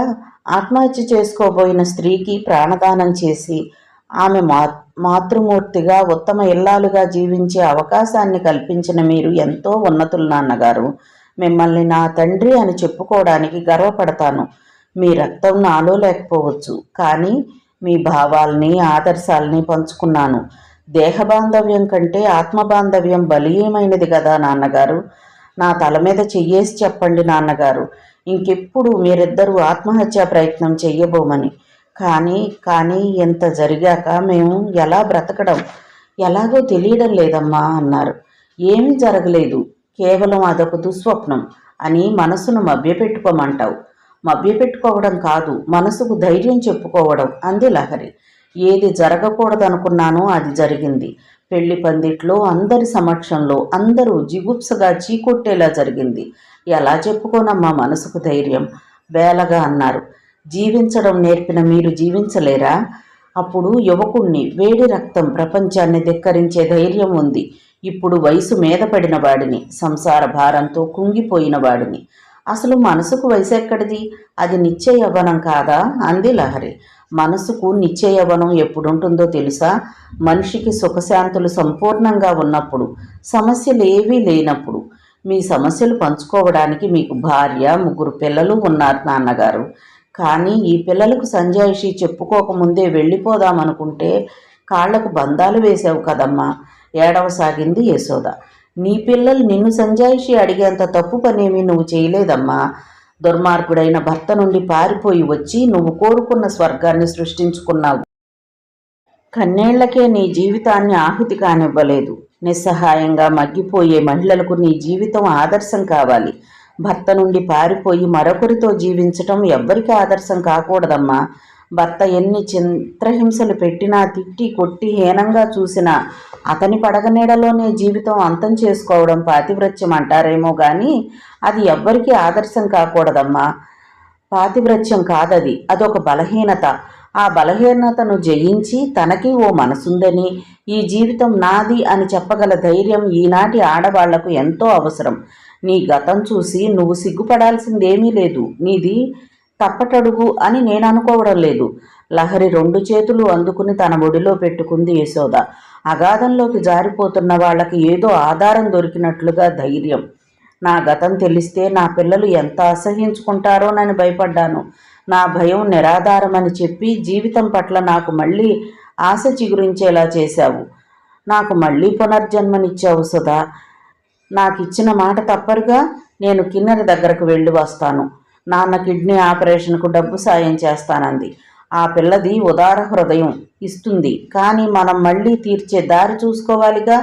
ఆత్మహత్య చేసుకోబోయిన స్త్రీకి ప్రాణదానం చేసి ఆమె మాతృమూర్తిగా ఉత్తమ ఇల్లాలుగా జీవించే అవకాశాన్ని కల్పించిన మీరు ఎంతో ఉన్నతులు నాన్నగారు. మిమ్మల్ని నా తండ్రి అని చెప్పుకోవడానికి గర్వపడతాను. మీ రక్తం నాలో లేకపోవచ్చు, కానీ మీ భావాల్ని ఆదర్శాలని పంచుకున్నాను. దేహబాంధవ్యం కంటే ఆత్మబాంధవ్యం బలీయమైనది కదా నాన్నగారు. నా తల మీద చెయ్యేసి చెప్పండి నాన్నగారు, ఇంకెప్పుడు మీరిద్దరూ ఆత్మహత్యా ప్రయత్నం చెయ్యబోమని. కానీ ఎంత జరిగాక మేము ఎలా బ్రతకడం ఎలాగో తెలియడం లేదమ్మా అన్నారు. ఏమీ జరగలేదు, కేవలం అదొక దుస్వప్నం అని మనసును మభ్యపెట్టుకోమంటావు. మభ్యపెట్టుకోవడం కాదు, మనసుకు ధైర్యం చెప్పుకోవడం అంది లహరి. ఏది జరగకూడదనుకున్నానో అది జరిగింది. పెళ్లి పందిట్లో అందరి సమక్షంలో అందరూ జిగుప్సగా చీకొట్టేలా జరిగింది. ఎలా చెప్పుకోనమ్మా మనసుకు ధైర్యం? బేలగా అన్నారు. జీవించడం నేర్పిన మీరు జీవించలేరా? అప్పుడు యువకుణ్ణి, వేడి రక్తం, ప్రపంచాన్ని ధిక్కరించే ధైర్యం ఉంది. ఇప్పుడు వయసు మీద పడిన వాడిని, సంసార భారంతో కుంగిపోయిన వాడిని. అసలు మనసుకు వయసు ఎక్కడిది? అది నిత్య యవ్వనం కాదా అంది లహరి. మనసుకు నిత్య యవ్వనం ఎప్పుడుంటుందో తెలుసా? మనిషికి సుఖశాంతులు సంపూర్ణంగా ఉన్నప్పుడు, సమస్యలు ఏవీ లేనప్పుడు. మీ సమస్యలు పంచుకోవడానికి మీకు భార్య, 3 పిల్లలు ఉన్నారు నాన్నగారు. కానీ ఈ పిల్లలకు సంజాయిషి చెప్పుకోకముందే వెళ్ళిపోదామనుకుంటే కాళ్లకు బంధాలు వేసావు కదమ్మా ఏడవసాగింది యశోద. నీ పిల్లలు నిన్ను సంజాయిషి అడిగేంత తప్పు పనేమీ నువ్వు చేయలేదమ్మా. దుర్మార్గుడైన భర్త నుండి పారిపోయి వచ్చి నువ్వు కోరుకున్న స్వర్గాన్ని సృష్టించుకున్నావు. కన్నేళ్లకే నీ జీవితాన్ని ఆహుతి కానివ్వలేదు. నిస్సహాయంగా మగ్గిపోయే మహిళలకు నీ జీవితం ఆదర్శం కావాలి. భర్త నుండి పారిపోయి మరొకరితో జీవించటం ఎవ్వరికి ఆదర్శం కాకూడదమ్మా. భర్త ఎన్ని చిత్రహింసలు పెట్టినా, తిట్టి కొట్టి హీనంగా చూసినా అతని పడగనీడలోనే జీవితం అంతం చేసుకోవడం పాతివ్రత్యం అంటారేమో కానీ అది ఎవ్వరికీ ఆదర్శం కాకూడదమ్మా. పాతివ్రత్యం కాదది, అదొక బలహీనత. ఆ బలహీనతను జయించి తనకి ఓ మనసుందని, ఈ జీవితం నాది అని చెప్పగల ధైర్యం ఈనాటి ఆడవాళ్లకు ఎంతో అవసరం. నీ గతం చూసి నువ్వు సిగ్గుపడాల్సిందేమీ లేదు. నీది తప్పటడుగు అని నేను అనుకోవడం లేదు. లహరి 2 చేతులు అందుకుని తన ఒడిలో పెట్టుకుంది యశోద. అగాధంలోకి జారిపోతున్న వాళ్ళకి ఏదో ఆధారం దొరికినట్లుగా ధైర్యం. నా గతం తెలిస్తే నా పిల్లలు ఎంత అసహ్యించుకుంటారోనని భయపడ్డాను. నా భయం నిరాధారమని చెప్పి జీవితం పట్ల నాకు మళ్ళీ ఆశ చిగురించేలా చేశావు. నాకు మళ్ళీ పునర్జన్మనిచ్చావు సుధా. నాకిచ్చిన మాట తప్పరుగా. నేను కిన్నెర దగ్గరకు వెళ్ళి వస్తాను. నాన్న కిడ్నీ ఆపరేషన్కు డబ్బు సాయం చేస్తానంది. ఆ పిల్లది ఉదార హృదయం, ఇస్తుంది. కానీ మనం మళ్ళీ తీర్చే దారి చూసుకోవాలిగా.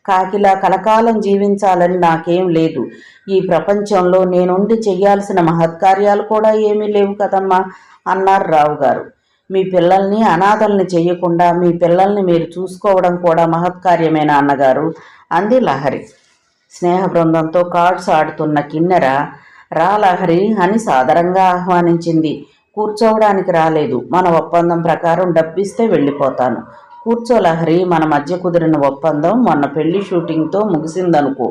కాకిలా కలకాలం జీవించాలని నాకేం లేదు. ఈ ప్రపంచంలో నేనుండి చెయ్యాల్సిన మహత్కార్యాలు కూడా ఏమీ లేవు కదమ్మా అన్నారు రావుగారు. మీ పిల్లల్ని అనాథల్ని చెయ్యకుండా మీ పిల్లల్ని మీరు చూసుకోవడం కూడా మహత్కార్యమేనా అన్నగారు అంది లహరి. స్నేహ బృందంతో కార్డ్స్ ఆడుతున్న కిన్నెర రా లహరి అని సాదరంగా ఆహ్వానించింది. కూర్చోవడానికి రాలేదు. మన ఒప్పందం ప్రకారం డబ్బిస్తే వెళ్ళిపోతాను. కూర్చో లహరి. మన మధ్య కుదిరిన ఒప్పందం మొన్న పెళ్లి షూటింగ్తో ముగిసిందనుకో,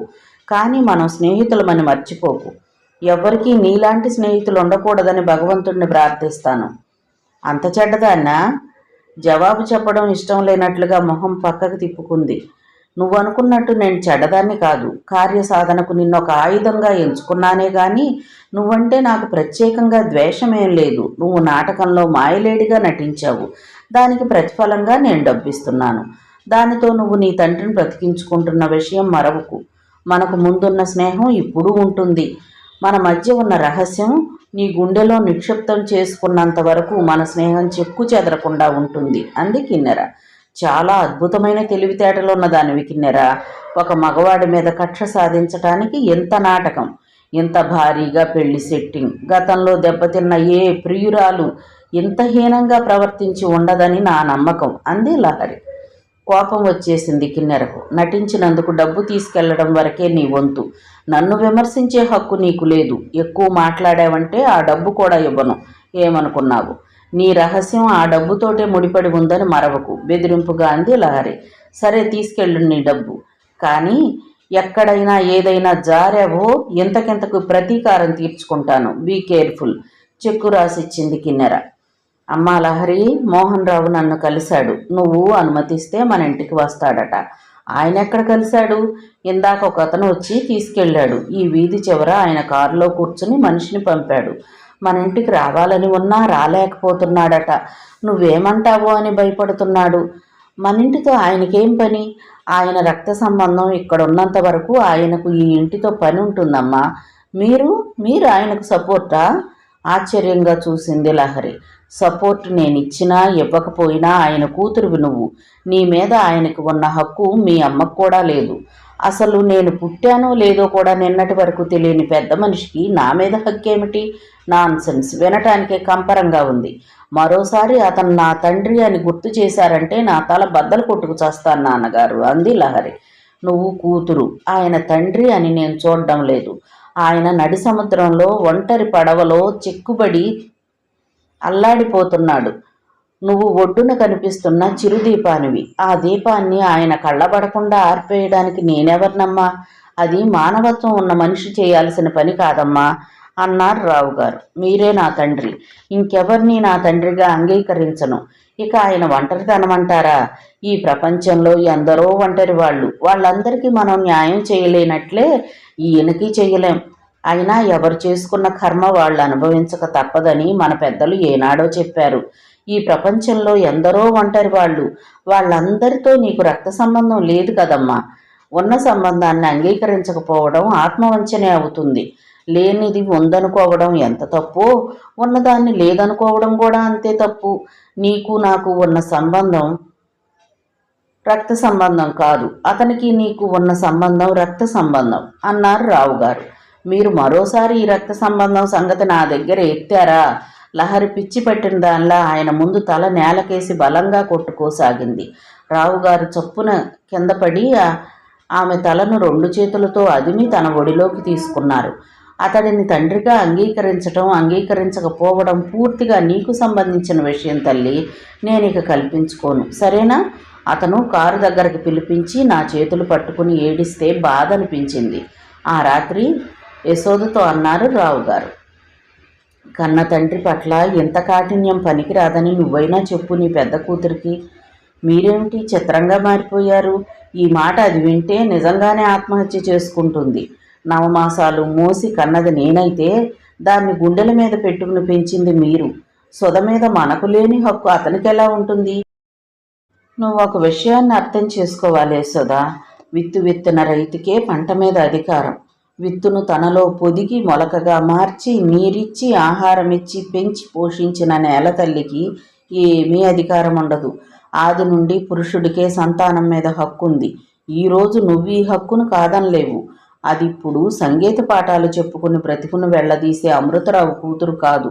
కానీ మనం స్నేహితులమని మర్చిపోకు. ఎవ్వరికీ నీలాంటి స్నేహితులు ఉండకూడదని భగవంతుడిని ప్రార్థిస్తాను. అంత చెడ్డదాన్నా? జవాబు చెప్పడం ఇష్టం లేనట్లుగా మొహం పక్కకు తిప్పుకుంది. నువ్వనుకున్నట్టు నేను చెడ్డదాన్ని కాదు. కార్యసాధనకు నిన్నొక ఆయుధంగా ఎంచుకున్నానే గాని నువ్వంటే నాకు ప్రత్యేకంగా ద్వేషమేం లేదు. నువ్వు నాటకంలో మాయలేడిగా నటించావు. దానికి ప్రతిఫలంగా నేను డబ్బిస్తున్నాను. దానితో నువ్వు నీ తండ్రిని బ్రతికించుకుంటున్న విషయం మరవకు. మనకు ముందున్న స్నేహం ఇప్పుడు ఉంటుంది. మన మధ్య ఉన్న రహస్యం నీ గుండెలో నిక్షిప్తం చేసుకున్నంత వరకు మన స్నేహం చెక్కు చెదరకుండా ఉంటుంది అంది కిన్నెర. చాలా అద్భుతమైన తెలివితేటలున్న దానివి కిన్నెర. ఒక మగవాడి మీద కక్ష సాధించటానికి ఎంత నాటకం, ఇంత భారీగా పెళ్లి సెట్టింగ్. గతంలో దెబ్బతిన్న ఏ ప్రియురాలు ఇంత హీనంగా ప్రవర్తించి ఉండదని నా నమ్మకం అంది లహరి. కోపం వచ్చేసింది కిన్నెరకు. నటించినందుకు డబ్బు తీసుకెళ్లడం వరకే నీ వంతు. నన్ను విమర్శించే హక్కు నీకు లేదు. ఎక్కువ మాట్లాడావంటే ఆ డబ్బు కూడా ఇవ్వను. ఏమనుకున్నావు? నీ రహస్యం ఆ డబ్బుతోటే ముడిపడి ఉందని మరవకు బెదిరింపుగా అంది లహరి. సరే, తీసుకెళ్ళు నీ డబ్బు. కానీ ఎక్కడైనా ఏదైనా జారావో ఇంతకింతకు ప్రతీకారం తీర్చుకుంటాను. Be careful. చెక్కు రాసిచ్చింది కిన్నెర. అమ్మా లహరి, మోహన్ రావు నన్ను కలిశాడు. నువ్వు అనుమతిస్తే మన ఇంటికి వస్తాడట. ఆయన ఎక్కడ కలిశాడు? ఇందాక ఒక అతను వచ్చి తీసుకెళ్ళాడు. ఈ వీధి చివర ఆయన కారులో కూర్చుని మనిషిని పంపాడు. మన ఇంటికి రావాలని ఉన్నా రాలేకపోతున్నాడట. నువ్వేమంటావో అని భయపడుతున్నాడు. మన ఇంటితో ఆయనకేం పని? ఆయన రక్త సంబంధం ఇక్కడ ఉన్నంత వరకు ఆయనకు ఈ ఇంటితో పని ఉంటుందమ్మా. మీరు ఆయనకు సపోర్టా? ఆశ్చర్యంగా చూసింది లహరి. సపోర్ట్ నేనిచ్చినా ఇవ్వకపోయినా ఆయన కూతురువి నువ్వు. నీ మీద ఆయనకు ఉన్న హక్కు మీ అమ్మకు కూడా లేదు. అసలు నేను పుట్టానో లేదో కూడా నిన్నటి వరకు తెలియని పెద్ద మనిషికి నా మీద హక్కేమిటి? నాన్సెన్స్. వినటానికే కంపరంగా ఉంది. మరోసారి అతను నా తండ్రి అని గుర్తు చేశారంటే నా తల బద్దలు కొట్టుకు చేస్తాను నాన్నగారు అంది లహరి. నువ్వు కూతురు, ఆయన తండ్రి అని నేను చూడడం లేదు. ఆయన నడి సముద్రంలో ఒంటరి పడవలో చిక్కుబడి అల్లాడిపోతున్నాడు. నువ్వు ఒడ్డున కనిపిస్తున్న చిరుదీపానివి. ఆ దీపాన్ని ఆయన కళ్ళబడకుండా ఆర్పేయడానికి నేనెవరినమ్మా? అది మానవత్వం ఉన్న మనిషి చేయాల్సిన పని కాదమ్మా అన్నారు రావుగారు. మీరే నా తండ్రి. ఇంకెవరిని నా తండ్రిగా అంగీకరించను. ఇక ఆయన ఒంటరితనమంటారా? ఈ ప్రపంచంలో ఎందరో ఒంటరి వాళ్ళందరికీ మనం న్యాయం చేయలేనట్లే ఈయనకి చేయలేం. అయినా ఎవరు చేసుకున్న కర్మ వాళ్ళు అనుభవించక తప్పదని మన పెద్దలు ఏనాడో చెప్పారు. ఈ ప్రపంచంలో ఎందరో ఒంటరి వాళ్ళందరితో నీకు రక్త సంబంధం లేదు కదమ్మా. ఉన్న సంబంధాన్ని అంగీకరించకపోవడం ఆత్మవంచనే అవుతుంది. లేనిది ఉందనుకోవడం ఎంత తప్పో ఉన్నదాన్ని లేదనుకోవడం కూడా అంతే తప్పు. నీకు నాకు ఉన్న సంబంధం రక్త సంబంధం కాదు, అతనికి నీకు ఉన్న సంబంధం రక్త సంబంధం అన్నారు రావుగారు. మీరు మరోసారి ఈ రక్త సంబంధం సంగతి నా దగ్గర ఎత్తారా? లహరి పిచ్చి పట్టిన దానిలా ఆయన ముందు తల నేలకేసి బలంగా కొట్టుకోసాగింది. రావుగారు చప్పున కింద పడి ఆమె తలను 2 చేతులతో అదిమి తన ఒడిలోకి తీసుకున్నారు. అతడిని తండ్రిగా అంగీకరించటం అంగీకరించకపోవడం పూర్తిగా నీకు సంబంధించిన విషయం తల్లి. నేనిక కల్పించుకోను, సరేనా? అతను కారు దగ్గరికి పిలిపించి నా చేతులు పట్టుకుని ఏడిస్తే బాధ అనిపించింది. ఆ రాత్రి యశోదతో అన్నారు రావుగారు. కన్న తండ్రి పట్ల ఎంత కాఠిన్యం పనికిరాదని నువ్వైనా చెప్పు నీ పెద్ద కూతురికి. మీరేమిటి చిత్రంగా మారిపోయారు? ఈ మాట అది వింటే నిజంగానే ఆత్మహత్య చేసుకుంటుంది. 9 మాసాలు మోసి కన్నది నేనైతే దాన్ని గుండెల మీద పెట్టుకుని పెంచింది మీరు. సొద మీద మనకు లేని హక్కు అతనికి ఎలా ఉంటుంది? నువ్వు ఒక విషయాన్ని అర్థం చేసుకోవాలి యశోదా. విత్తు విత్తిన రైతుకే పంట మీద అధికారం. విత్తును తనలో పొదిగి మొలకగా మార్చి నీరిచ్చి ఆహారం ఇచ్చి పెంచి పోషించిన నేల తల్లికి ఏమీ అధికారం ఉండదు. ఆది నుండి పురుషుడికే సంతానం మీద హక్కు ఉంది. ఈరోజు నువ్వు ఈ హక్కును కాదనలేవు. అది ఇప్పుడు సంగీత పాఠాలు చెప్పుకుని బ్రతికును వెళ్లదీసే అమృతరావు కూతురు కాదు,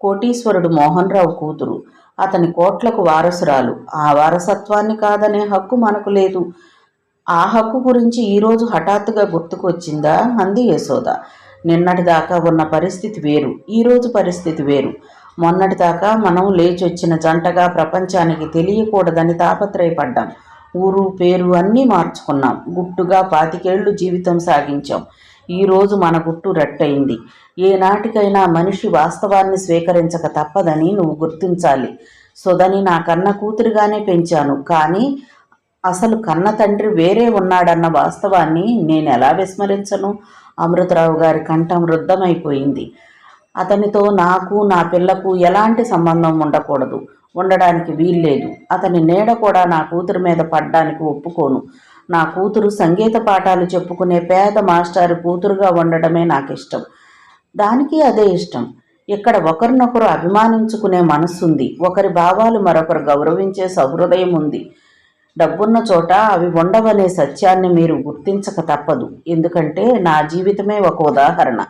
కోటీశ్వరుడు మోహన్ రావు కూతురు. అతని కోట్లకు వారసురాలు. ఆ వారసత్వాన్ని కాదనే హక్కు మనకు లేదు. ఆ హక్కు గురించి ఈరోజు హఠాత్తుగా గుర్తుకొచ్చిందా అంది యశోద. నిన్నటిదాకా ఉన్న పరిస్థితి వేరు, ఈరోజు పరిస్థితి వేరు. మొన్నటిదాకా మనం లేచొచ్చిన జంటగా ప్రపంచానికి తెలియకూడదని తాపత్రయపడ్డాం. ఊరు పేరు అన్నీ మార్చుకున్నాం. గుట్టుగా 25 ఏళ్లు జీవితం సాగించాం. ఈరోజు మన గుట్టు రట్టయింది. ఏనాటికైనా మనిషి వాస్తవాన్ని స్వీకరించక తప్పదని నువ్వు గుర్తించాలి. సుధని నా కన్న కూతురిగానే పెంచాను, కానీ అసలు కన్న తండ్రి వేరే ఉన్నాడన్న వాస్తవాన్ని నేను ఎలా విస్మరించను? అమృతరావు గారి కంఠం రుద్ధమైపోయింది. అతనితో నాకు, నా పిల్లకు ఎలాంటి సంబంధం ఉండకూడదు, ఉండడానికి వీల్లేదు. అతని నీడ కూడా నా కూతురు మీద పడ్డానికి ఒప్పుకోను. నా కూతురు సంగీత పాఠాలు చెప్పుకునే పేద మాస్టారు కూతురుగా ఉండడమే నాకు ఇష్టం. దానికి అదే ఇష్టం. ఇక్కడ ఒకరినొకరు అభిమానించుకునే మనస్సుంది. ఒకరి భావాలు మరొకరు గౌరవించే సహృదయం ఉంది. డబ్బున్న చోట అవి ఉండవనే సత్యాన్ని మీరు గుర్తించక తప్పదు. ఎందుకంటే నా జీవితమే ఒక ఉదాహరణ.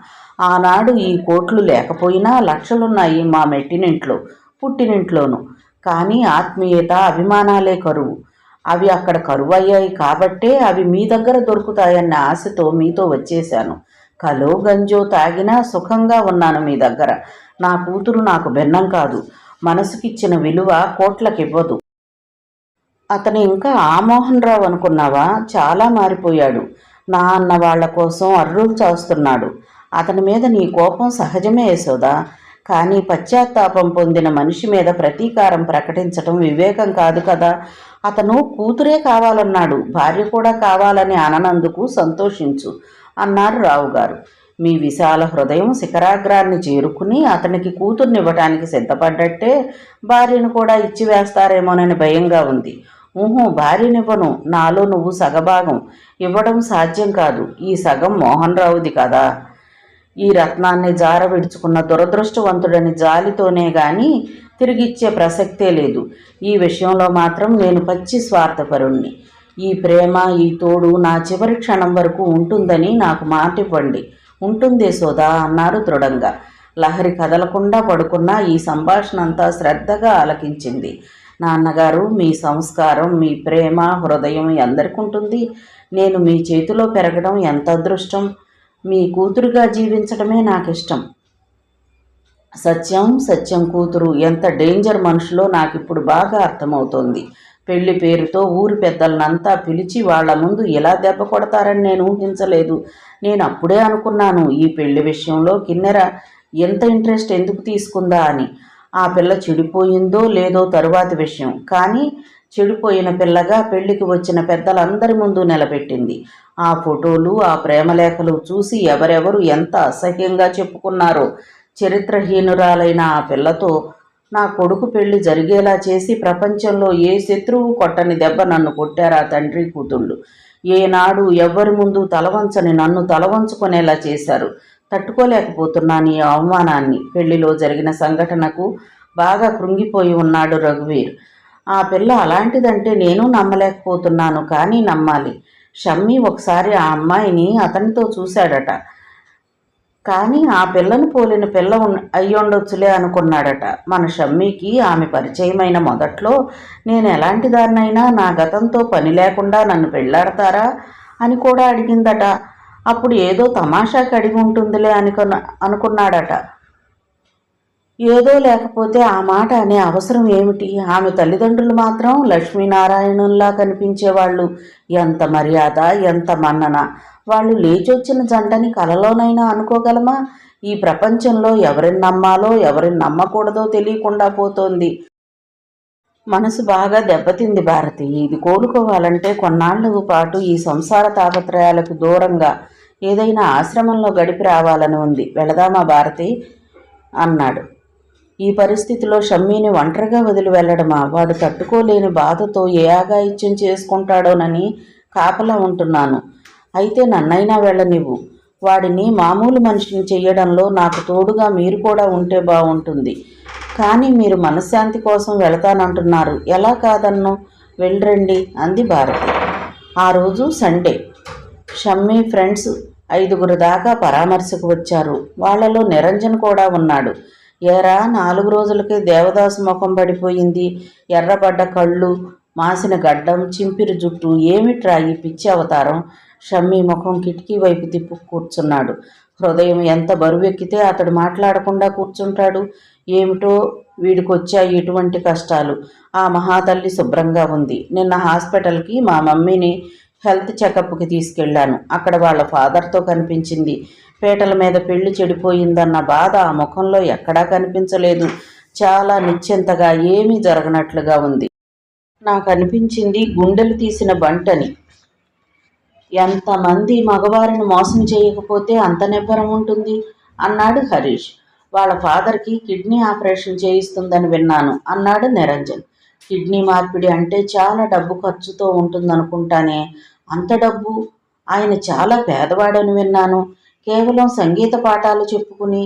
ఆనాడు ఈ కోట్లు లేకపోయినా లక్షలున్నాయి మా మెట్టినింట్లో, పుట్టినింట్లోనూ. కానీ ఆత్మీయత, అభిమానాలే కరువు. అవి అక్కడ కరువయ్యాయి కాబట్టే అవి మీ దగ్గర దొరుకుతాయన్న ఆశతో మీతో వచ్చేశాను. కలో గంజో తాగినా సుఖంగా ఉన్నాను మీ దగ్గర. నా కూతురు నాకు భిన్నం కాదు. మనసుకిచ్చిన విలువ కోట్లకివ్వదు. అతను ఇంకా ఆ మోహన్ రావు అనుకున్నావా? చాలా మారిపోయాడు. నా అన్న వాళ్ల కోసం అర్రులు చాస్తున్నాడు. అతని మీద నీ కోపం సహజమే యశోదా. కానీ పశ్చాత్తాపం పొందిన మనిషి మీద ప్రతీకారం ప్రకటించటం వివేకం కాదు కదా. అతను కూతురే కావాలన్నాడు, భార్య కూడా కావాలని అననందుకు సంతోషించు అన్నారు రావుగారు. మీ విశాల హృదయం శిఖరాగ్రాన్ని చేరుకుని అతనికి కూతుర్నివ్వటానికి సిద్ధపడ్డట్టే భార్యను కూడా ఇచ్చివేస్తారేమోనని భయంగా ఉంది. భార్యనివ్వను. నాలో నువ్వు సగభాగం ఇవ్వడం సాధ్యం కాదు. ఈ సగం మోహన్ రావుది కదా. ఈ రత్నాన్ని జార విడుచుకున్న దురదృష్టవంతుడని జాలితోనే గాని తిరిగిచ్చే ప్రసక్తే లేదు. ఈ విషయంలో మాత్రం నేను పచ్చి స్వార్థపరుణ్ణి. ఈ ప్రేమ, ఈ తోడు నా చివరి క్షణం వరకు ఉంటుందని నాకు మాటివ్వండి. ఉంటుంది సోదా అన్నారు దృఢంగా. లహరి కదలకుండా పడుకున్న ఈ సంభాషణ అంతా శ్రద్ధగా ఆలకించింది. నాన్నగారు, మీ సంస్కారం, మీ ప్రేమ, హృదయం ఎందరికి ఉంటుంది? నేను మీ చేతిలో పెరగడం ఎంత అదృష్టం. మీ కూతురుగా జీవించడమే నాకిష్టం. సత్యం కూతురు ఎంత డేంజర్ మనుషులో నాకిప్పుడు బాగా అర్థమవుతోంది. పెళ్లి పేరుతో ఊరి పెద్దలనంతా పిలిచి వాళ్ల ముందు ఎలా దెబ్బ కొడతారని నేను ఊహించలేదు. నేను అప్పుడే అనుకున్నాను, ఈ పెళ్లి విషయంలో కిన్నెర ఎంత ఇంట్రెస్ట్ ఎందుకు తీసుకుందా అని. ఆ పిల్ల చెడిపోయిందో లేదో తరువాతి విషయం. కానీ చెడిపోయిన పిల్లగా పెళ్లికి వచ్చిన పెద్దలందరి ముందు నిలబెట్టింది. ఆ ఫోటోలు, ఆ ప్రేమలేఖలు చూసి ఎవరెవరు ఎంత అసహ్యంగా చెప్పుకున్నారో. చరిత్రహీనురాలైన ఆ పిల్లతో నా కొడుకు పెళ్లి జరిగేలా చేసి ప్రపంచంలో ఏ శత్రువు కొట్టని దెబ్బ నన్ను కొట్టారా తండ్రి కూతుళ్ళు. ఏనాడు ఎవ్వరి ముందు తలవంచని నన్ను తలవంచుకునేలా చేశారు. తట్టుకోలేకపోతున్నాను ఈ అవమానాన్ని. పెళ్లిలో జరిగిన సంఘటనకు బాగా కృంగిపోయి ఉన్నాడు రఘువీర్. ఆ పిల్ల అలాంటిదంటే నేను నమ్మలేకపోతున్నాను, కానీ నమ్మాలి. షమ్మి ఒకసారి ఆ అమ్మాయిని అతనితో చూశాడట. కానీ ఆ పిల్లను పోలిన పిల్ల అయ్యుండొచ్చులే అనుకున్నాడట. మన షమ్మీకి ఆమె పరిచయమైన మొదట్లో నేను ఎలాంటి దాన్నైనా నా గతంతో పని లేకుండా నన్ను పెళ్ళాడతారా అని కూడా అడిగిందట. అప్పుడు ఏదో తమాషాకి అడిగి ఉంటుందిలే అనుకున్నాడట. ఏదో లేకపోతే ఆ మాట అనే అవసరం ఏమిటి? ఆమె తల్లిదండ్రులు మాత్రం లక్ష్మీనారాయణుల్లా కనిపించేవాళ్ళు. ఎంత మర్యాద, ఎంత మన్నన! వాళ్ళు లేచొచ్చిన జంటని కలలోనైనా అనుకోగలమా? ఈ ప్రపంచంలో ఎవరిని నమ్మాలో ఎవరిని నమ్మకూడదో తెలియకుండా పోతోంది. మనసు బాగా దెబ్బతింది భారతి. ఇది కోలుకోవాలంటే కొన్నాళ్ల పాటు ఈ సంసార తాపత్రయాలకు దూరంగా ఏదైనా ఆశ్రమంలో గడిపి రావాలని ఉంది. వెళదామా భారతి అన్నాడు. ఈ పరిస్థితిలో షమ్మీని ఒంటరిగా వదిలి వెళ్ళడమా? వాడు తట్టుకోలేని బాధతో ఏ ఆగాయిత్యం చేసుకుంటాడోనని కాపలా ఉంటున్నాను. అయితే నన్నైనా వెళ్ళనివ్వు. వాడిని మామూలు మనిషిని చెయ్యడంలో నాకు తోడుగా మీరు కూడా ఉంటే బాగుంటుంది. కానీ మీరు మనశ్శాంతి కోసం వెళతానంటున్నారు. ఎలా కాదన్ను? వెళ్ళరండి అంది భారతి. ఆ రోజు సండే. షమ్మీ ఫ్రెండ్స్ 5 దాకా పరామర్శకు వచ్చారు. వాళ్లలో నిరంజన్ కూడా ఉన్నాడు. ఏరా 4 రోజులకే దేవదాసు ముఖం పడిపోయింది. ఎర్రబడ్డ కళ్ళు, మాసిన గడ్డం, చింపిరి జుట్టు. ఏమిట్రా ఈ పిచ్చి అవతారం? షమ్మీ ముఖం కిటికీ వైపు తిప్పు కూర్చున్నాడు. హృదయం ఎంత బరువెక్కితే అతడు మాట్లాడకుండా కూర్చుంటాడు. ఏమిటో వీడికొచ్చాయి ఇటువంటి కష్టాలు. ఆ మహాతల్లి శుభ్రంగా ఉంది. నిన్న హాస్పిటల్కి మా మమ్మీని హెల్త్ చెకప్కి తీసుకెళ్లాను. అక్కడ వాళ్ళ ఫాదర్తో కనిపించింది. పీటల మీద పెళ్లి చెడిపోయిందన్న బాధ ఆ ముఖంలో ఎక్కడా కనిపించలేదు. చాలా నిశ్చింతగా ఏమీ జరగనట్లుగా ఉంది. నాకు అనిపించింది గుండెలు తీసిన బంటని. ఎంతమంది మగవారిని మోసం చేయకపోతే అంత నిబ్బరం ఉంటుంది అన్నాడు హరీష్. వాళ్ళ ఫాదర్కి కిడ్నీ ఆపరేషన్ చేయిస్తుందని విన్నాను అన్నాడు నిరంజన్. కిడ్నీ మార్పిడి అంటే చాలా డబ్బు ఖర్చుతో ఉంటుందనుకుంటానే. అంత డబ్బు? ఆయన చాలా పేదవాడని విన్నాను. కేవలం సంగీత పాఠాలు చెప్పుకుని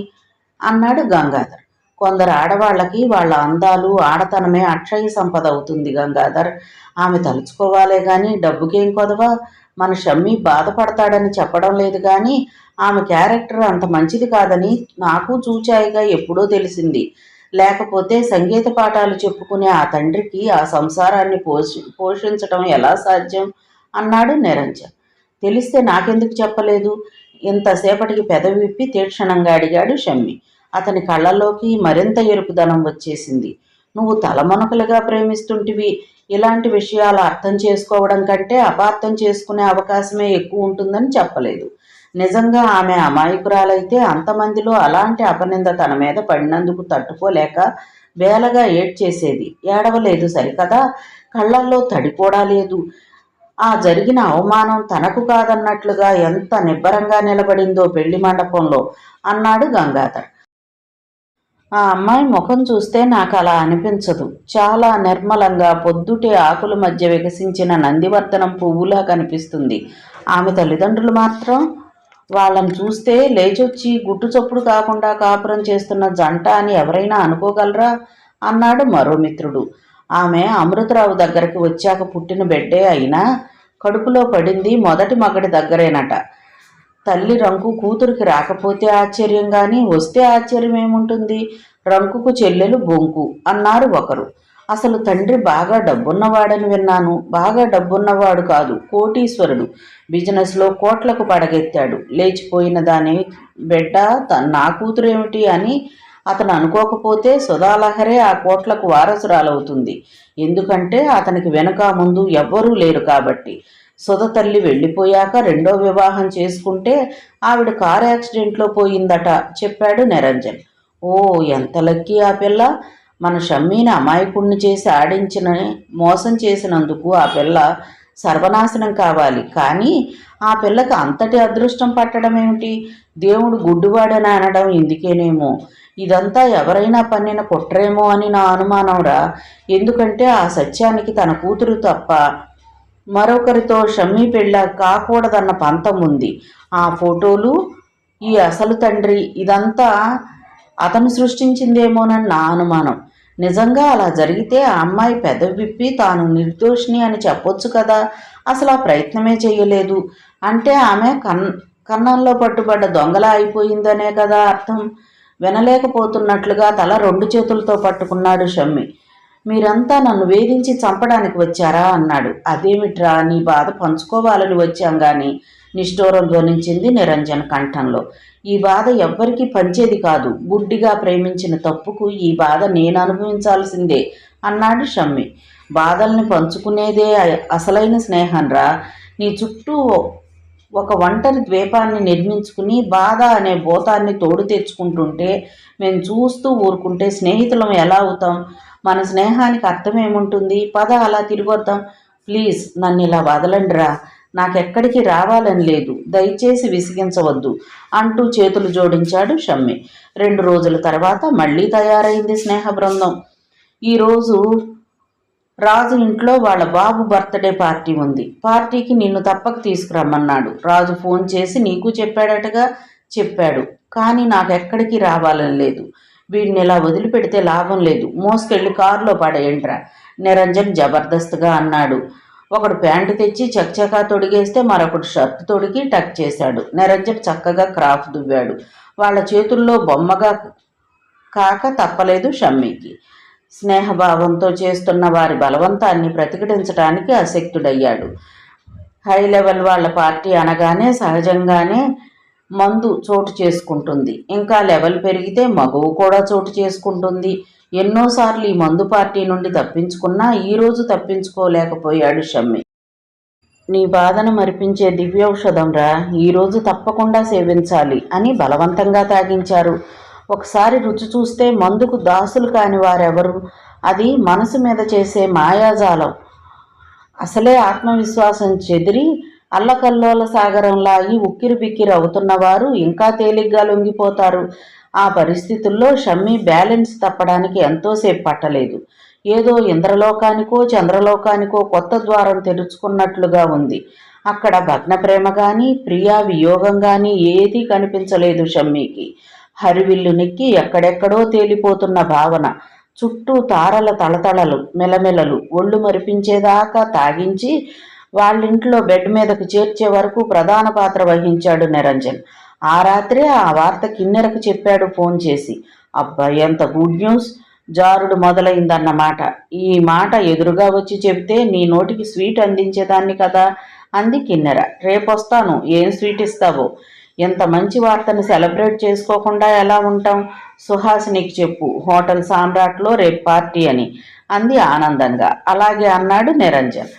అన్నాడు గంగాధర్. కొందరు ఆడవాళ్ళకి వాళ్ళ అందాలు, ఆడతనమే అక్షయ సంపద అవుతుంది గంగాధర్. ఆమె తలుచుకోవాలే గాని డబ్బుకేం కొదవా? మన షమ్మీ బాధపడతాడని చెప్పడం లేదు కానీ ఆమె క్యారెక్టర్ అంత మంచిది కాదని నాకు చూచాయిగా ఎప్పుడో తెలిసింది. లేకపోతే సంగీత పాఠాలు చెప్పుకునే ఆ తండ్రికి ఆ సంసారాన్ని పోషించటం ఎలా సాధ్యం అన్నాడు నిరంజన్. తెలిస్తే నాకెందుకు చెప్పలేదు? ఇంతసేపటికి పెదవి విప్పి తీక్షణంగా అడిగాడు షమ్మి. అతని కళ్ళల్లోకి మరింత ఎరుపుదనం వచ్చేసింది. నువ్వు తలమునకలుగా ప్రేమిస్తుంటివి. ఇలాంటి విషయాలు అర్థం చేసుకోవడం కంటే అపార్థం చేసుకునే అవకాశమే ఎక్కువ ఉంటుందని చెప్పలేదు. నిజంగా ఆమె అమాయకురాలైతే అంతమందిలో అలాంటి అపనింద తన మీద పడినందుకు తట్టుకోలేక వేలగా ఏడ్చేసేది. ఏడవలేదు సరికదా, కళ్ళల్లో తడి కూడా లేదు. ఆ జరిగిన అవమానం తనకు కాదన్నట్లుగా ఎంత నిబ్బరంగా నిలబడిందో పెళ్లి మండపంలో అన్నాడు గంగాధర్. ఆ అమ్మాయి ముఖం చూస్తే నాకు అలా అనిపించదు. చాలా నిర్మలంగా పొద్దుటే ఆకుల మధ్య వికసించిన నందివర్ధనం పువ్వులా కనిపిస్తుంది. ఆమె తల్లిదండ్రులు మాత్రం వాళ్ళని చూస్తే లేచొచ్చి గుట్టు చప్పుడు కాకుండా కాపురం చేస్తున్న జంట అని ఎవరైనా అనుకోగలరా అన్నాడు మరో మిత్రుడు. ఆమె అమృతరావు దగ్గరికి వచ్చాక పుట్టిన బిడ్డే అయినా కడుపులో పడింది మొదటి మగడి దగ్గరేనట. తల్లి రంకు కూతురికి రాకపోతే ఆశ్చర్యం కానీ వస్తే ఆశ్చర్యం ఏముంటుంది? రంకుకు చెల్లెలు బొంకు అన్నారు ఒకరు. అసలు తండ్రి బాగా డబ్బున్నవాడని విన్నాను. బాగా డబ్బున్నవాడు కాదు, కోటీశ్వరుడు. బిజినెస్లో కోట్లకు పడగెత్తాడు. లేచిపోయిన దాని బిడ్డ నా కూతురేమిటి అని అతను అనుకోకపోతే సుధాలహరే ఆ కోట్లకు వారసురాలవుతుంది. ఎందుకంటే అతనికి వెనుక ముందు ఎవ్వరూ లేరు కాబట్టి. సుధ తల్లి వెళ్ళిపోయాక రెండో వివాహం చేసుకుంటే ఆవిడ కారు యాక్సిడెంట్లో పోయిందట చెప్పాడు నిరంజన్. ఓ, ఎంత లక్కీ ఆ పిల్ల! మన షమ్మీని అమాయకుణ్ణి చేసి ఆడించిన మోసం చేసినందుకు ఆ పిల్ల సర్వనాశనం కావాలి. కానీ ఆ పిల్లకి అంతటి అదృష్టం పట్టడం ఏమిటి? దేవుడు గుడ్డివాడని అనడం ఇందుకేనేమో. ఇదంతా ఎవరైనా పన్నిన కుట్రేమో అని నా అనుమానంరా. ఎందుకంటే ఆ సత్యానికి తన కూతురు తప్ప మరొకరితో షమ్మీ పెళ్ళ కాకూడదన్న పంతం ఉంది. ఆ ఫోటోలు, ఈ అసలు తండ్రి, ఇదంతా అతను సృష్టించిందేమోనని నా అనుమానం. నిజంగా అలా జరిగితే ఆ అమ్మాయి పెదవి విప్పి తాను నిర్దోషిని అని చెప్పొచ్చు కదా. అసలు ఆ ప్రయత్నమే చేయలేదు అంటే ఆమె కన్నంలో పట్టుబడ్డ దొంగలా అయిపోయిందనే కదా అర్థం. వినలేకపోతున్నట్లుగా తల 2 చేతులతో పట్టుకున్నాడు షమ్మి. మీరంతా నన్ను వేధించి చంపడానికి వచ్చారా అన్నాడు. అదేమిట్రా, నీ బాధ పంచుకోవాలని వచ్చాం గాని నిష్ఠూరం ధ్వనించింది నిరంజన్ కంఠంలో. ఈ బాధ ఎవ్వరికీ పంచేది కాదు. గుడ్డిగా ప్రేమించిన తప్పుకు ఈ బాధ నేను అనుభవించాల్సిందే అన్నాడు షమ్మి. బాధల్ని పంచుకునేదే అసలైన స్నేహంరా. నీ చుట్టూ ఒక ఒంటరి ద్వీపాన్ని నిర్మించుకుని బాధ అనే భూతాన్ని తోడు తెచ్చుకుంటుంటే మేము చూస్తూ ఊరుకుంటే స్నేహితులం ఎలా అవుతాం? మన స్నేహానికి అర్థం ఏముంటుంది? పద అలా తిరిగొద్దాం. ప్లీజ్ నన్ను ఇలా వదలండిరా. నాకెక్కడికి రావాలని లేదు, దయచేసి విసిగించవద్దు అంటూ చేతులు జోడించాడు షమ్మి. 2 రోజుల తర్వాత మళ్ళీ తయారైంది స్నేహ బృందం. ఈరోజు రాజు ఇంట్లో వాళ్ళ బాబు బర్త్డే పార్టీ ఉంది. పార్టీకి నిన్ను తప్పక తీసుకురమ్మన్నాడు. రాజు ఫోన్ చేసి నీకు చెప్పాడటగా. చెప్పాడు, కానీ నాకెక్కడికి రావాలని లేదు. వీడిని ఇలా వదిలిపెడితే లాభం లేదు. మోసుకెళ్ళి కారులో పడేయంట్రా నిరంజన్ జబర్దస్త్గా అన్నాడు. ఒకడు ప్యాంటు తెచ్చి చక్చకా తొడిగేస్తే మరొకడు షర్ట్ తొడిగి టక్ చేశాడు. నిరంజన్ చక్కగా క్రాఫ్ దువ్వాడు. వాళ్ళ చేతుల్లో బొమ్మగా కాక తప్పలేదు షమ్మికి. స్నేహభావంతో చేస్తున్న వారి బలవంతాన్ని ప్రతిఘటించడానికి అశక్తుడయ్యాడు. హై లెవెల్ వాళ్ళ పార్టీ అనగానే సహజంగానే మందు చోటు చేసుకుంటుంది. ఇంకా లెవెల్ పెరిగితే మగువు కూడా చోటు చేసుకుంటుంది. ఎన్నోసార్లు ఈ మందు పార్టీ నుండి తప్పించుకున్నా ఈరోజు తప్పించుకోలేకపోయాడు షమ్మి. నీ బాధను మరిపించే దివ్యౌషధం రా, ఈరోజు తప్పకుండా సేవించాలి అని బలవంతంగా తాగించారు. ఒకసారి రుచి చూస్తే మందుకు దాసులు కాని వారెవరు? అది మనసు మీద చేసే మాయాజాలం. అసలే ఆత్మవిశ్వాసం చెదిరి అల్లకల్లోల సాగరంలాగి ఉక్కిరి బిక్కిరి అవుతున్నవారు ఇంకా తేలిగ్గా లొంగిపోతారు. ఆ పరిస్థితుల్లో షమ్మి బ్యాలెన్స్ తప్పడానికి ఎంతోసేపు పట్టలేదు. ఏదో ఇంద్రలోకానికో చంద్రలోకానికో కొత్త ద్వారం తెరుచుకున్నట్లుగా ఉంది. అక్కడ భగ్న ప్రేమ కానీ ప్రియా వియోగం కానీ ఏదీ కనిపించలేదు షమ్మికి. హరివిల్లు నెక్కి ఎక్కడెక్కడో తేలిపోతున్న భావన. చుట్టూ తారల తళతళలు మెలమెలలు ఒళ్ళు మరిపించేదాకా తాగించి వాళ్ళింట్లో బెడ్ మీదకు చేర్చే వరకు ప్రధాన పాత్ర వహించాడు నిరంజన్. ఆ రాత్రే ఆ వార్త కిన్నెరకు చెప్పాడు ఫోన్ చేసి. అబ్బాయి ఎంత గుడ్ న్యూస్! జారుడు మొదలైందన్నమాట. ఈ మాట ఎదురుగా వచ్చి చెబితే నీ నోటికి స్వీట్ అందించేదాన్ని కదా అంది కిన్నెర. రేపొస్తాను, ఏం స్వీట్ ఇస్తావో. ఎంత మంచి వార్తను సెలబ్రేట్ చేసుకోకుండా ఎలా ఉంటాం? సుహాసినికి చెప్పు, హోటల్ సామ్రాట్లో రేపు పార్టీ అని అంది ఆనందంగా. అలాగే అన్నాడు నిరంజన్.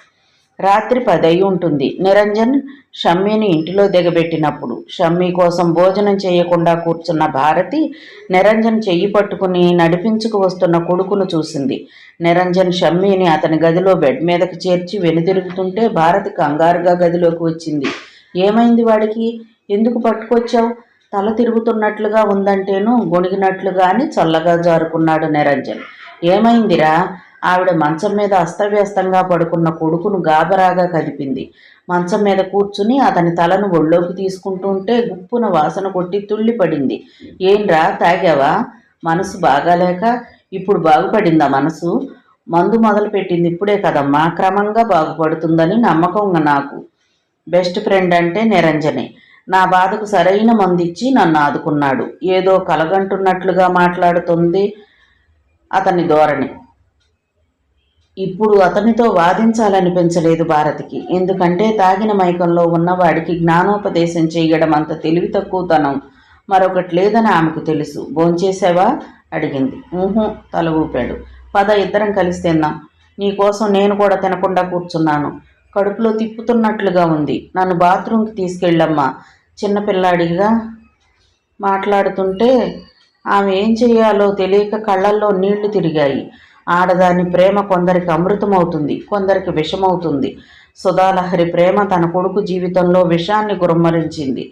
రాత్రి 10 అయి ఉంటుంది. నిరంజన్ షమ్మిని ఇంటిలో దిగబెట్టినప్పుడు షమ్మి కోసం భోజనం చేయకుండా కూర్చున్న భారతి నిరంజన్ చెయ్యి పట్టుకుని నడిపించుకు వస్తున్న కొడుకును చూసింది. నిరంజన్ షమ్మిని అతని గదిలో బెడ్ మీదకి చేర్చి వెనుదిరుగుతుంటే భారతి కంగారుగా గదిలోకి వచ్చింది. ఏమైంది వాడికి? ఎందుకు పట్టుకొచ్చావు? తల తిరుగుతున్నట్లుగా ఉందంటేను గొణిగినట్లుగా అని చల్లగా జారుకున్నాడు నిరంజన్. ఏమైందిరా? ఆవిడ మంచం మీద అస్తవ్యస్తంగా పడుకున్న కొడుకును గాబరాగా కదిపింది. మంచం మీద కూర్చుని అతని తలను ఒళ్ళోకి తీసుకుంటుంటే గుప్పున వాసన కొట్టి తుళ్ళిపడింది. ఏంరా, తాగావా? మనసు బాగాలేక? ఇప్పుడు బాగుపడిందా మనసు? మందు మొదలుపెట్టింది ఇప్పుడే కదమ్మా, క్రమంగా బాగుపడుతుందని నమ్మకం నాకు. బెస్ట్ ఫ్రెండ్ అంటే నిరంజనే. నా బాధకు సరైన మందిచ్చి నన్ను ఆదుకున్నాడు. ఏదో కలగంటున్నట్లుగా మాట్లాడుతుంది అతని ధోరణి. ఇప్పుడు అతనితో వాదించాలనిపించలేదు భారతికి. ఎందుకంటే తాగిన మైకంలో ఉన్నవాడికి జ్ఞానోపదేశం చేయడం అంత తెలివి తక్కువతనం మరొకటి లేదని ఆమెకు తెలుసు. భోంచేసావా అడిగింది. తల ఊపాడు. పద, ఇద్దరం కలిసి తిందాం. నీకోసం నేను కూడా తినకుండా కూర్చున్నాను. కడుపులో తిప్పుతున్నట్లుగా ఉంది. నన్ను బాత్రూంకి తీసుకెళ్ళమ్మా. చిన్నపిల్లాడిగా మాట్లాడుతుంటే ఆమె ఏం చేయాలో తెలియక కళ్ళల్లో నీళ్లు తిరిగాయి. ఆడదాని ప్రేమ కొందరికి అమృతమవుతుంది, కొందరికి విషమవుతుంది. సుధాలహరి ప్రేమ తన కొడుకు జీవితంలో విషాన్ని గుమ్మరించింది.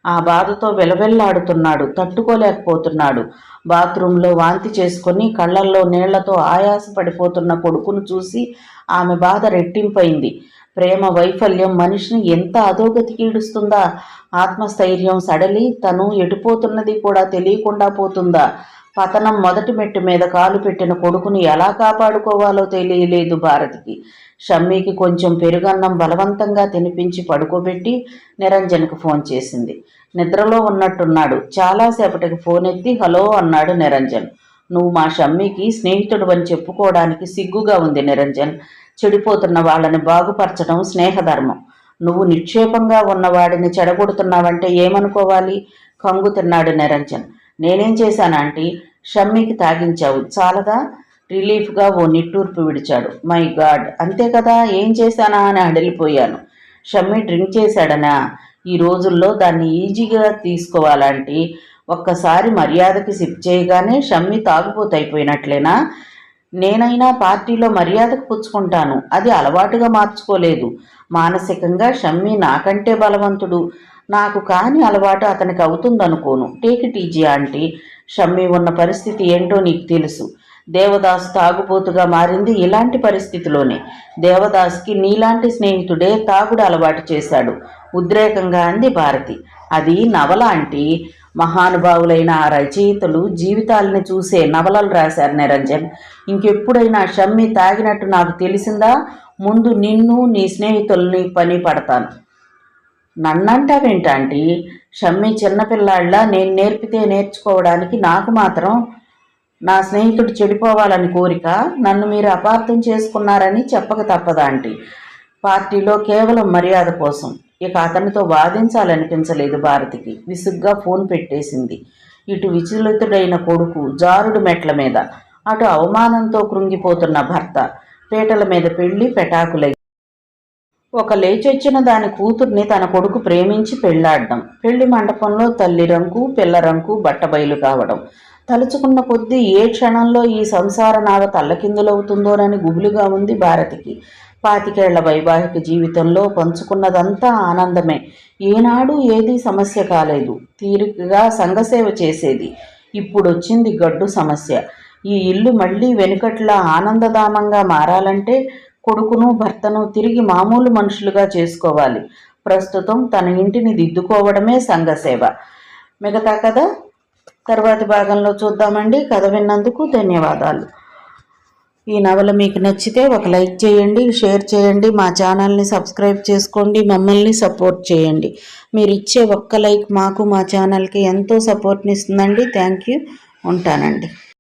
ఆ బాధతో వెలవెల్లాడుతున్నాడు, తట్టుకోలేకపోతున్నాడు. బాత్రూంలో వాంతి చేసుకొని కళ్ళల్లో నీళ్లతో ఆయాసపడిపోతున్న కొడుకును చూసి ఆమె బాధ రెట్టింపైంది. ప్రేమ వైఫల్యం మనిషిని ఎంత అధోగతికి ఈడుస్తుందా? ఆత్మస్థైర్యం సడలి తను ఎటుపోతున్నది కూడా తెలియకుండా పోతుందా? పతనం మొదటి మెట్టు మీద కాలు పెట్టిన కొడుకుని ఎలా కాపాడుకోవాలో తెలియలేదు భారతికి. షమ్మీకి కొంచెం పెరుగన్నం బలవంతంగా తినిపించి పడుకోబెట్టి నిరంజన్కు ఫోన్ చేసింది. నిద్రలో ఉన్నట్టున్నాడు. చాలాసేపటికి ఫోన్ ఎత్తి హలో అన్నాడు నిరంజన్. నువ్వు మా షమ్మీకి స్నేహితుడు అని చెప్పుకోవడానికి సిగ్గుగా ఉంది నిరంజన్. చెడిపోతున్న వాళ్ళని బాగుపరచడం స్నేహధర్మం. నువ్వు నిక్షేపంగా ఉన్నవాడిని చెడగొడుతున్నావంటే ఏమనుకోవాలి? కంగు తిన్నాడు నిరంజన్. నేనేం చేశాను ఆంటీ? షమ్మీకి తాగించావు, చాలదా? రిలీఫ్గా ఓ నిట్టూర్పు విడిచాడు. మై గాడ్, అంతే కదా, ఏం చేశానా అని అడిలిపోయాను. షమ్మీ డ్రింక్ చేశాడనా? ఈ రోజుల్లో దాన్ని ఈజీగా తీసుకోవాలంటే ఒక్కసారి మర్యాదకి సిప్ చేయగానే షమ్మీ తాగుపోతైపోయినట్లేనా? నేనైనా పార్టీలో మర్యాదకు పుచ్చుకుంటాను, అది అలవాటుగా మార్చుకోలేదు. మానసికంగా షమ్మి నాకంటే బలవంతుడు. నాకు కాని అలవాటు అతనికి అవుతుందనుకోను. Take it easy aunty. Shammi ఉన్న పరిస్థితి ఏంటో నీకు తెలుసు. దేవదాస్ తాగుబోతుగా మారింది ఇలాంటి పరిస్థితిలోనే. దేవదాస్కి నీలాంటి స్నేహితుడే తాగుడు అలవాటు చేశాడు, ఉద్రేకంగా అంది భారతి. అది నవల ఆంటీ. మహానుభావులైన ఆ రచయితలు జీవితాలని చూసే నవలలు రాశారు నిరంజన్. ఇంకెప్పుడైనా షమ్మి తాగినట్టు నాకు తెలిసిందా, ముందు నిన్ను నీ స్నేహితుల్ని పని పడతాను. నన్నంటావేంటాంటీ? షమ్మి చిన్నపిల్లాళ్ళ నేను నేర్పితే నేర్చుకోవడానికి నాకు మాత్రం నా స్నేహితుడు చెడిపోవాలని కోరిక. నన్ను మీరు అపార్థం చేసుకున్నారని చెప్పక తప్పదా ఆంటీ? పార్టీలో కేవలం మర్యాద కోసం. ఇక అతనితో వాదించాలనిపించలేదు భారతికి. విసుగ్గా ఫోన్ పెట్టేసింది. ఇటు విచలితుడైన కొడుకు జారుడు మెట్ల మీద, అటు అవమానంతో కృంగిపోతున్న భర్త. పీటల మీద పెళ్లి పెటాకులై ఒక లేచొచ్చిన దాని కూతుర్ని తన కొడుకు ప్రేమించి పెళ్లాడడం, పెళ్లి మండపంలో తల్లి రంకు పిల్ల రంకు బట్టబయలు కావడం. తలుచుకున్న కొద్దీ ఏ క్షణంలో ఈ సంసార నావ తల్లకిందులవుతుందోనని గుబులుగా ఉంది భారతికి. 25 ఏళ్ల వైవాహిక జీవితంలో పంచుకున్నదంతా ఆనందమే. ఏనాడు ఏదీ సమస్య కాలేదు. తీరికగా సంఘసేవ చేసేది. ఇప్పుడొచ్చింది గడ్డు సమస్య. ఈ ఇల్లు మళ్ళీ వెనుకట్లా ఆనందధామంగా మారాలంటే కొడుకును భర్తను తిరిగి మామూలు మనుషులుగా చేసుకోవాలి. ప్రస్తుతం తన ఇంటిని దిద్దుకోవడమే సంఘసేవ. మిగతా కథ తర్వాతి భాగంలో చూద్దామండి. కథ విన్నందుకు ధన్యవాదాలు. ఈ నవల మీకు నచ్చితే ఒక లైక్ చేయండి, షేర్ చేయండి, మా ఛానల్ని సబ్స్క్రైబ్ చేసుకోండి, మమ్మల్ని సపోర్ట్ చేయండి. మీరు ఇచ్చే ఒక్క లైక్ మాకు మా ఛానల్కి ఎంతో సపోర్ట్ని ఇస్తుందండి. Thank you. ఉంటానండి.